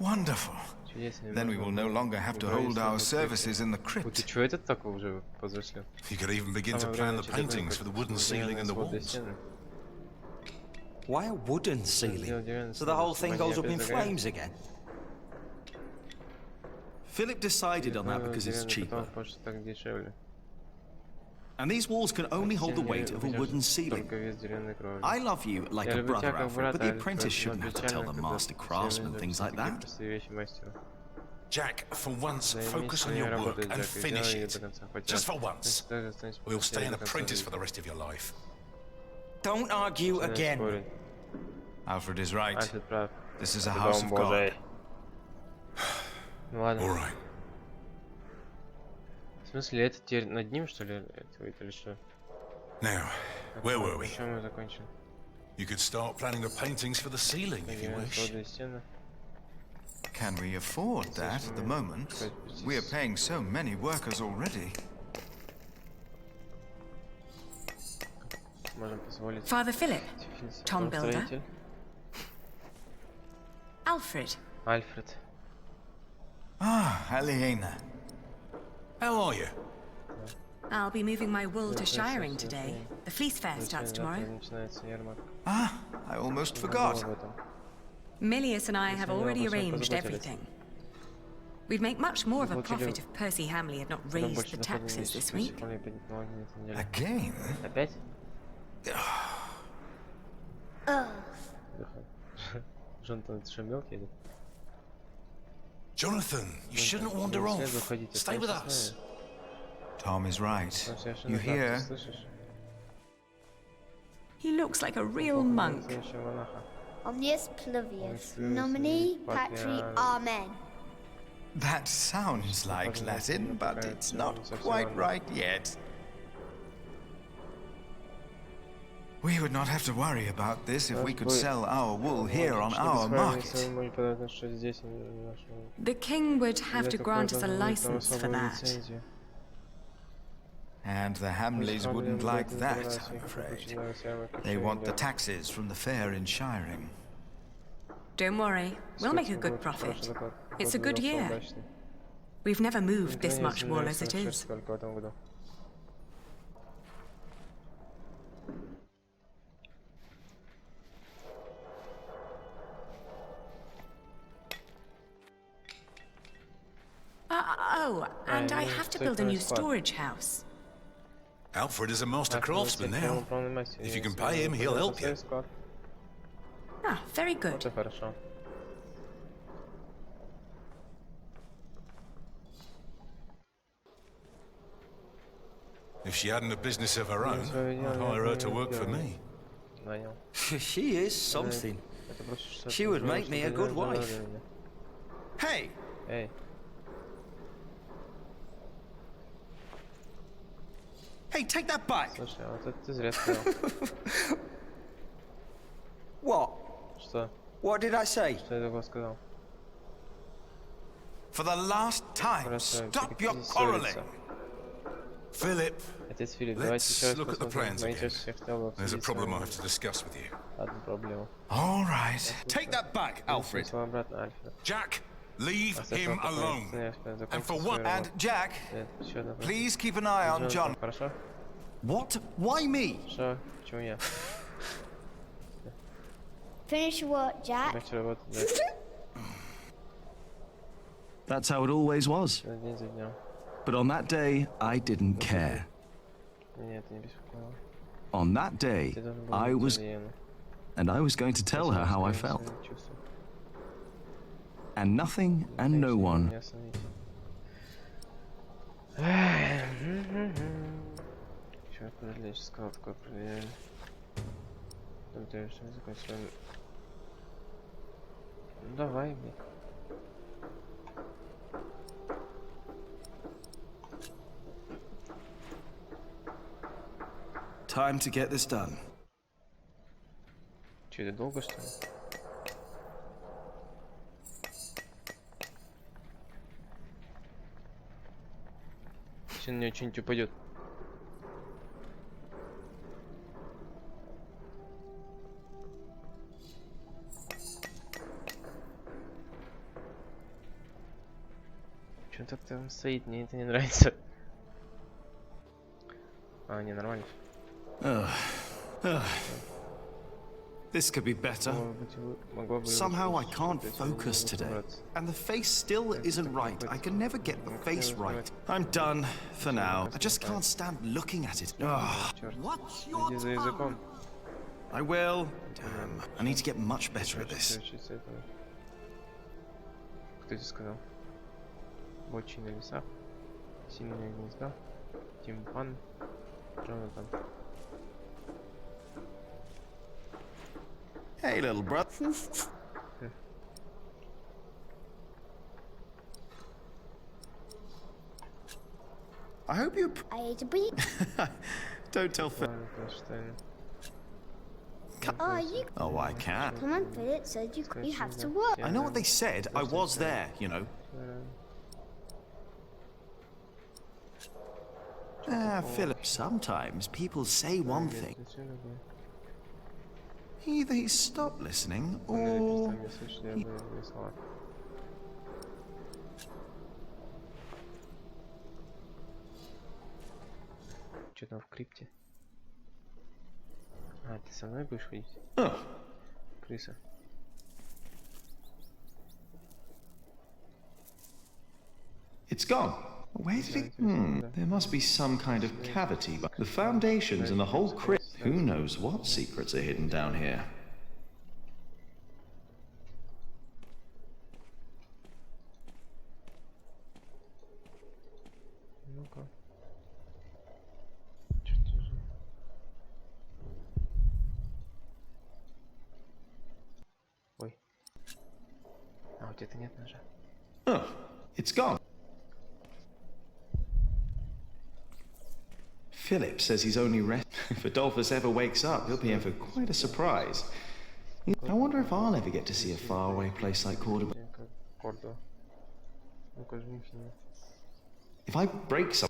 Wonderful. Then we will no longer have to hold our services in the crypt. You could even begin to plan the paintings for the wooden ceiling and the walls. Why a wooden ceiling? So the whole thing goes up in flames again? Philip decided on that because it's cheaper. And these walls can only hold the weight of a wooden ceiling. I love you like a brother, Alfred, but the apprentice shouldn't have to tell the master craftsman things like that. Jack, for once, focus on your work and finish it. Just for once. We'll stay an apprentice for the rest of your life. Don't argue again. Alfred is right. This is a house of God. All right. В смысле, это теперь над ним, что ли, это или что? Now, where were we? Мы закончили. You could start planning the paintings for the ceiling if you wish. Can we afford that at the moment? We are paying so many workers already. Father Philip, Tom Builder, Alfred. Alfred. Ah, Aliena. How are you? I'll be moving my wool to shiring today. The fleece fair starts tomorrow. Ah, I almost forgot. Milius and I have already arranged everything. We'd make much more of a profit if Percy Hamley had not raised the taxes this week. Again? Jonathan, you shouldn't wander off. Stay with us. Tom is right. You hear? He looks like a real monk. Omnius Pluvius, nomine patri amen. That sounds like Latin, but it's not quite right yet. We would not have to worry about this if we could sell our wool here on our market. The king would have to grant us a license for that. And the Hamleys wouldn't like that, I'm afraid. They want the taxes from the fair in shiring. Don't worry, we'll make a good profit. It's a good year. We've never moved this much wool as it is. Oh, and I have to build a new storage house. Alfred is a master craftsman now. If you can pay him, he'll help you. Ah, very good. If she hadn't a business of her own, I'd hire her to work for me. She is something. She would make me a good wife. Hey! Hey. Hey, take that back! Слушай, а вот это ты зря сказал. What? Что? What did I say? Что я такого сказал? For the last time, stop your quarreling. Philip, Отец Филипп, let's look at the plans again. There's a problem I have to discuss with you. Одну проблему. All right. Take that back, Alfred. Jack, leave him alone. And for one... And Jack, please keep an eye on John. Хорошо? What? Why me? Что? Почему я? Finish what, Jack? Начал работать, да. That's how it always was. День за днем. But on that day, I didn't care. Меня это не беспокоило. On that day, I was... And I was going to tell her how I felt. And nothing and no one... Чё, подожди, сейчас сказал, такое проверяли. Там ты что не закончил? Ну давай, блин. Time to get this done. Че, это долго, что ли? Сейчас на нее что-нибудь упадет. Че так там стоит? Мне это не нравится. А, не, нормально. This could be better. Somehow I can't focus today. And the face still isn't right. I can never get the face right. I'm done for now. I just can't stand looking at it. What's your time? I will. Damn. I need to get much better at this. Кто тебе сказал? Бочи на лесах. Сильные гнезда. Тимпан. Джонатан. Hey, little brother. I hope you... I ate a bee. Don't tell Phil. Oh, I can. Come on, Philip said you have to work. I know what they said. I was there, you know. Philip, sometimes people say one thing. Either he stopped listening, or... Что там в крипте? А, ты со мной будешь ходить? Крыса. It's gone. Where did it... There must be some kind of cavity, but the foundations and the whole crypt... Who knows what secrets are hidden down here? Ну-ка. Ой. А, у тебя-то нет ножа. Oh, it's gone. Philip says he's only rest. If Adolphus ever wakes up, he'll be in for quite a surprise. I wonder if I'll ever get to see a faraway place like Cordoba. If I break some...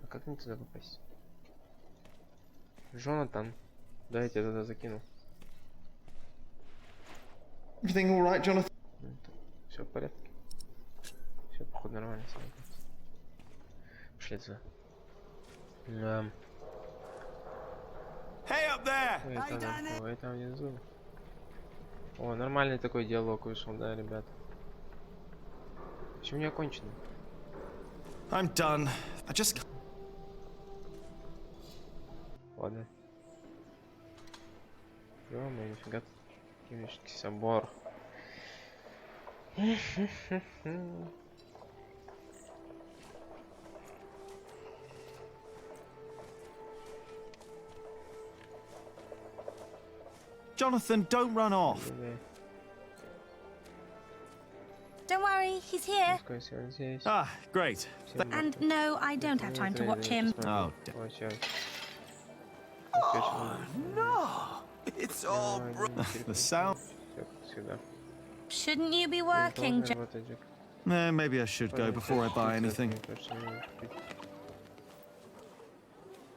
А как мне туда попасть? Джонатан. Да, я тебя туда закину. Everything all right, Jonathan? Все в порядке. Все, походу, нормально. Пошли отсюда. Hey up! up there! Ой, там внизу. О, нормальный такой диалог вышел, да, ребят? Почему не окончено? I'm done. I just... Ладно. Ё-моё, нифига. Кимишский собор. Jonathan, don't run off. Don't worry, he's here. Ah, great. And no, I don't have time to watch him. Oh, No! It's all the sound. Shouldn't you be working, Maybe I should go before I buy anything.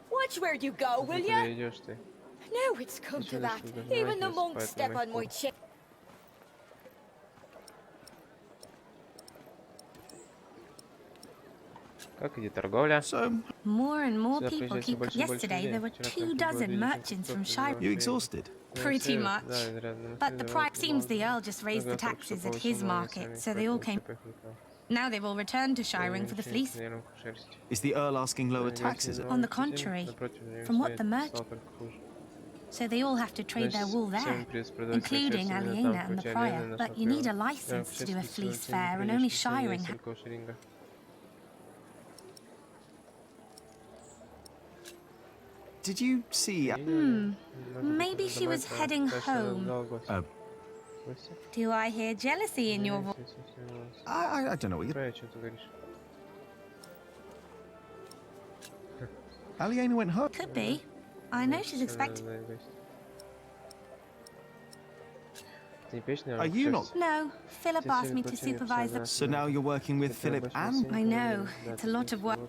Watch where you go, will you? No, it's come to that. Even the monks step on my chip. Как идет торговля? More and more people keep... Yesterday there were 24 merchants from Shire. You exhausted? Pretty much. But the price seems the Earl just raised the taxes at his market, so they all came... Now they've all returned to Shiring for the fleece. Is the Earl asking lower taxes? On the contrary, from what the merchant... So they all have to trade their wool there, including Aliena and the Prior. But you need a license to do a fleece fair, and only Shiring... Did you see... Maybe she was heading home. Do I hear jealousy in your voice? I don't know what you're... Aliena went home. Could be. I know she's expecting... Are you not? No, Philip asked me to supervise the... So now you're working with Philip and... I know, it's a lot of work.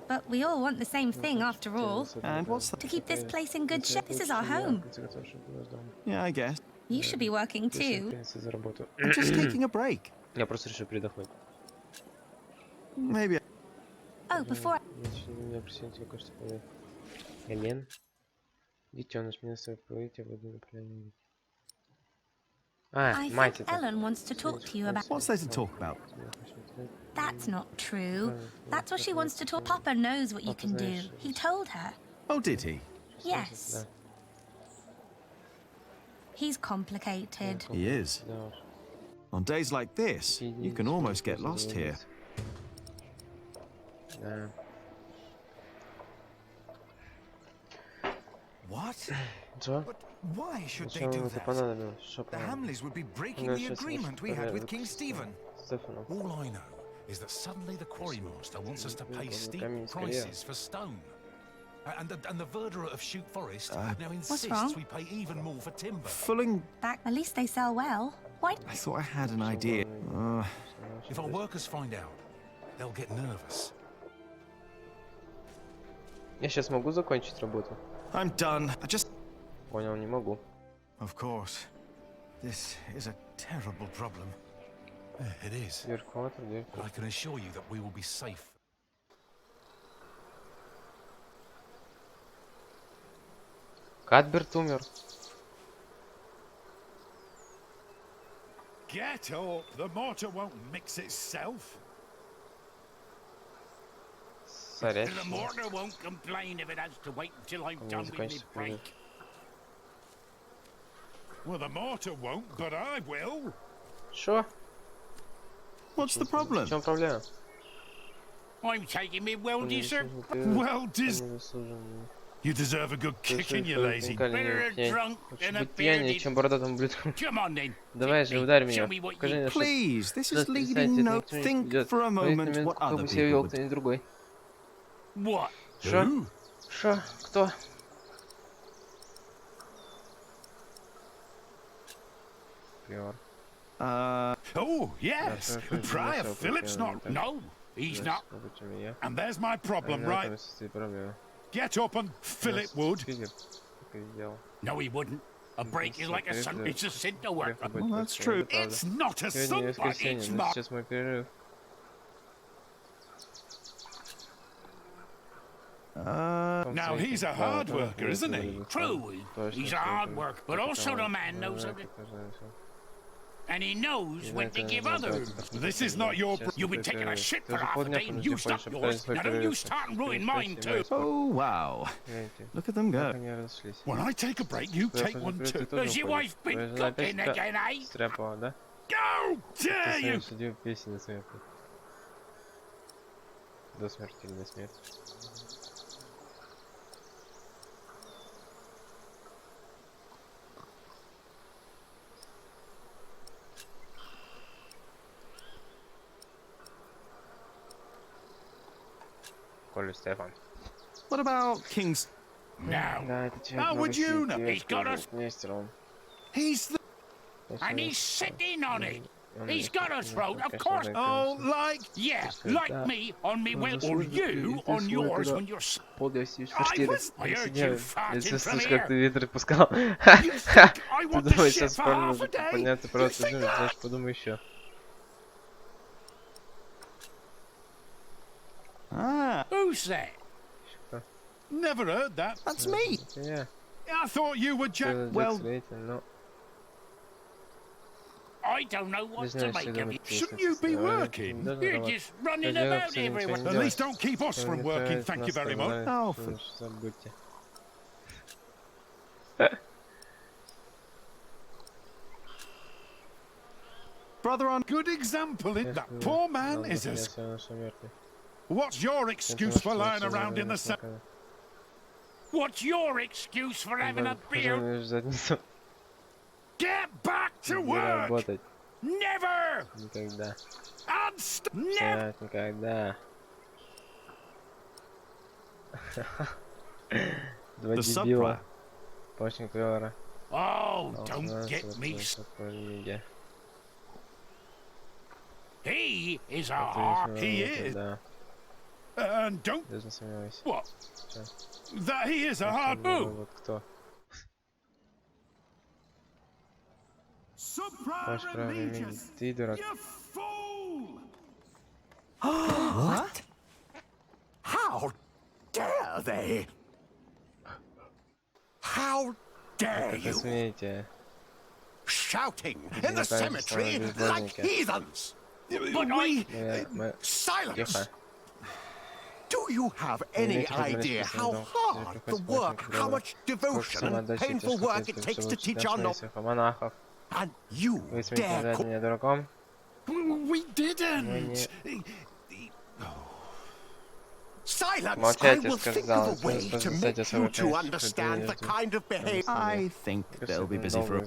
But we all want the same thing after all. And what's that? To keep this place in good shape. This is our home. Yeah, I guess. You should be working too. I'm just taking a break. Я просто решил передохнуть. Maybe. Oh, before... Элен. Детёныш, меня стоит плыть, я буду направление. I think Ellen wants to talk to you about... What's there to talk about? That's not true. That's what she wants to talk... Papa knows what you can do. He told her. Oh, did he? Yes. He's complicated. He is. On days like this, you can almost get lost here. What? But why should they do that? The Hamleys would be breaking the agreement we had with King Stephen. All I know is that suddenly the quarry master wants us to pay steep prices for stone. And the verderer of Shoot Forest now insists we pay even more for timber. Back, at least they sell well. Why? I thought I had an idea. If our workers find out, they'll get nervous. Я сейчас могу закончить работу? I'm done. I just... Понял, не могу. Of course. This is a terrible problem. It is. But I can assure you that we will be safe. Кадберт умер. Get up! The mortar won't mix itself. The mortar won't complain if it has to wait until I'm done with my break. Well, the mortar won't, but I will. Sure. What's the problem? В чем проблема? I'm taking me well-deserved... You deserve a good kicking, you lazy. Better a drunk than a bearded. Come on then. Давай же, ударь меня. Покажи мне, Please, this is leading no... Think for a moment what other people would... другой. What? Шо? Шо? Кто? Prior. Oh, yes. Prior Philip's not... No, he's not. And there's my problem, right? Get up and Philip would. No, he wouldn't. A break is like a sun. It's a sin to work. Well, that's true. It's not a sun, but it's not. Сейчас мой перерыв. Now he's a hard worker, isn't he? True, he's a hard worker, but also the man knows how to... And he knows when to give others. This is not your... You've been taking a shit for half a day and you stop yours. Now don't you start and ruin mine too. Oh, wow. Look at them go. When I take a break, you take one too. Has your wife been cooking again, eh? How dare you! До смерти или до смерти. Коля Стефан. What about King's... Now, how would you know? He's got us... He's the... And he's sitting on it. He's got a throat, of course. Oh, like... Yeah, like me on me well, or you on yours when you're... I heard you farting from here. Ветер пускал. I want Ты думаешь, to сейчас shit for half можно a day? подняться просто жить, значит, подумай еще. Who's that? Never heard that. That's me. Yeah. I thought you were Jack... Well... I don't know what to make of you. Shouldn't you be working? You're just running about everywhere. At least don't keep us from working, thank you very much. Oh, Brother on... Good example in that poor man is as... What's your excuse for lying around in the sun? What's your excuse for having a beer? Get back to work! Never! Никогда. Never! Никогда. Два The дебила. Очень клево. Oh, don't get me... He is a hard... He is. And don't... What? That he is a hard move. Ваш правый имени, ты дурак. What? How dare they? How dare you? Shouting in the cemetery like heathens! But I... Silence! Do you have any idea how hard the work, how much devotion and painful work it takes to teach our knowledge? And you dare call... We didn't! Silence! I will think of a way to make you two understand the kind of behavior... I think they'll be busy for...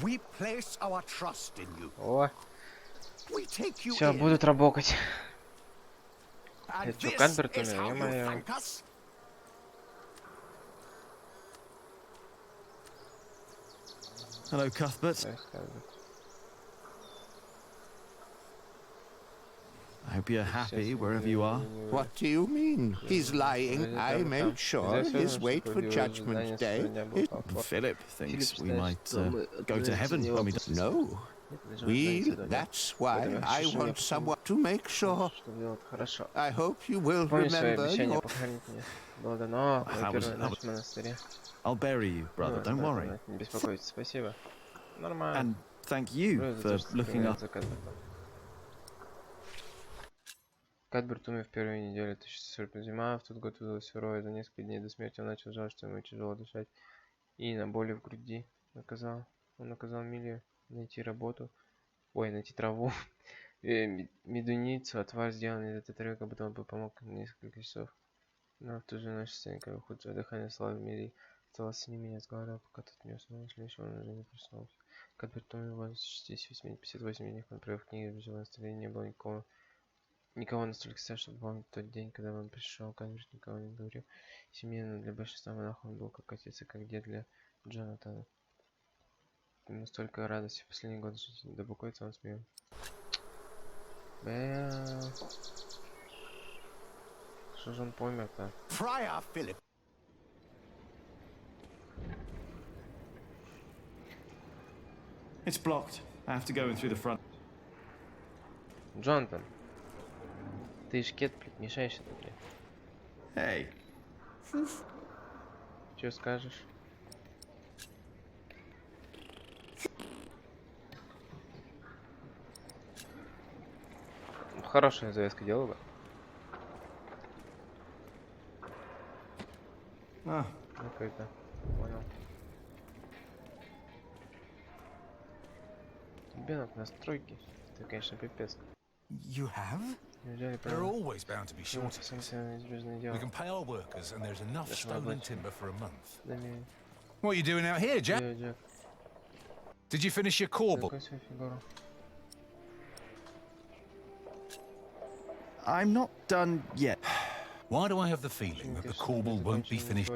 We place our trust in you. О, We take you все, in. будут работать. And Это что, this Кадберт is how умер? you Ё-моё. thank us? Hello, Cuthbert. I hope you're happy wherever you are. What do you mean? He's lying. I made sure his wait for Judgment Day. Philip thinks we might go to heaven when we die. No. That's why I want someone to make sure. I hope you will remember your... I'll bury you, brother, don't worry. And thank you for looking up. Кадберт умер в первой неделе 1640 зима. В тот год выдалась суровая. За несколько дней до смерти он начал жалеть, что ему тяжело дышать. И на боли в груди он наказал Милию найти работу. Ой, найти траву. Медуницу, отвар, сделанный из этой травы, как будто он бы помог на несколько часов. Но в ту же ночь Сенька, ухудшее дыхание, слава Милии, осталось с ним, меня сговорил, пока тот не уснул. Следующего он уже не проснулся. Кадберт умер в возрасте 58 дней, он провел в книге, бежал настроения, не было никого настолько страшно, чтобы помнить тот день, когда он пришел. Кадберт никого не говорил. Семейно для большинства монахов он был как отец и как дед для Джонатана. Ему столько радости в последний год жизни. Да буквально он смеял. Что же он помер-то? It's blocked. I have to go in through the front. Джонатан, ты шкет, блядь, мешаешь это, блядь. Hey, Что скажешь? Хорошая завязка диалога. Какой-то. Понял. Ребенок настройки. Это, конечно, пипец. You have? There are always bound to be shortages. We can pay our workers, and there's enough stone and timber for a month. What are you doing out here, Jack? Did you finish your corbel? I'm not done yet. Why do I have the feeling that the corbel won't be finished?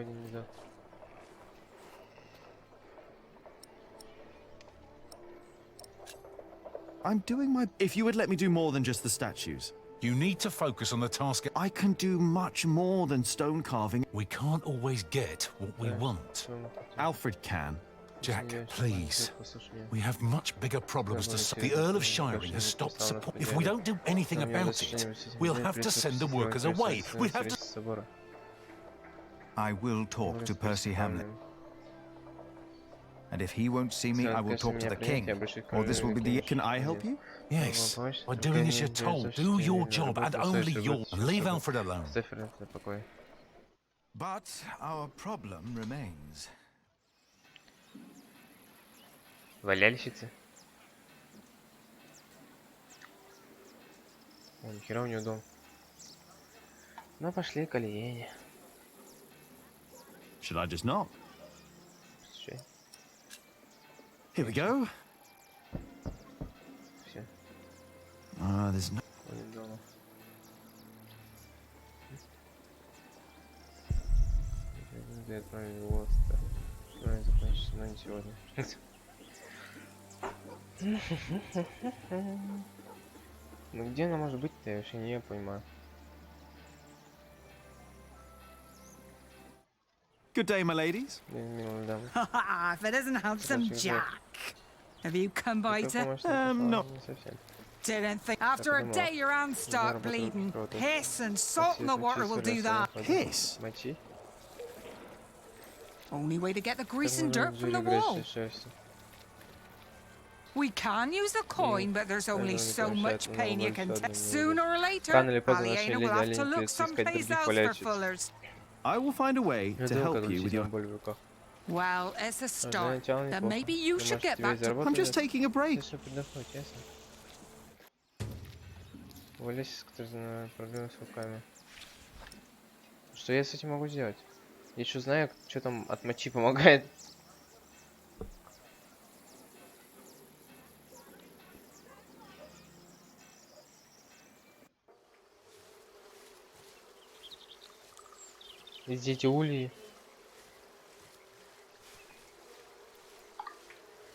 I'm doing my... If you would let me do more than just the statues. You need to focus on the task. I can do much more than stone carving. We can't always get what we want. Alfred can. Jack, please. We have much bigger problems to solve. The Earl of Shiring has stopped support. If we don't do anything about it, we'll have to send the workers away. We have to... I will talk to Percy Hamlet. And if he won't see me, I will talk to the king. Or this will be the... Can I help you? Yes. By doing as you're told, do your job and only yours. And leave Alfred alone. But our problem remains. Валяльщицы. О, нихера у него дом. Ну, пошли к олене. Should I just knock? Here we go. Все. There's no... Я отправил его. Что я закончится, но не сегодня. Ну где она может быть-то? Я вообще не понимаю. Good day, my ladies. If it isn't handsome Jack. Have you come by to... No. Didn't think... After a day your hands start bleeding. Piss and salt in the water will do that. Piss? Only way to get the grease and dirt from the wall. We can use the coin, but there's only so much pain you can take. Sooner or later, Aliena will have to look someplace else for fullers. I will find a way to help you with your... Well, it's a start. Then maybe you should get back to... I'm just taking a break. Проблемы с руками. Что я с этим могу сделать? Я еще знаю, что там от мочи помогает. Везде эти ульи.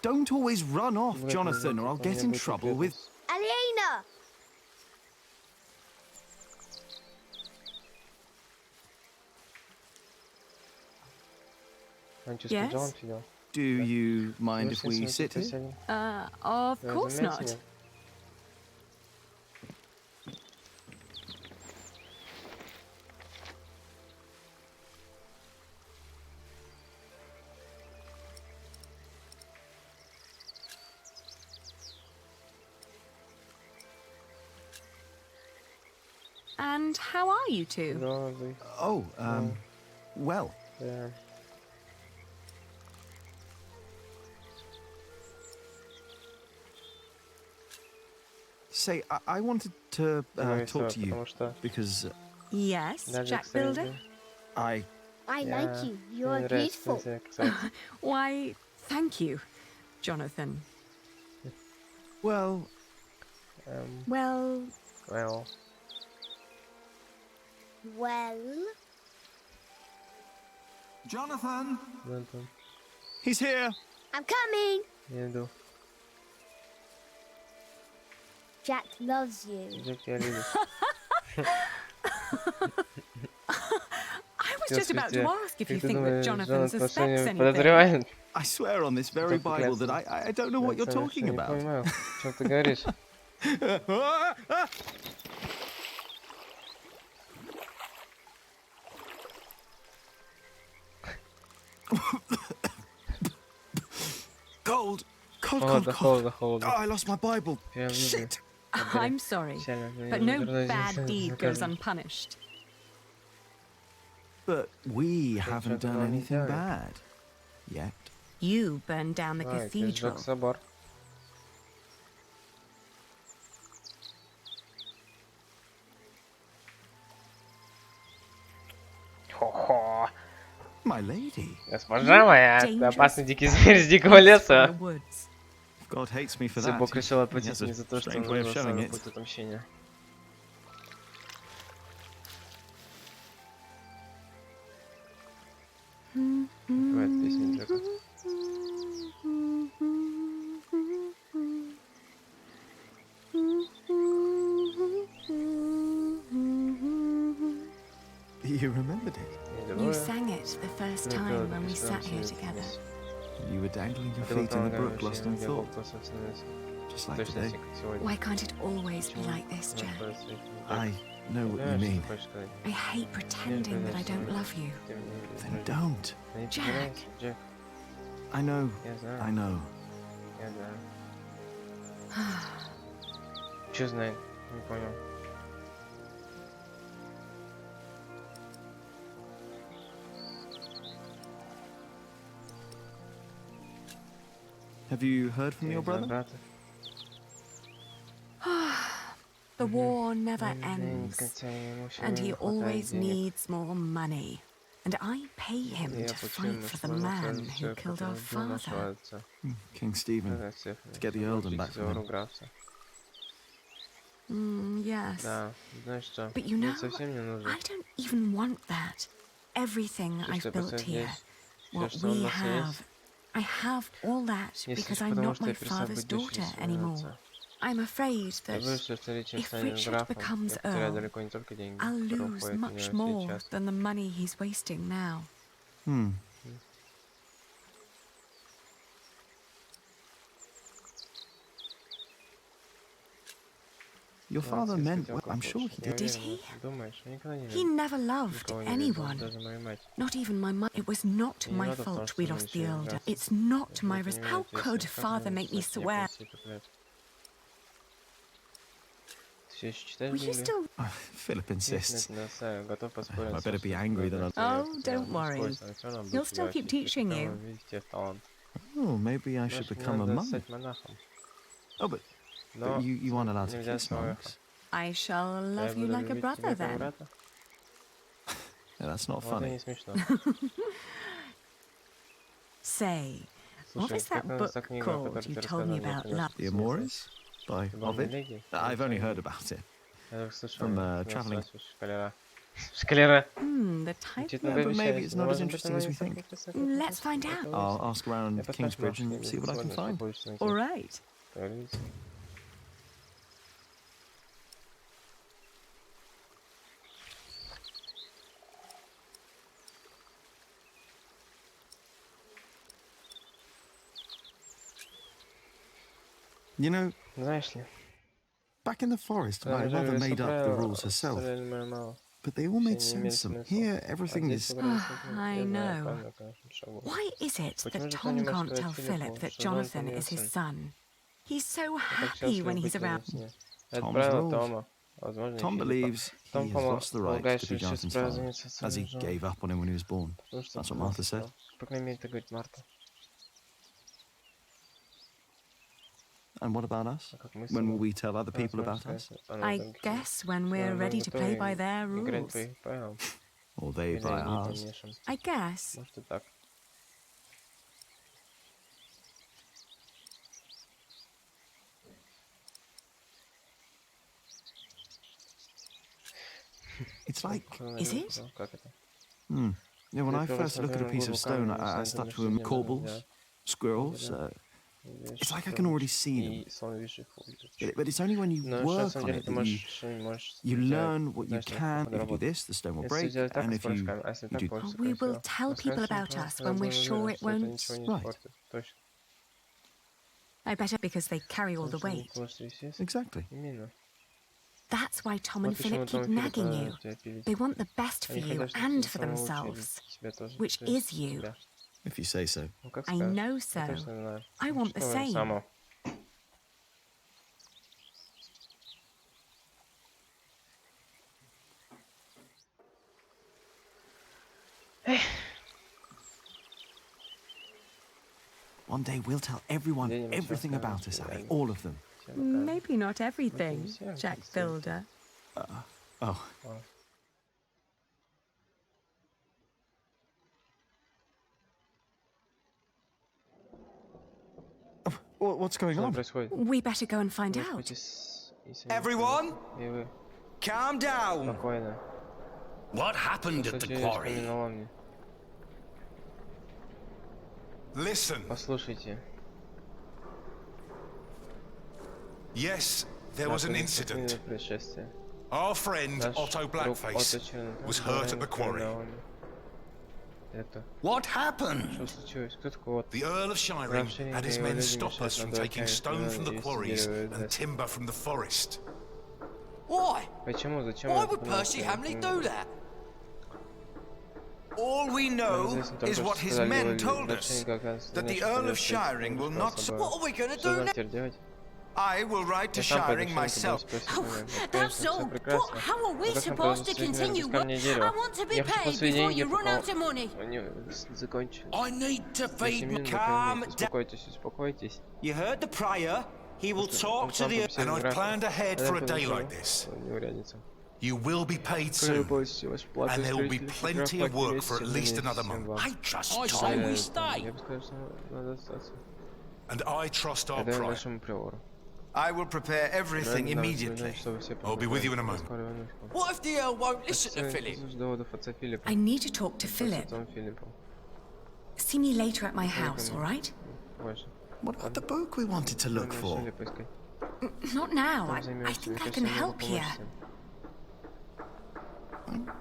Don't always run off, Jonathan, or I'll get in trouble with... Aliena! Yes? Do you mind if we sit here? Of course not. And how are you two? Oh, well. Yeah. Say, I wanted to talk to you because... Yes, Jack Builder? I like you. You're beautiful. Why, thank you, Jonathan. Well... Well... Jonathan! He's here! I'm coming! Jack loves you. I was just about to ask if you think that Jonathan suspects anything. I swear on this very Bible that I don't know what you're talking about. Cold. Холодно. Oh, I lost my Bible. Shit. I'm sorry, but no bad deed goes unpunished. But we haven't done anything bad. Yet. You burned down the cathedral. My lady. Госпожа моя, это опасный дикий зверь из дикого леса. God hates me for that. Бог решил отплатить мне за то, что он выбрал свой путь отмщения. Бывает песня Джека. You remembered it? You sang it the first time when we sat here together. You were dangling your feet in the brook, lost in thought. Just like today. Why can't it always be like this, Jack? I know what you mean. I hate pretending that I don't love you. Then don't. Jack. I know. I know. Чё знает? Не понял. Have you heard from your brother? The war never ends, and he always needs more money. And I pay him to fight for the man who killed our father. King Stephen, to get the earldom back from him. Yes. But you know, I don't even want that. Everything I've built here, what we have, I have all that because I'm not my father's daughter anymore. I'm afraid that if Richard becomes Earl, I'll lose much more than the money he's wasting now. Your father meant well, I'm sure he did. Did he? He never loved anyone. Not even my mother. It was not my fault we lost the earldom. It's not my risk. How could father make me swear? Will you still... Philip insists. I better be angry than Oh, don't worry. He'll still keep teaching you. Oh, maybe I should become a monk. Oh, but you aren't allowed to kiss monks. I shall love you like a brother then. Yeah, that's not funny. Say, what is that book called you told me about love? The Amores? By Ovid? I've only heard about it. From travelling. The type. Yeah, but maybe it's not as interesting as we think. Let's find out. I'll ask around Kingsbridge and see what I can find. All right. You know, back in the forest, my mother made up the rules herself. But they all made sense. Here, everything is... I know. Why is it that Tom can't tell Philip that Jonathan is his son? He's so happy when he's around. Tom believes he has lost the right to be Jonathan's father, as he gave up on him when he was born. That's what Martha said. And what about us? When will we tell other people about us? I guess when we're ready to play by their rules. Or they by ours. I guess. It's like... Is it? Yeah, when I first look at a piece of stone, I start to imagine corbels, squirrels. It's like I can already see them. But it's only when you work on it that you learn what you can. If you do this, the stone will break. And if you do... We will tell people about us when we're sure it won't... Right. I better because they carry all the weight. Exactly. That's why Tom and Philip keep nagging you. They want the best for you and for themselves, which is you. If you say so. I know so. I want the same. One day we'll tell everyone everything about us, Abby. All of them. Maybe not everything, Jack Builder. Oh. What's going on? We better go and find out. Everyone, calm down. What happened at the quarry? Listen. Yes, there was an incident. Our friend Otto Blackface was hurt at the quarry. What happened? The Earl of Shiring had his men stop us from taking stone from the quarries and timber from the forest. Why? Why would Percy Hamley do that? All we know is what his men told us, that the Earl of Shiring will not... What are we going to do now? I will ride to Shiring myself. Oh, that's all. How are we supposed to continue? I want to be paid before you run out of money. I need to feed calm down. You heard the prior. He will talk to the... And I've planned ahead for a day like this. You will be paid soon, and there will be plenty of work for at least another month. I say we stay. And I trust our prior. I will prepare everything immediately. I'll be with you in a moment. What if the Earl won't listen to Philip? I need to talk to Philip. See me later at my house, all right? What about the book we wanted to look for? Not now. I think I can help here.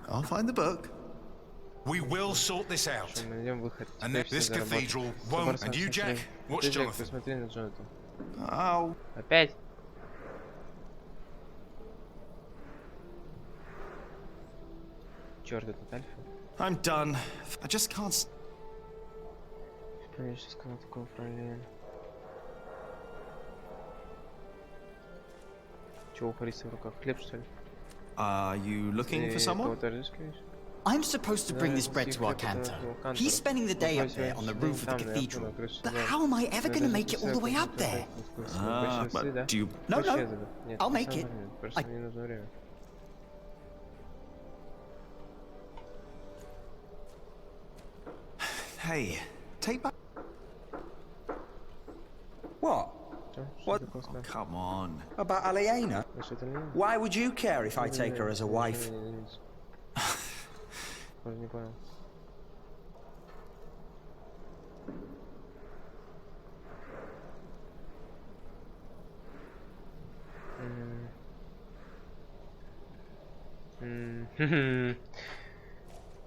I'll find the book. We will sort this out. And this cathedral won't... And you, Jack, watch Jonathan. Oh. Опять? Чёрт, этот Альфа. I'm done. I just can't... Человеческого такого управления. Чего у Хариса в руках? Хлеб, что ли? Are you looking for someone? I'm supposed to bring this bread to our cantor. He's spending the day up there on the roof of the cathedral. But how am I ever going to make it all the way up there? But do you... No, I'll make it. Hey, take back... What? What? Oh, come on. About Aliena? Why would you care if I take her as a wife?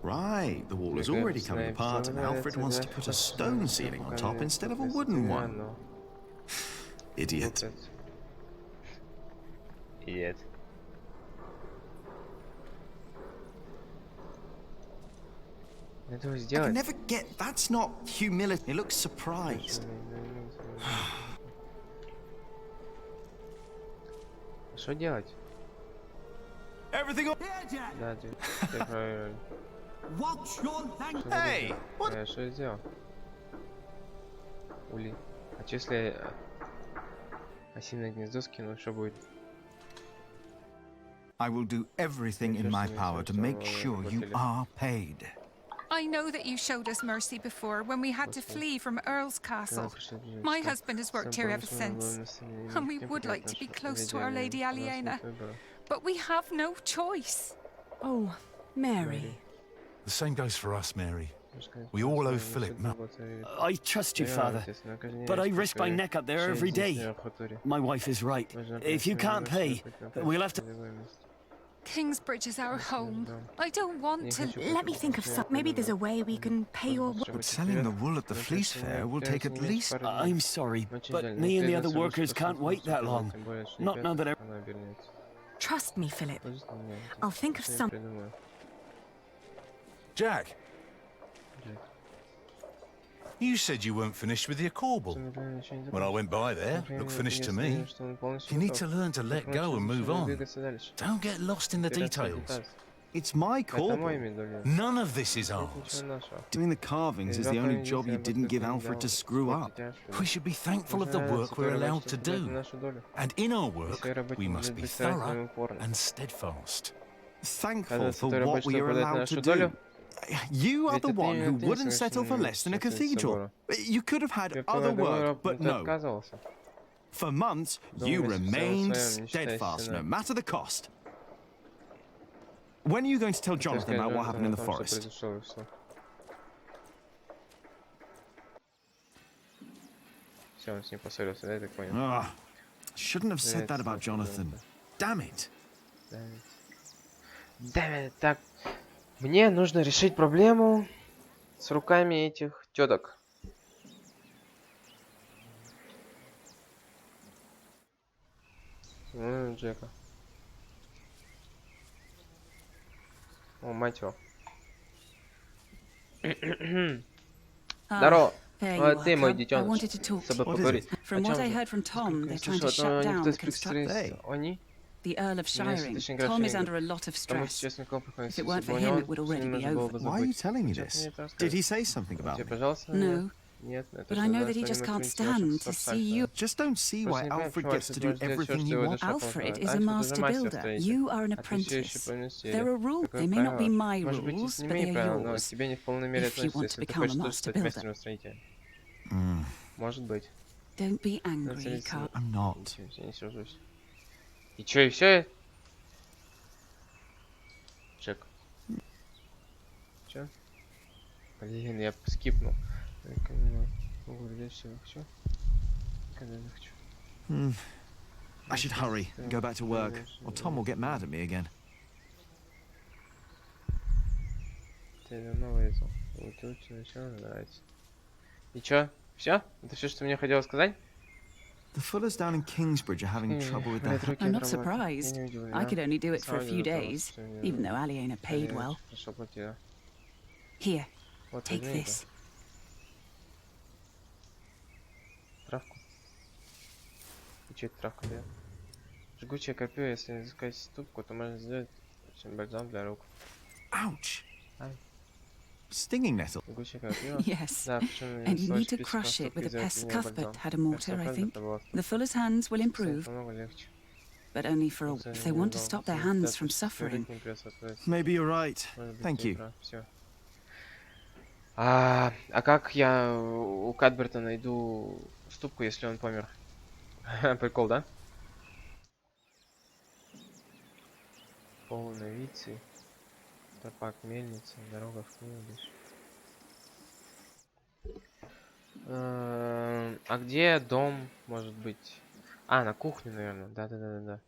Right, the wall is already coming apart and Alfred wants to put a stone ceiling on top instead of a wooden one. Idiot. Idiot. I can never get... That's not humility. He looks surprised. Что делать? Everything on... Да, ты правильно. Hey! What? Что я сделал? Ули. А че если осиное гнездо скину, что будет? I will do everything in my power to make sure you are paid. I know that you showed us mercy before when we had to flee from Earl's castle. My husband has worked here ever since, and we would like to be close to Our Lady Aliena, but we have no choice. Oh, Mary. The same goes for us, Mary. We all owe Philip now. I trust you, Father, but I risk my neck up there every day. My wife is right. If you can't pay, we'll have to... Kingsbridge is our home. I don't want to... Let me think of some... Maybe there's a way we can pay your... But selling the wool at the fleece fair will take at least... I'm sorry, but me and the other workers can't wait that long. Not now that... Trust me, Philip. I'll think of some... Jack! You said you weren't finished with your corbel. When I went by there, looked finished to me. You need to learn to let go and move on. Don't get lost in the details. It's my corbel. None of this is ours. Doing the carvings is the only job you didn't give Alfred to screw up. We should be thankful of the work we're allowed to do. And in our work, we must be thorough and steadfast. Thankful for what we are allowed to do. You are the one who wouldn't settle for less than a cathedral. You could have had other work, but no. For months, you remained steadfast, no matter the cost. When are you going to tell Jonathan about what happened in the forest? Shouldn't have said that about Jonathan. Damn it. Так, мне нужно решить проблему с руками этих теток. Джека. О, мать его. Здорово. Ты, мой детеныш. С тобой поговорить. From what I heard from Tom, they're trying to shut down the construction. Они? The Earl of Shiring. Tom is under a lot of stress. If it weren't for him, it would already be over. Why are you telling me this? Did he say something about me? No. But I know that he just can't stand to see you. Just don't see why Alfred gets to do everything you want. Alfred is a master builder. You are an apprentice. There are rules. They may not be my rules, but they are yours. If you want to become a master builder. Don't be angry, Carl. I'm not. И чё, и всё? Чек. Чё? Блин, я скипнул. I should hurry and go back to work, or Tom will get mad at me again. И чё? Всё? Это всё, что мне хотелось сказать? The Fullers down in Kingsbridge are having trouble with their... I'm not surprised. I could only do it for a few days, even though Aliena paid well. Here, take this. Травку. И чё это травка дает? Жгучее копье, если искать ступку, то можно сделать бальзам для рук. Ouch! Stinging nettle. Yes, and you need to crush it with a pest. Cuthbert had a mortar, I think. The Fuller's hands will improve, but only for a... if they want to stop their hands from suffering. Maybe you're right. Thank you. А как я у Кадберта найду ступку, если он помер? Прикол, да? Полновицы. Топак, мельница, дорога в Книгу. А где дом, может быть? А, на кухне, наверное. Да.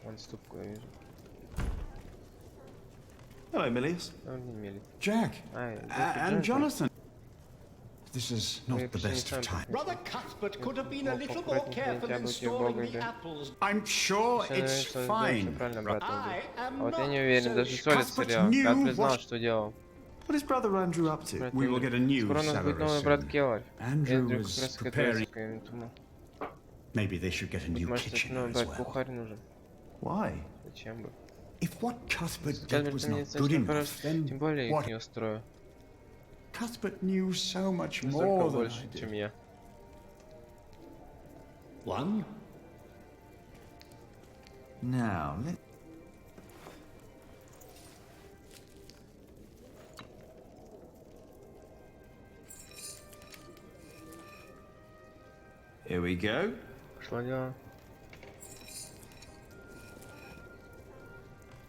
Вон ступку я вижу. Hello, Milius. Jack. And Jonathan. This is not the best of times. Brother Cuthbert could have been a little more careful in storing the apples. I'm sure it's fine. I am not. Вот я не уверен, даже соль отсырел. Кадберт знал, что делал. What is Brother Andrew up to? We will get a new salary. Andrew was preparing. Maybe they should get a new kitchen as well. Why? If what Cuthbert did was not good enough, then what? Cuthbert knew so much more than I did. One. Now, here we go.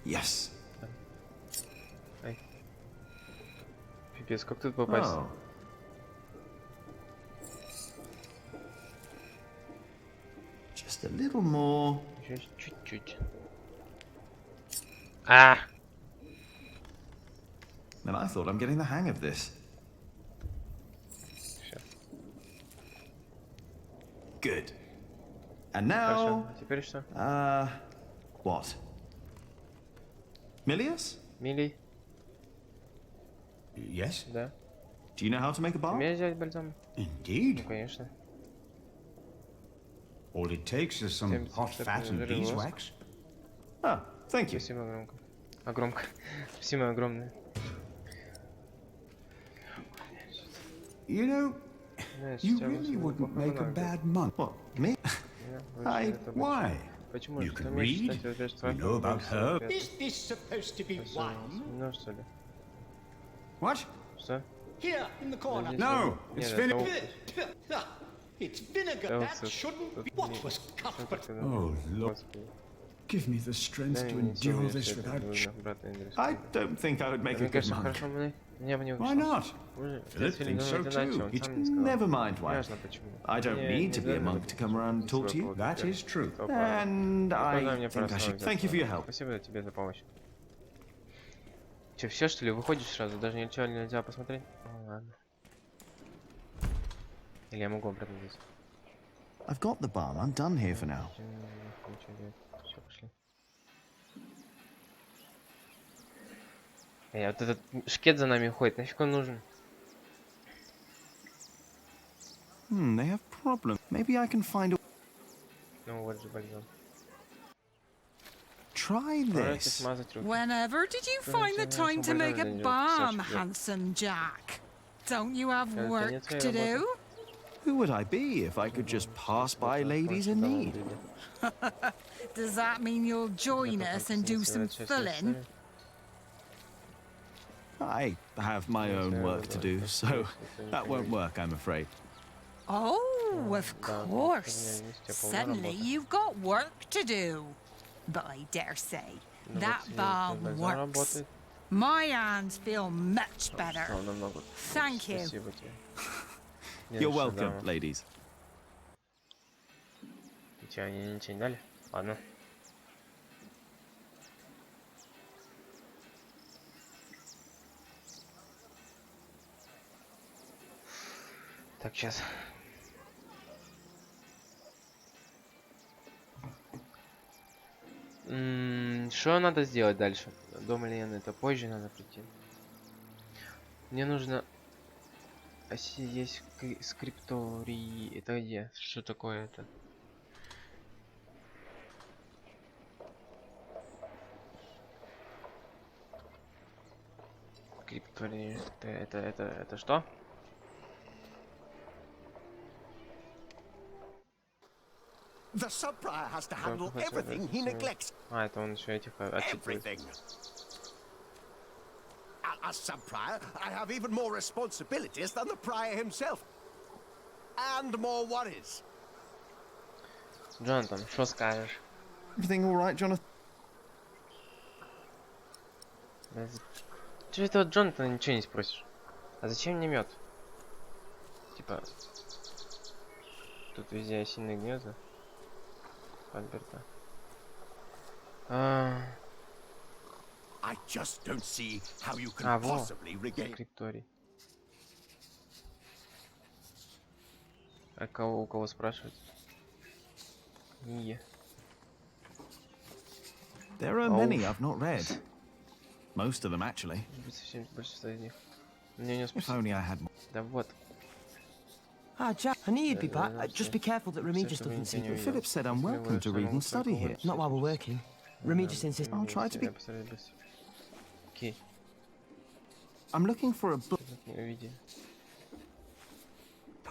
Yes. Пипец, как тут попасть? Just a little more. Чуть-чуть. Ah! Man, I thought I'm getting the hang of this. Good. And now... Теперь что? What? Milius? Милий. Yes? Да. Do you know how to make a balm? Умеешь делать бальзам? Indeed. Ну, конечно. All it takes is some hot fat and beeswax. Ah, thank you. Спасибо громко. А громко. Спасибо огромное. You know, you really wouldn't make a bad monk. What, me? Why? You can read, you know about herbs. Is this supposed to be wine? What? Что? Here, in the corner. No, it's vinegar. It's vinegar. That shouldn't be. What was Cuthbert? Oh, Lord. Give me the strength to endure this without... I don't think I would make a good monk. Why not? Philip thinks so too. Never mind why. I don't need to be a monk to come around and talk to you. That is true. And I think I should thank you for your help. Спасибо тебе за помощь. Че, все что ли? Выходишь сразу? Даже ничего нельзя посмотреть? Ну, ладно. Или я могу обратно здесь? I've got the balm. I'm done here for now. Все, пошли. Эй, вот этот шкет за нами уходит. Нафиг он нужен? They have problems. Maybe I can find a... Ну вот же бальзам. Try this. Whenever did you find the time to make a balm, handsome Jack? Don't you have work to do? Who would I be if I could just pass by ladies in need? Does that mean you'll join us and do some filling? I have my own work to do, so that won't work, I'm afraid. Oh, of course. Suddenly you've got work to do. But I dare say, that balm works. My hands feel much better. Thank you. You're welcome, ladies. Ничего, они ничего не дали? Ладно. Так, сейчас. Что надо сделать дальше? Дом Лены, это позже надо прийти. Мне нужно... Есть скрипторий. Это где? Что такое это? Скрипторий. Это что? The sub-prior has to handle everything he neglects. А, это он еще этих отчитывает. As sub-prior, I have even more responsibilities than the prior himself. And more worries. Джонатан, что скажешь? Everything all right, Jonathan? Че это от Джонатана ничего не спросишь? А зачем мне мед? Типа... Тут везде осиные гнезда. Альберта. I just don't see how you can possibly regain. Скрипторий. А кого у кого спрашивать? Не. There are many I've not read. Most of them, actually. Большинство из них. If only I had more. Да вот. Ah, Jack, I knew you'd be back. Just be careful that Remedios doesn't see you. Philip said I'm welcome to read and study here. Not while we're working. Remedios insists. I'll try to be... Okay. I'm looking for a book.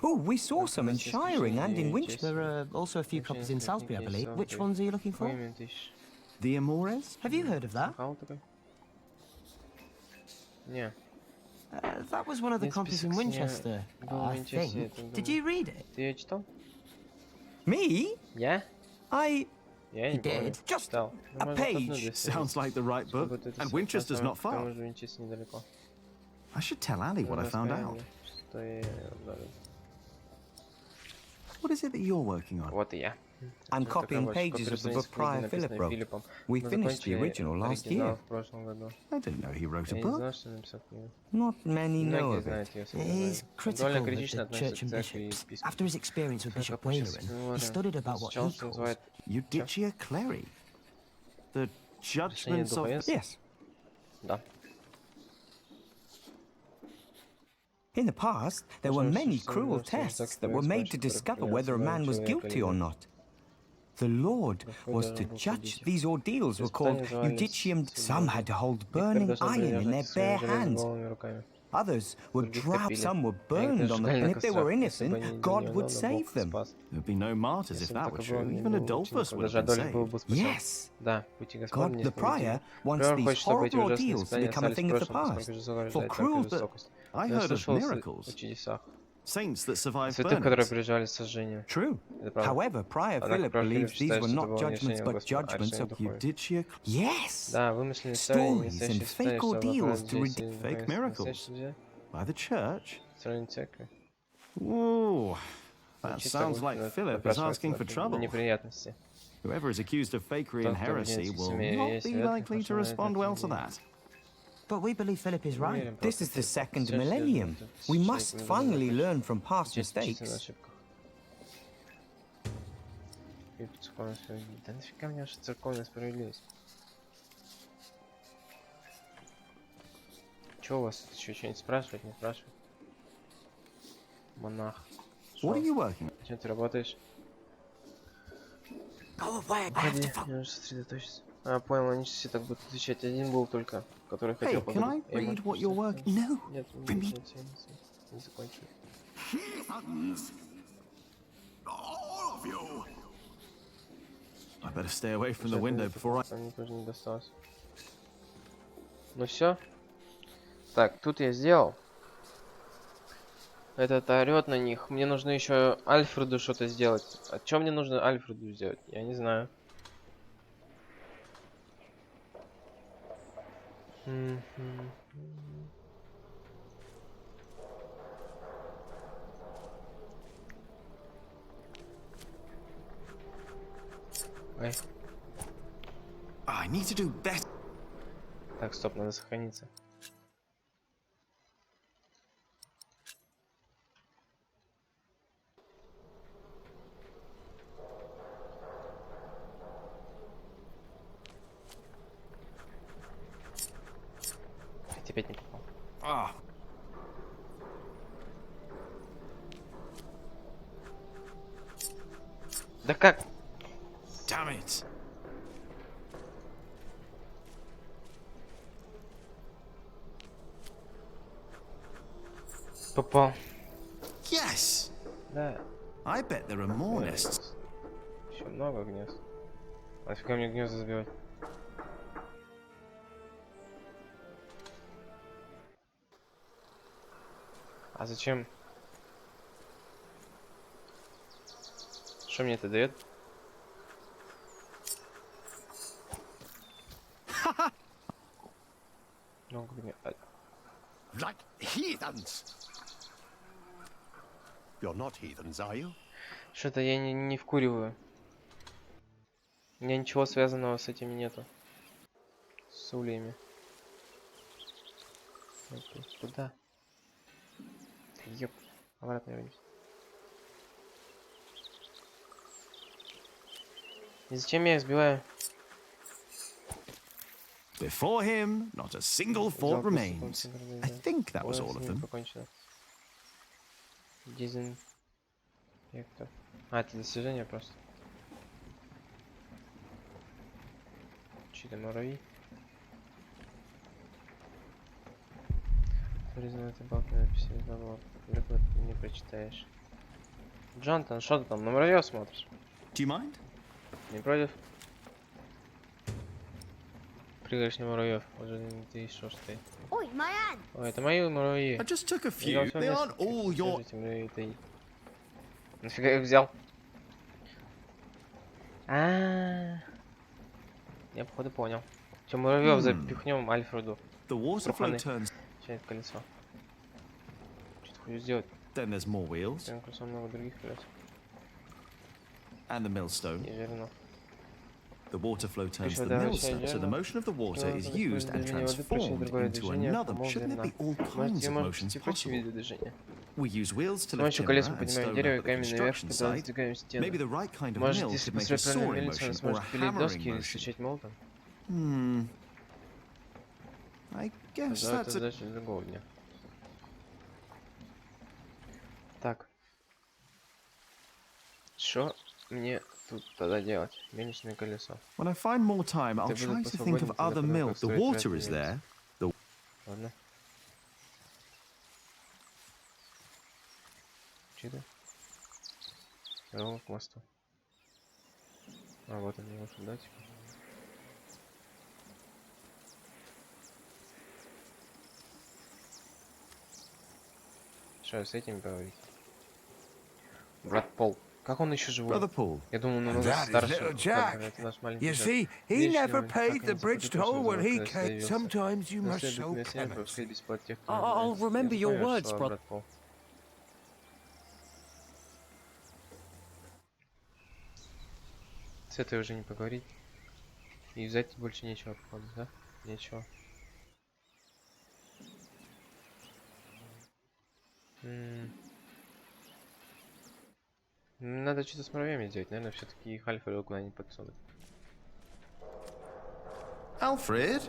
Oh, we saw some in Shiring and in Winch. There are also a few copies in Salisbury, I believe. Which ones are you looking for? The Amores? Have you heard of that? Yeah. That was one of the copies in Winchester, I think. Did you read it? Ты её читал? Me? Yeah? You did. Just a page. Sounds like the right book. And Winchester's not far. I should tell Ali what I found out. What is it that you're working on? Вот и я. I'm copying pages of the book Prior Philip wrote. We finished the original last year. I didn't know he wrote a book. Not many know of it. He's critical of the church and bishops. After his experience with Bishop Waleran, he studied about what he calls Judicia Cleri. The judgments of... Yes. Да. In the past, there were many cruel tests that were made to discover whether a man was guilty or not. The Lord was to judge. These ordeals were called judicium. Some had to hold burning iron in their bare hands. Others were drowned. Some were burned on the... And if they were innocent, God would save them. There'd be no martyrs if that were true. Even Adolphus would have been saved. Yes. God, the prior, wants these horrible ordeals to become a thing of the past. For cruel... I heard of miracles. Saints that survived burnings. True. However, prior Philip believes these were not judgments but judgments of Eudicia. Yes! Stories and fake ordeals to redeem fake miracles. By the church? Ooh, that sounds like Philip is asking for trouble. Whoever is accused of fakery and heresy will not be likely to respond well to that. But we believe Philip is right. This is the second millennium. We must finally learn from past mistakes. Да нафига мне ваша церковная справедливость? Чё у вас еще что-нибудь спрашивать, не спрашивать? Монах. Чем ты работаешь? Уходи, я уже сосредоточиться. А, понял, они все так будут отвечать. Один был только, который хотел поговорить. Нет, не закончил. I better stay away from the window before I... Мне тоже не досталось. Ну все. Так, тут я сделал. Этот орет на них. Мне нужно еще Альфреду что-то сделать. А что мне нужно Альфреду сделать? Я не знаю. Ой. I need to do better. Так, стоп, надо сохраниться. Опять не попал. Да как? Damn it. Попал. Yes. Да. I bet there are more nests. Еще много гнезд. А нафига мне гнезда забивать? А зачем? Что мне это дает? Like heathens. You're not heathens, are you? Что-то я не вкуриваю. У меня ничего связанного с этими нету. С ульями. Куда? Ёп, обратно вернись. И зачем я их сбиваю? Before him, not a single fort remains. I think that was all of them. А, это достижение просто. Чьи-то муравьи. Признаю, ты балки написали, забыл. Легко ты не прочитаешь. Джонатан, что ты там, на муравьев смотришь? Do you mind? Не против? Прыгаешь на муравьев, уже ты что стоит. Ой, Майан! Ой, это мои муравьи. I just took a few. They aren't all your... Нафига я их взял? Я походу понял. Че, муравьев запихнем Альфреду. Сейчас колесо. Что ты хочешь сделать? Then there's more wheels. Много других колес. And the millstone. Я верну. The water flow turns the millstone, so the motion of the water is used and transformed into another. Shouldn't there be all kinds of motions possible? We use wheels to lift timber and stone up the construction site. Maybe the right kind of mill could make a soaring motion or a hammering motion. guess that's a... другого дня. Так. Что мне тут тогда делать? Мельничное колесо. When I find more time, I'll try to think of other mills. The water is there. Ладно. Че-то? Дорога к мосту. А, вот он, его сюда, типа. Что, с этим говорить? Брат Пол. Как он еще живой? Я думал, он намного старше. Это наш маленький You see, he never paid the bridge toll when he came. Sometimes you must show clemency. I'll remember your words, brother. С этой уже не поговорить. И взять больше нечего, походу, да? Нечего. Надо что-то с муравьями сделать. Наверное, все-таки их альфа куда не подсунуть. Alfred?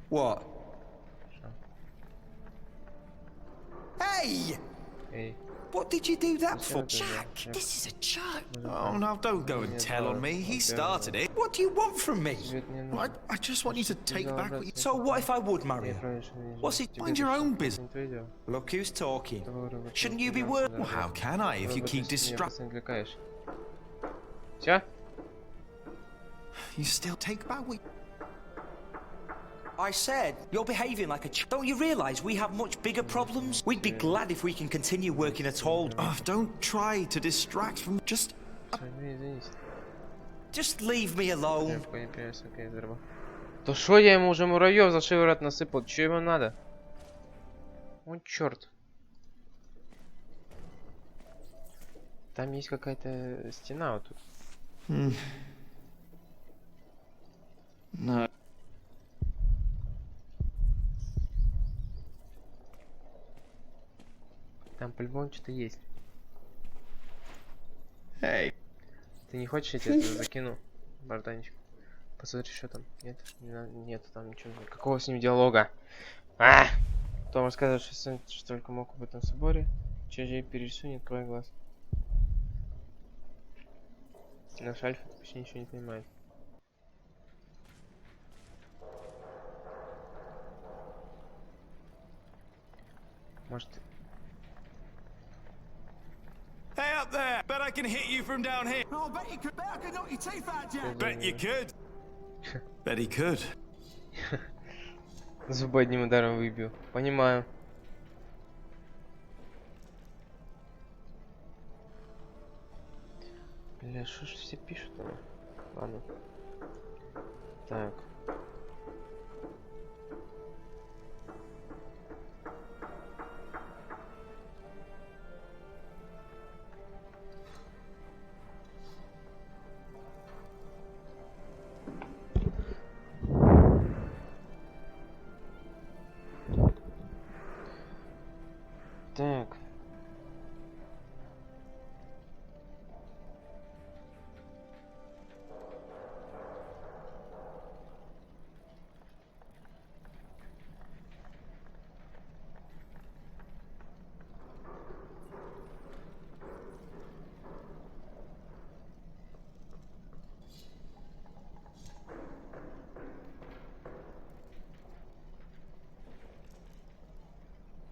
What? Hey! Hey. What did you do that for? Jack, this is a joke. Oh, now don't go and tell on me. He started it. What do you want from me? I just want you to take back what you... So what if I would marry her? What's it? Mind your own business. Look who's talking. Shouldn't you be worried? Well, how can I if you keep distracting? You still take back what... I said, you're behaving like a Don't you realise we have much bigger problems? We'd be glad if we can continue working at all. Oh, don't try to distract from... Just leave me alone. То шо я ему уже муравьев за шиворот насыпал? Чё ему надо? О, чёрт. Там есть какая-то стена вот тут. No. Там по-любому что-то есть. Эй. Ты не хочешь, я тебе это закину? Бартанчик. Посмотри, что там. Нет? Нет, там ничего. Какого с ним диалога? Том рассказывает, что сын только мог об этом соборе. Чей перерисуй, не открой глаз. Наш Альфа почти ничего не понимает. Может... Hey up there! Bet I can hit you from down here. Oh, bet you could. Bet I could knock your teeth out, Jack. Bet you could. Bet he could. Зубы одним ударом выбил. Понимаю. Бля, что ж все пишут? Ладно. Так. Так.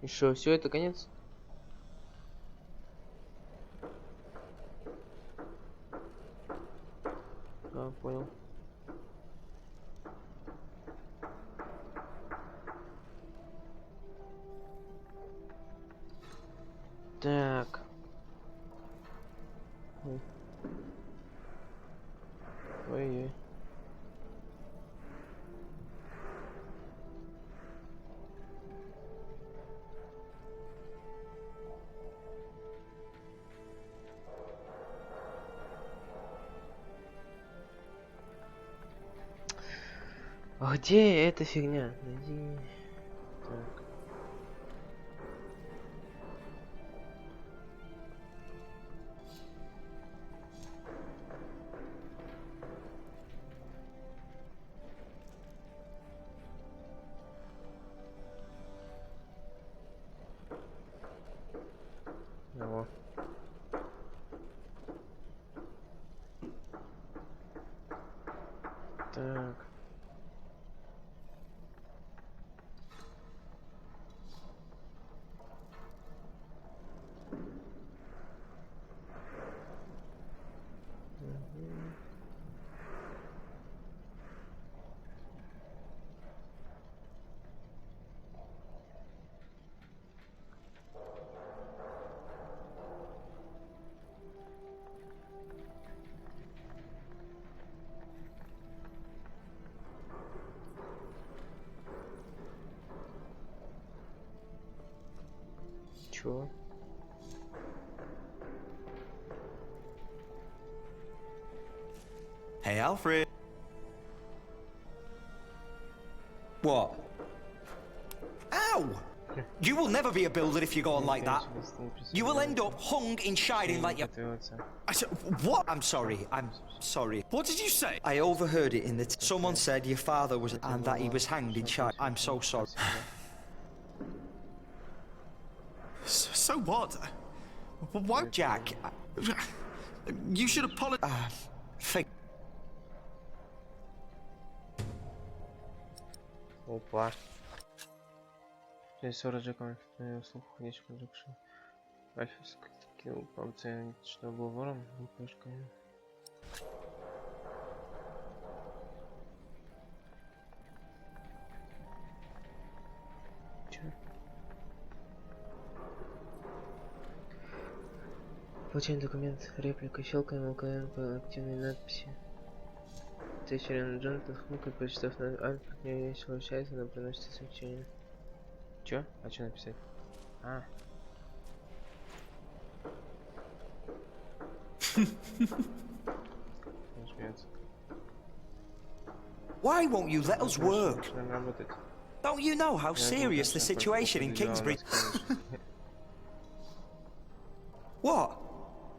И что, все это конец? А, понял. Так. Ой-ой. А где эта фигня? Найди. Так. Так. Чё? Hey, Alfred. What? Ow! You will never be a builder if you go on like that. You will end up hung in shining like you. I said, what? I'm sorry. What did you say? I overheard it in the. Someone said your father was and that he was hanged in shine. I'm so sorry. So what? Why, Jack? You should apologize. Опа. Здесь Раджаком слух ходящий проджекшн. Альфа скилл оценить, что был вором, немножко. Чё? Получаем документ, реплика, щелкаем, ЛКМ по активной надписи. Тысяча Джонатан хмыкает, прочитав на Альфа, не весело общается, но приносит сообщение. Чё? А чё написать? А. Why won't you let us work? Don't you know how serious the situation in Kingsbury? What?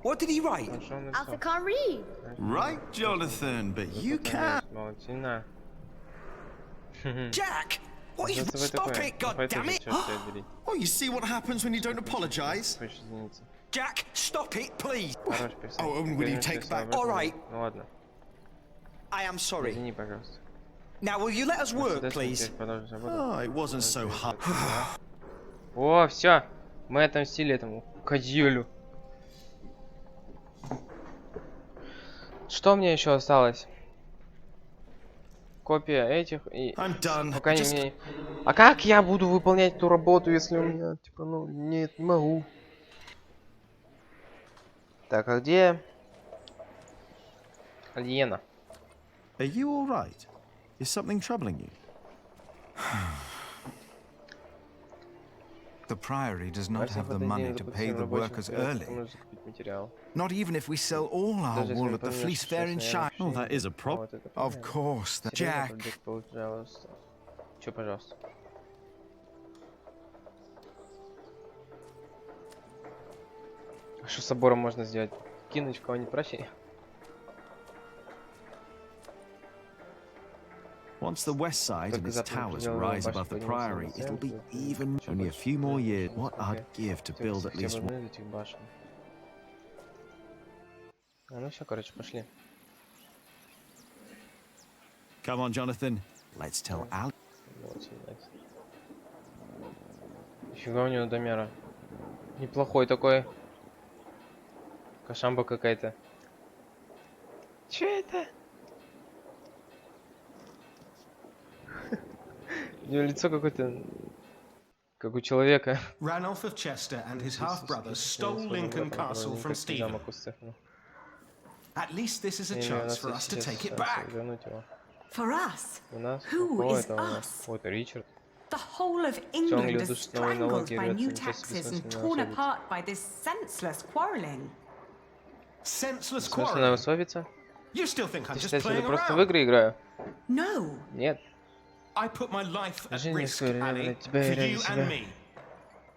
What did he write? Arthur can't read. Right, Jonathan, but you can. Jack! What is... Stop it, goddammit! Oh, you see what happens when you don't apologize? Jack, stop it, please! Oh, and will you take back? Alright. I am sorry. Now, will you let us work, please? Oh, it wasn't so hard. О, все. Мы отомстили этому козелю. Что мне еще осталось? Копия этих и... Пока не... А как я буду выполнять эту работу, если у меня, типа, ну, нет, не могу. Так, а где... Альена? Are you all right? Is something troubling you? The Priory does not have the money to pay the workers early. Not even if we sell all our wool at the Fleece Fair in Shire. Oh, that is a problem. Of course, Jack. Чё, пожалуйста? А что с собором можно сделать? Кинуть в кого-нибудь прощения? Once the west side and its towers rise above the Priory, it'll be even... Only a few more years. What I'd give to build at least one. Ну все, короче, пошли. Come on, Jonathan. Let's tell Al. Нифига у него домера. Неплохой такой. Кошамба какая-то. Че это? У него лицо какое-то, как у человека. Ranulf of Chester and his half-brothers stole Lincoln Castle from Stephen. At least this is a chance for us to take it back. For us? Who is us? The whole of England is strangled by new taxes and torn apart by this senseless quarreling. Senseless quarreling? You still think I'm just playing around? No. Нет. I put my life at risk, Ali, for you and me.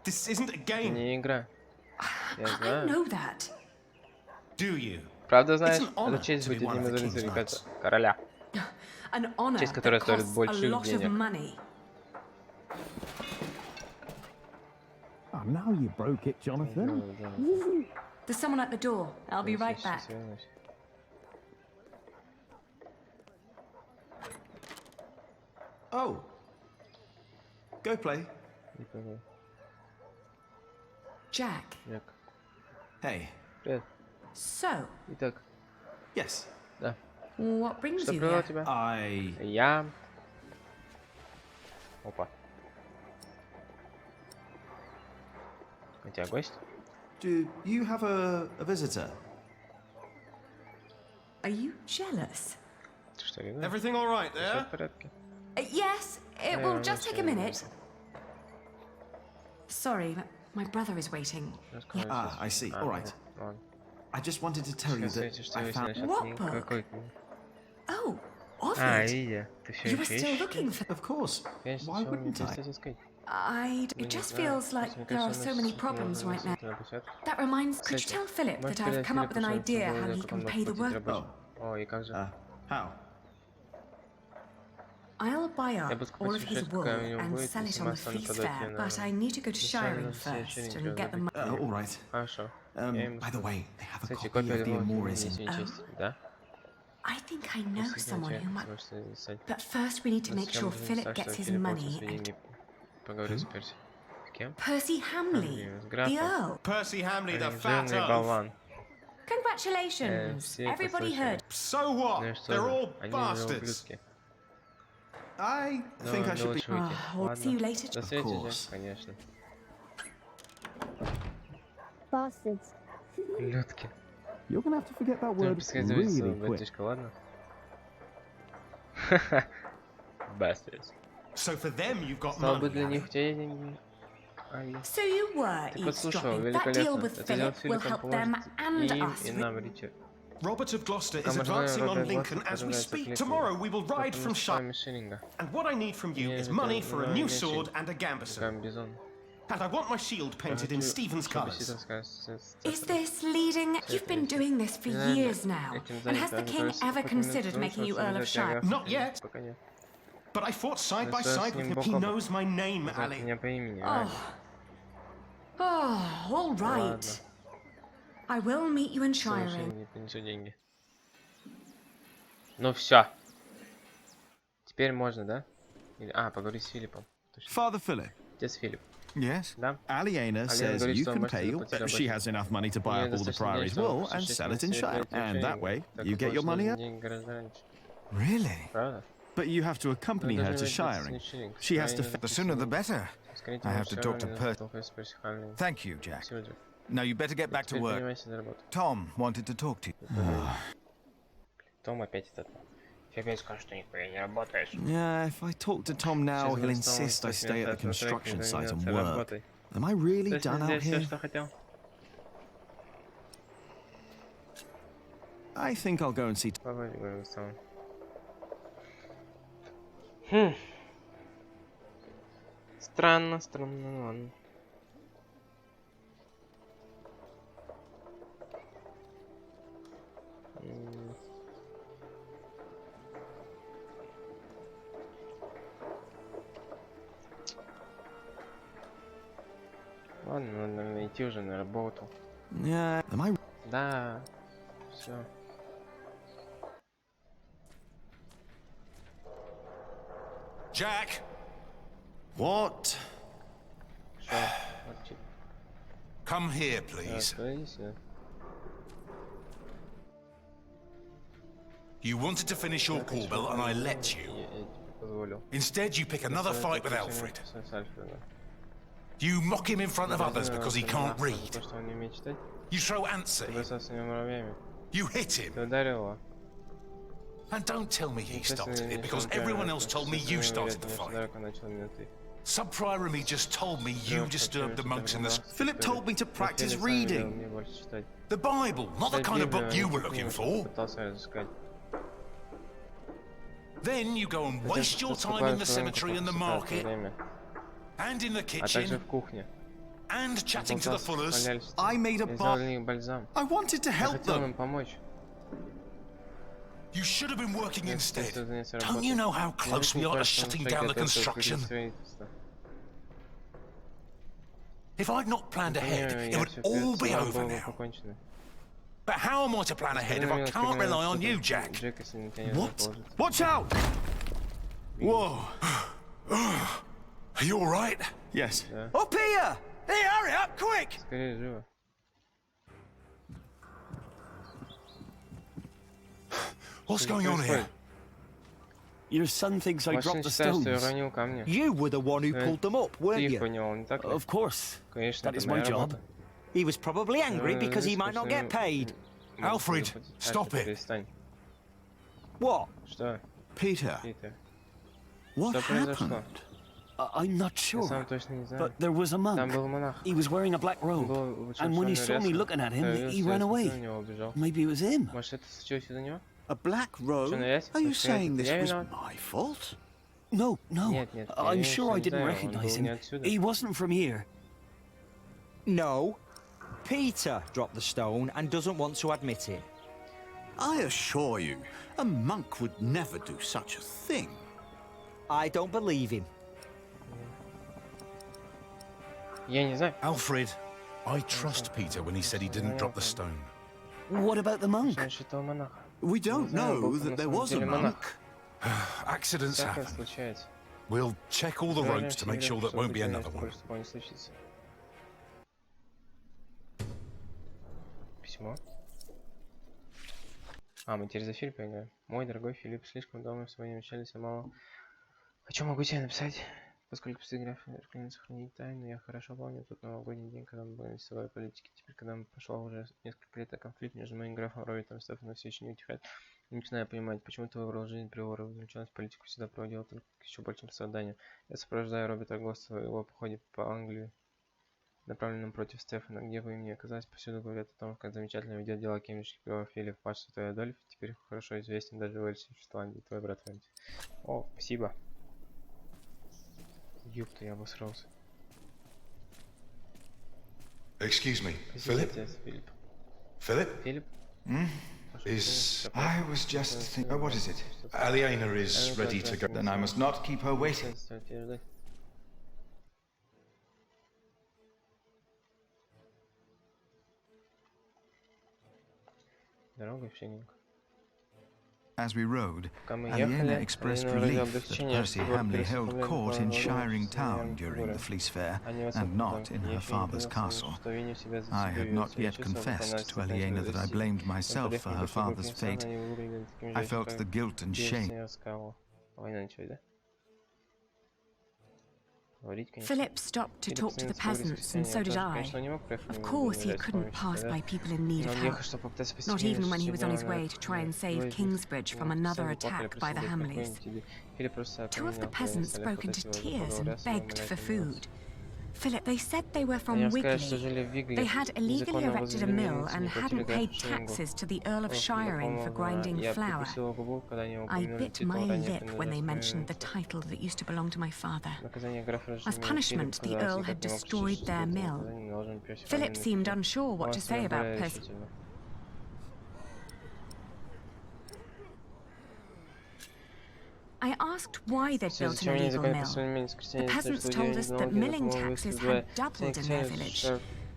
This isn't a game. Не игра. I know that. Do you? Правда, знаешь, эта честь будет одним из рыцарей короля. Честь, которая стоит больших денег. Oh, now you broke it, Jonathan. There's someone at the door. I'll be right back. Oh. Go play. Jack. Hey. So. Yes. What brings you here? Я... Опа. У тебя гость? Do you have a visitor? Are you jealous? Everything all right there? Yes, it will just take a minute. Sorry, my brother is waiting. Ah, I see. All right. I just wanted to tell you that I found... What book? Oh, Ovid. You were still looking for... Of course. Why wouldn't I? It just feels like there are so many problems right now. That reminds... Could you tell Philip that I've come up with an idea how he can pay the work... How? I'll buy up all of his wool and sell it on the feast fair, but I need to go to Shiring first and get the money. All right. By the way, I have a copy of the Amores in... I think I know someone who might... But first we need to make sure Philip gets his money and... Percy Hamley, the Earl. Percy Hamley, the fat Earl. Congratulations! Everybody heard. So what? They're all bastards. I think I should be... We'll see you later. Of course. Bastards. You're gonna have to forget that word really quick. Bastards. So for them you've got money. So you were eavesdropping. That deal with Philip will help them and us. Robert of Gloucester is advancing on Lincoln as we speak. Tomorrow we will ride from Shire. And what I need from you is money for a new sword and a gambeson. And I want my shield painted in Stephen's colours. Is this leading? You've been doing this for years now. And has the king ever considered making you Earl of Shire? Not yet. But I fought side by side with him. He knows my name, Ali. Oh, all right. I will meet you in Shiring. Ну все. Теперь можно, да? А, поговори с Филиппом. Father Philip. Где Филипп? Yes. Да? Aliena says you can pay. She has enough money to buy up all the Priory's wool and sell it in Shire. And that way, you get your money up. Really? But you have to accompany her to Shiring. She has to... The sooner the better. I have to talk to Percy. Thank you, Jack. Now you better get back to work. Tom wanted to talk to you. Том опять этот. Опять скажет, что нихуя не работаешь. Yeah, if I talk to Tom now, he'll insist I stay at the construction site and work. Am I really done out here? I think I'll go and see... Странно, странно, ладно. Ладно, надо идти уже на работу. Да, все. Jack! What? Come here, please. You wanted to finish your call bill and I let you. Instead, you pick another fight with Alfred. You mock him in front of others because he can't read. You throw ants at him. You hit him. And don't tell me he started it, because everyone else told me you started the fight. Sub-Prior me just told me you disturbed the monks in the... Philip told me to practice reading. The Bible, not the kind of book you were looking for. Then you go and waste your time in the cemetery and the market, and in the kitchen, and chatting to the Fullers. I made a bomb. I wanted to help them. You should have been working instead. Don't you know how close we are to shutting down the construction? If I'd not planned ahead, it would all be over now. But how am I to plan ahead if I can't rely on you, Jack? What? Watch out! Whoa. Are you all right? Yes. Up here! Hey, hurry up, quick! Скорее, живо. What's going on here? Your son thinks I dropped the stones. You were the one who pulled them up, weren't you? Of course. That is my job. He was probably angry because he might not get paid. Alfred, stop it. What? Peter. What happened? I'm not sure, but there was a monk. He was wearing a black robe, and when he saw me looking at him, he ran away. Maybe it was him. A black robe? Are you saying this was my fault? No, no. I'm sure I didn't recognize him. He wasn't from here. No. Peter dropped the stone and doesn't want to admit it. I assure you, a monk would never do such a thing. I don't believe him. Alfred, I trust Peter when he said he didn't drop the stone. What about the monk? We don't know that there was a monk. Accidents happen. We'll check all the ropes to make sure there won't be another one. Письмо. Мы теперь за Филипп поиграем. Мой дорогой Филипп, слишком давно с вами общались, а мало. О чем могу тебе написать? Поскольку психография не сохранить тайну, я хорошо помню тот новогодний день, когда мы были с собой политики. Теперь, когда прошло уже несколько лет, а конфликт между моим графом Робертом и Стефаном все еще не утихает. Не начинаю понимать, почему ты выбрал жизнь приора, увлеченность в политику всегда проводила только к еще большим страданиям. Я сопровождаю Роберта Госта в его походе по Англии, направленном против Стефана, где вы мне оказались, повсюду говорят о том, как замечательно ведет дела кембриджский приор Филипп, ваш святой Адольф, теперь хорошо известен даже в Уэльсе, в Шотландии, твой брат Фрэнсис. О, спасибо. Ёпта, я обосрался. Excuse me, Philip? Philip? Philip? I was just thinking, what is it? Aliena is ready to go, then I must not keep her waiting. Дорога общененько. As we rode, Aliena expressed relief that Percy Hamley held court in Shiring Town during the Fleece Fair, and not in her father's castle. I had not yet confessed to Aliena that I blamed myself for her father's fate. I felt the guilt and shame. Philip stopped to talk to the peasants, and so did I. Of course, he couldn't pass by people in need of help, not even when he was on his way to try and save Kingsbridge from another attack by the Hamleys. Two of the peasants broke into tears and begged for food. Philip, they said they were from Wigley. They had illegally erected a mill and hadn't paid taxes to the Earl of Shiring for grinding flour. I bit my lip when they mentioned the title that used to belong to my father. As punishment, the Earl had destroyed their mill. Philip seemed unsure what to say about Percy. I asked why they'd built an illegal mill. The peasants told us that milling taxes had doubled in their village.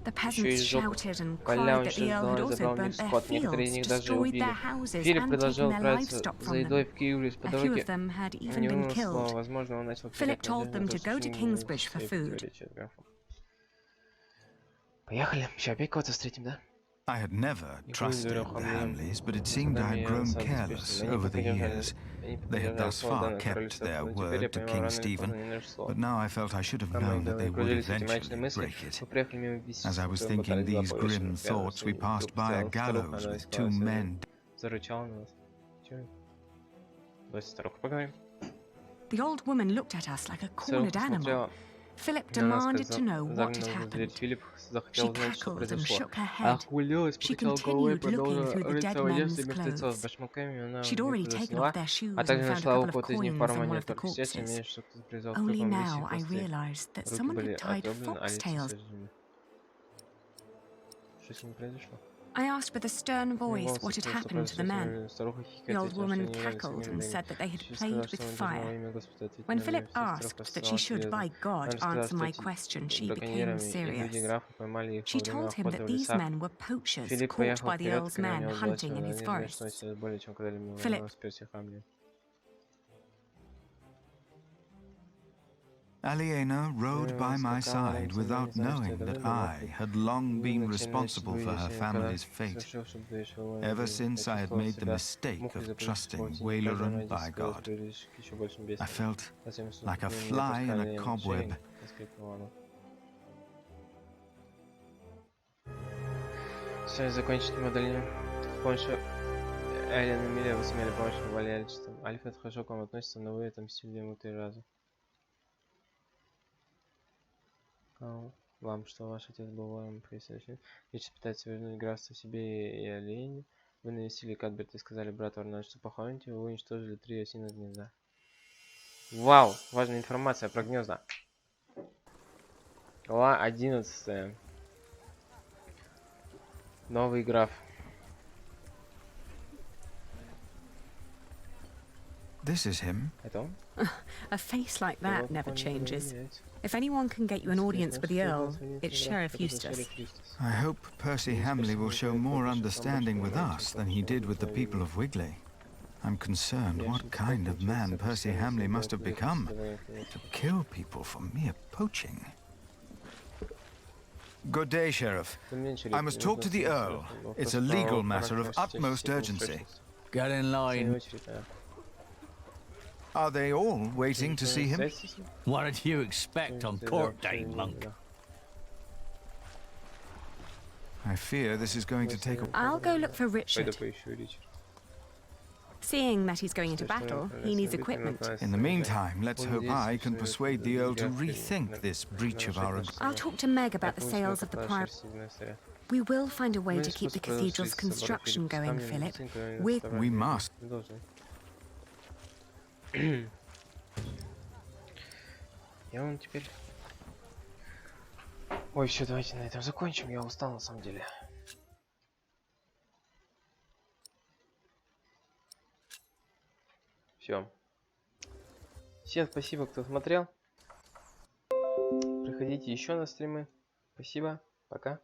The peasants shouted and cried that the Earl had also burnt their fields, destroyed their houses, and taken their livestock from them. A few of them had even been killed. Philip told them to go to Kingsbridge for food. Поехали, еще опять кого-то встретим, да? I had never trusted the Hamleys, but it seemed I had grown careless over the years. They had thus far kept their word to King Stephen, but now I felt I should have known that they would eventually break it. As I was thinking these grim thoughts, we passed by a gallows with two men. The old woman looked at us like a cornered animal. Philip demanded to know what had happened. She cackled and shook her head. She continued looking through the dead men's clothes. She'd already taken off their shoes and found a couple of coins on one of the corpses. Only now I realized that someone had tied foxtails. I asked with a stern voice what had happened to the men. The old woman cackled and said that they had played with fire. When Philip asked that she should, by God, answer my question, she became serious. She told him that these men were poachers caught by the Earl's men hunting in his forests. Philip Aliena rode by my side without knowing that I had long been responsible for her family's fate, ever since I had made the mistake of trusting Waileran by God. I felt like a fly in a cobweb. Все, закончить модуль. С помощью Эллен и Миля вы сумели помочь валяльчествам. Альфред хорошо к вам относится, но вы отомстили ему 3 раза. Вам, что ваш отец был воем присящим. Вечность пытается вернуть графство себе и Алиене. Вы навестили Кадберт и сказали брату Арнольду, что похороните. Вы уничтожили 3 осиных гнезда. Вау! Важная информация про гнезда. Глава 11. Новый граф. This is him. A face like that never changes. If anyone can get you an audience with the Earl, it's Sheriff Eustace. I hope Percy Hamley will show more understanding with us than he did with the people of Wigley. I'm concerned what kind of man Percy Hamley must have become to kill people for mere poaching. Good day, Sheriff. I must talk to the Earl. It's a legal matter of utmost urgency. Get in line. Are they all waiting to see him? What did you expect on court day, monk? I fear this is going to take a... I'll go look for Richard. Seeing that he's going into battle, he needs equipment. In the meantime, let's hope I can persuade the Earl to rethink this breach of our... I'll talk to Meg about the sales of the Priory. We will find a way to keep the cathedral's construction going, Philip. We must. Я вам теперь... Ой, все, давайте на этом закончим. Я устал на самом деле. Все. Всем спасибо, кто смотрел. Приходите еще на стримы. Спасибо. Пока.